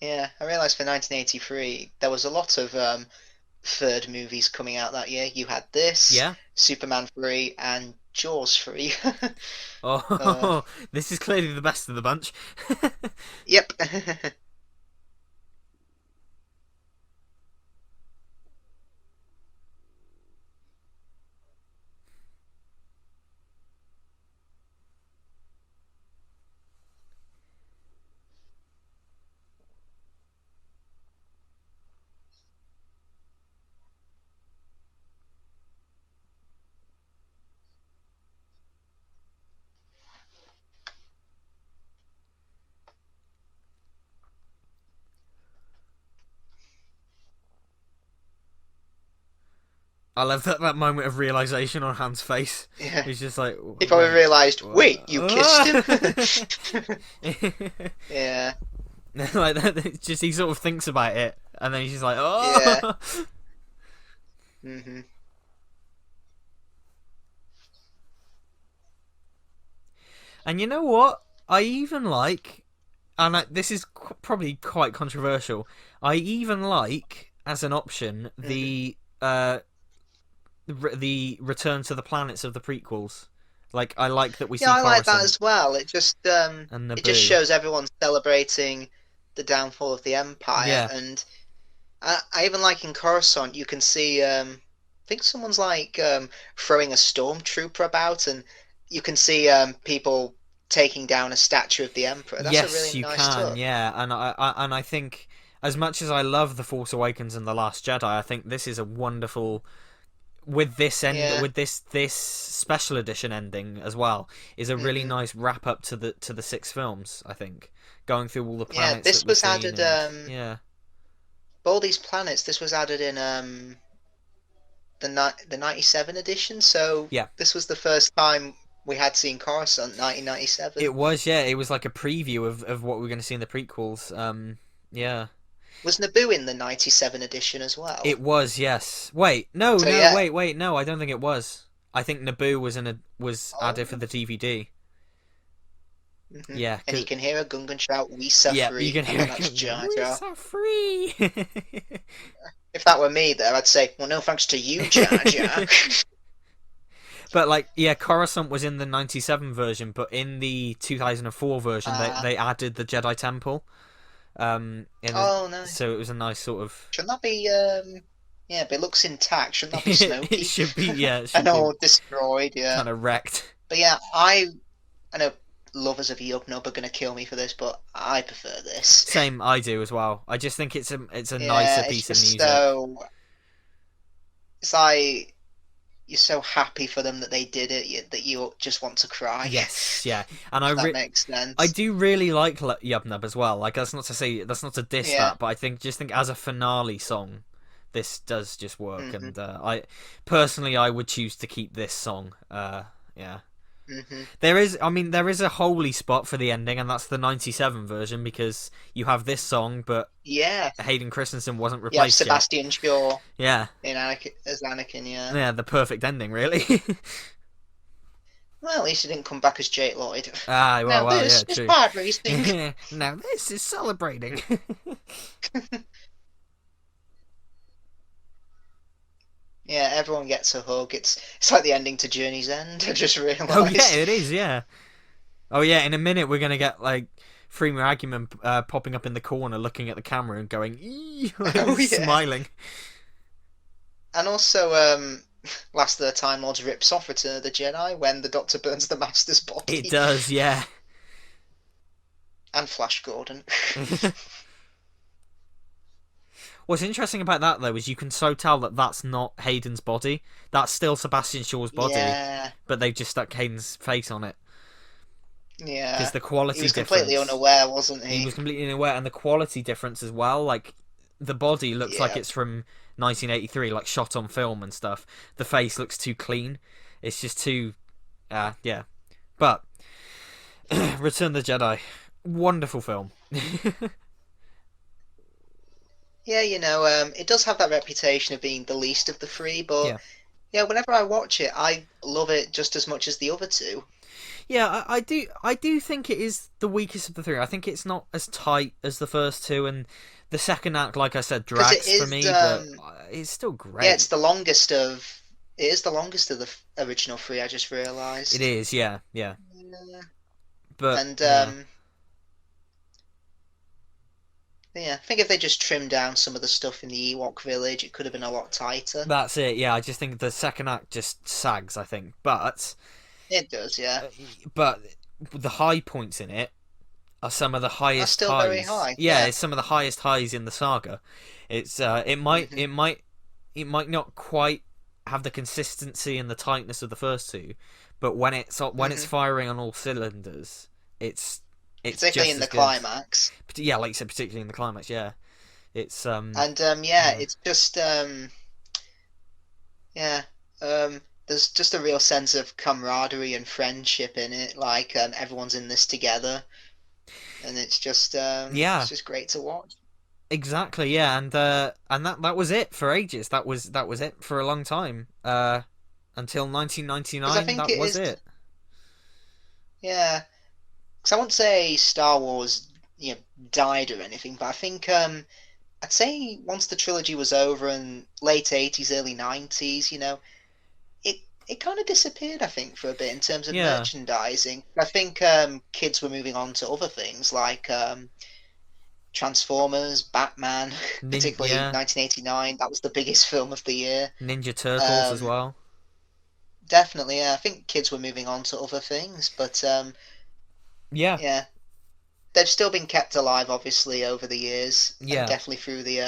Yeah, I realised for 1983 there was a lot of third movies coming out that year. You had this, Yeah. Superman 3, and Jaws 3. uh, Oh, this is clearly the best of the bunch. yep. I love that moment of realization on Han's face. Yeah. He's just like, He probably realised, wait, you kissed him? Yeah. Like that, it's just he sort of thinks about it, and then he's just like, Yeah. Mhm. And you know what? I even like, and this is probably quite controversial. I even like, as an option, the return to the planets of the prequels. Like, I like that we Yeah, see I like that Coruscant as well. It just and it just Naboo. shows everyone celebrating the downfall of the Empire, Yeah. and I even like in Coruscant you can see I think someone's like throwing a stormtrooper about, and you can see people taking down a statue of the Emperor. That's a Yes, really you nice can. touch. Yeah, and I think as much as I love the Force Awakens and the Last Jedi, I think this is a wonderful Yeah. with this special edition ending as well is a really hmm nice wrap up to the six films. I think going through all the Yeah, planets that this we've was seen added and yeah. all these planets. This was added in the 97 edition, so Yeah. this was the first time we had seen Coruscant 1997. It was, yeah. It was like a preview of what we're going to see in the prequels. Yeah. Was Naboo in the 97 edition as well? It was, yes. Wait, no, So no, yeah. wait, no. I don't think it was. I think Naboo was added for Oh. the DVD. Yeah, And you can hear a Gungan shout, "We set yeah, you free," can and hear then that's Jar it. We're Jar. so free. If that were me there, I'd say, "Well, no thanks to you, Jar Jar." But like, yeah, Coruscant was in the '97 version, but in the 2004 version, they added the Jedi Temple. Oh no! So it was a nice sort of. Shouldn't that be? Yeah, but it looks intact. Shouldn't that be It smoky? should be, yeah, it I should be know, destroyed. Yeah, kind of wrecked. but yeah, I know lovers of Ewok Nub are gonna kill me for this, but I prefer this. Same, I do as well. I just think it's a nicer Yeah, it's piece of just music. so. It's like you're so happy for them that they did it that you just want to cry. Yes, yeah, and If that makes sense. I do really like Yub Nub as well. Like that's not to diss Yeah. that, but I think as a finale song, this does just work. hmm And I personally I would choose to keep this song. Yeah. hmm There is a holy spot for the ending, and that's the '97 version because you have this song, but Yeah. Hayden Christensen wasn't You have replaced yet. Sebastian Shaw Yeah, in as Anakin, yeah. yeah, the perfect ending, really. Well, at least he didn't come back as Jake Lloyd. Well, Now this yeah, is true. pod racing. Now this is celebrating. Yeah, everyone gets a hug. It's like the ending to Journey's End. I just realised. Oh yeah, it is. Yeah. Oh yeah. In a minute, we're gonna get like Freeman Argument popping up in the corner, looking at the camera and going, "Eee," Oh, yeah. smiling. And also, Last of the Time Lords rips off Return of the Jedi when the Doctor burns the Master's body. It does. Yeah. And Flash Gordon. What's interesting about that though is you can so tell that that's not Hayden's body. That's still Sebastian Shaw's body, Yeah, but they've just stuck Hayden's face on it yeah. because the quality He was difference. completely unaware, wasn't He he? was completely unaware, and the quality difference as well. Like the body looks like Yeah. it's from 1983, like shot on film and stuff. The face looks too clean. It's just too, yeah. But Return of the Jedi, wonderful film. Yeah, it does have that reputation of being the least of the three, but Yeah. yeah, whenever I watch it, I love it just as much as the other two. Yeah, I do. I do think it is the weakest of the three. I think it's not as tight as the first two, and the second act, like I said, 'Cause it drags for is, me, but it's still great. Yeah, it's the longest of. It is the longest of the original three. I just realised. It is, yeah. Yeah. But And yeah. yeah, I think if they just trimmed down some of the stuff in the Ewok village, it could have been a lot tighter. That's it. Yeah, I just think the second act just sags. I think, It does, yeah. but the high points in it are some of the highest still highs. very high, Yeah, yeah. it's some of the highest highs in the saga. It's it might not quite have the consistency and the tightness of the first two, but when it's firing on all cylinders, it's Particularly just in the as good. climax. Yeah, like you said, particularly in the climax. Yeah, it's And yeah, it's just Yeah. There's just a real sense of camaraderie and friendship in it. Like everyone's in this together, and it's Yeah, just great to watch. exactly. Yeah, and that was it for ages. That was it for a long time. Until Because I 1999, think that it was is. it. Yeah. Because I won't say Star Wars, died or anything, but I think I'd say once the trilogy was over in late 80s, early 90s, it it kind of disappeared, I think, for a bit in terms of Yeah, merchandising. I think kids were moving on to other things like Transformers, Batman, particularly yeah, 1989. That was the biggest film of the year. Ninja Turtles as Um, well. Definitely, yeah. I think kids were moving on to other things, but Yeah, yeah, they've still been kept alive, obviously, over the years, and yeah. definitely through the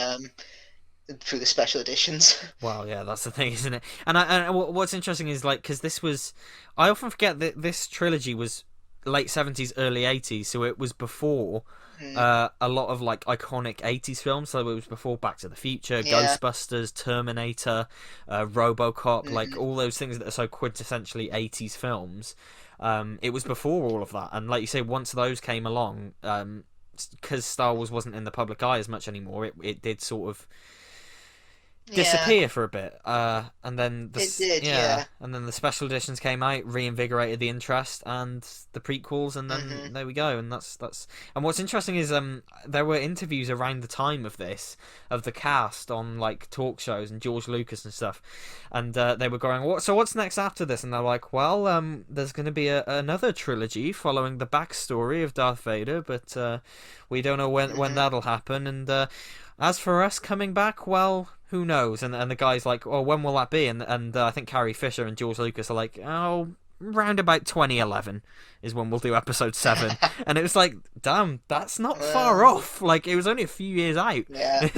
special editions. Well, yeah, that's the thing, isn't it? And what's interesting is like because this was, I often forget that this trilogy was late 70s, early 80s, so it was before Mm, a lot of like iconic 80s films. So it was before Back to the Future, yeah. Ghostbusters, Terminator, RoboCop, like Hmm. all those things that are so quintessentially 80s films. It was before all of that, and like you say, once those came along, because Star Wars wasn't in the public eye as much anymore, it did sort of Yeah, disappear for a bit. And then it did. yeah, Yeah. and then the special editions came out, reinvigorated the interest, and the prequels, and then Hmm. there we go. And that's. And what's interesting is there were interviews around the time of this of the cast on like talk shows and George Lucas and stuff, and they were going, "What? So what's next after this?" And they're like, "Well, there's going to be another trilogy following the backstory of Darth Vader, but we don't know when Hmm. that'll happen." And as for us coming back, well, who knows? And the guy's like, oh, when will that be? And I think Carrie Fisher and George Lucas are like, oh, round about 2011 is when we'll do episode 7. And it was like, damn, that's not far Well, off. Like, it was only a few years out. yeah.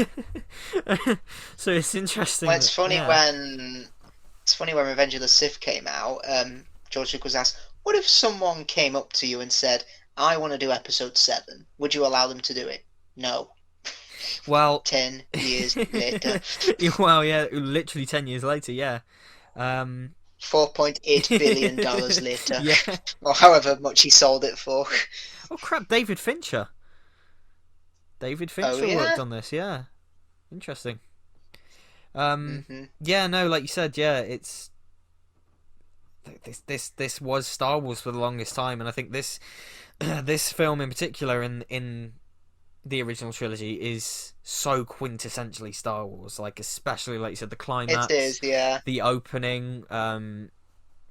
So it's interesting Well, that, yeah. it's funny when Revenge of the Sith came out. George Lucas asked, "What if someone came up to you and said, 'I want to do Episode 7'? Would you allow them to do it?" No. Well, 10 years later, well, yeah, literally 10 years later, yeah. Um, $4.8 billion later, yeah. or however much he sold it for. Oh, crap, David Fincher. David Oh Fincher worked yeah. on this, yeah. Interesting. Um, Hmm. yeah, no, like you said, yeah, it's this was Star Wars for the longest time, and I think this this film in particular in the original trilogy is so quintessentially Star Wars. Like especially like you said, the It climax, is, yeah. the opening,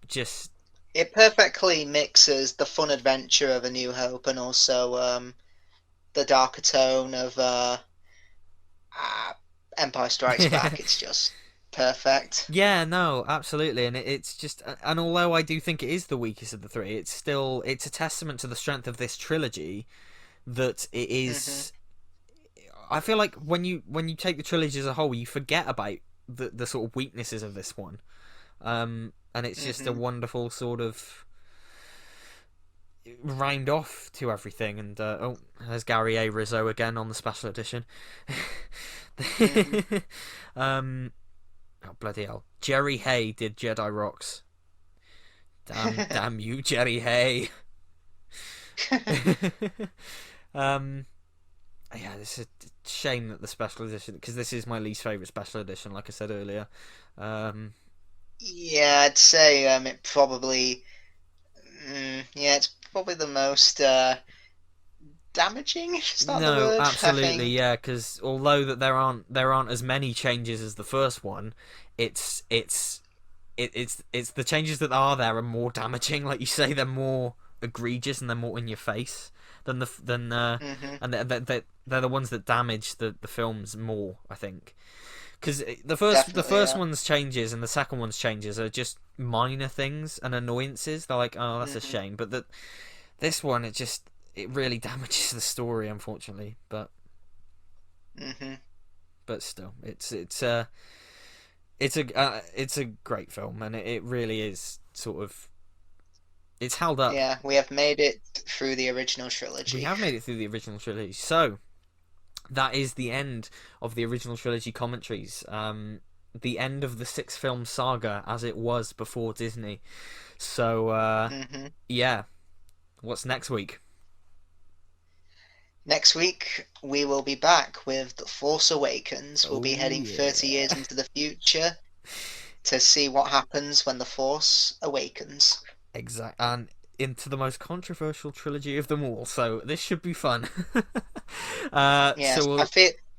just It perfectly mixes the fun adventure of A New Hope and also the darker tone of uh, Empire Strikes Back. It's just perfect. yeah, no, absolutely, and it's just, and although I do think it is the weakest of the three, it's a testament to the strength of this trilogy that it Hmm. is. I feel like when you take the trilogy as a whole, you forget about the sort of weaknesses of this one, and it's just a Hmm. wonderful sort of round off to everything. And oh, there's Gary A. Rizzo again on the special edition. Hmm. um, oh bloody hell, Jerry Hay did Jedi Rocks. Damn you, Jerry Hay. um, yeah, it's a shame that the special edition, because this is my least favorite special edition, like I said earlier. Um, Yeah, I'd say it probably. Yeah, it's probably the most damaging. If that's the no, word. I absolutely, think. yeah, because although that there aren't as many changes as the first one, it's the changes that are there are more damaging. Like you say, they're more egregious and they're more in your face than Hmm. and they're the ones that damage the films more, I think. Because the first Definitely, yeah. one's changes and the second one's changes are just minor things and annoyances. They're like, oh, that's a Hmm. shame. But this one, it really damages the story, unfortunately. Hmm. But still, it's a great film, and it really is sort of, it's held up. Yeah, we have made it through the original We trilogy. have made it through the original trilogy, so that is the end of the original trilogy commentaries. the end of the 6-film saga as it was before Disney. So yeah, what's next week? Next week, we will be back with The Force Awakens. We'll be Oh, heading 30 years into the future to see what happens when the Force awakens. Exact, and into the most controversial trilogy of them all. So this should be fun. Yes, So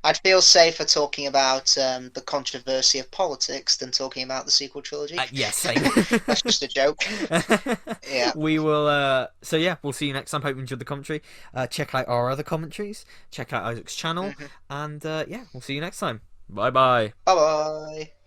I'd feel safer talking about the controversy of politics than talking about the sequel trilogy. yeah, same. That's just a joke. Yeah. We will. So yeah, we'll see you next time. Hope you enjoyed the commentary. Check out our other commentaries. Check out Isaac's channel, and yeah, we'll see you next time. Bye bye. Bye bye.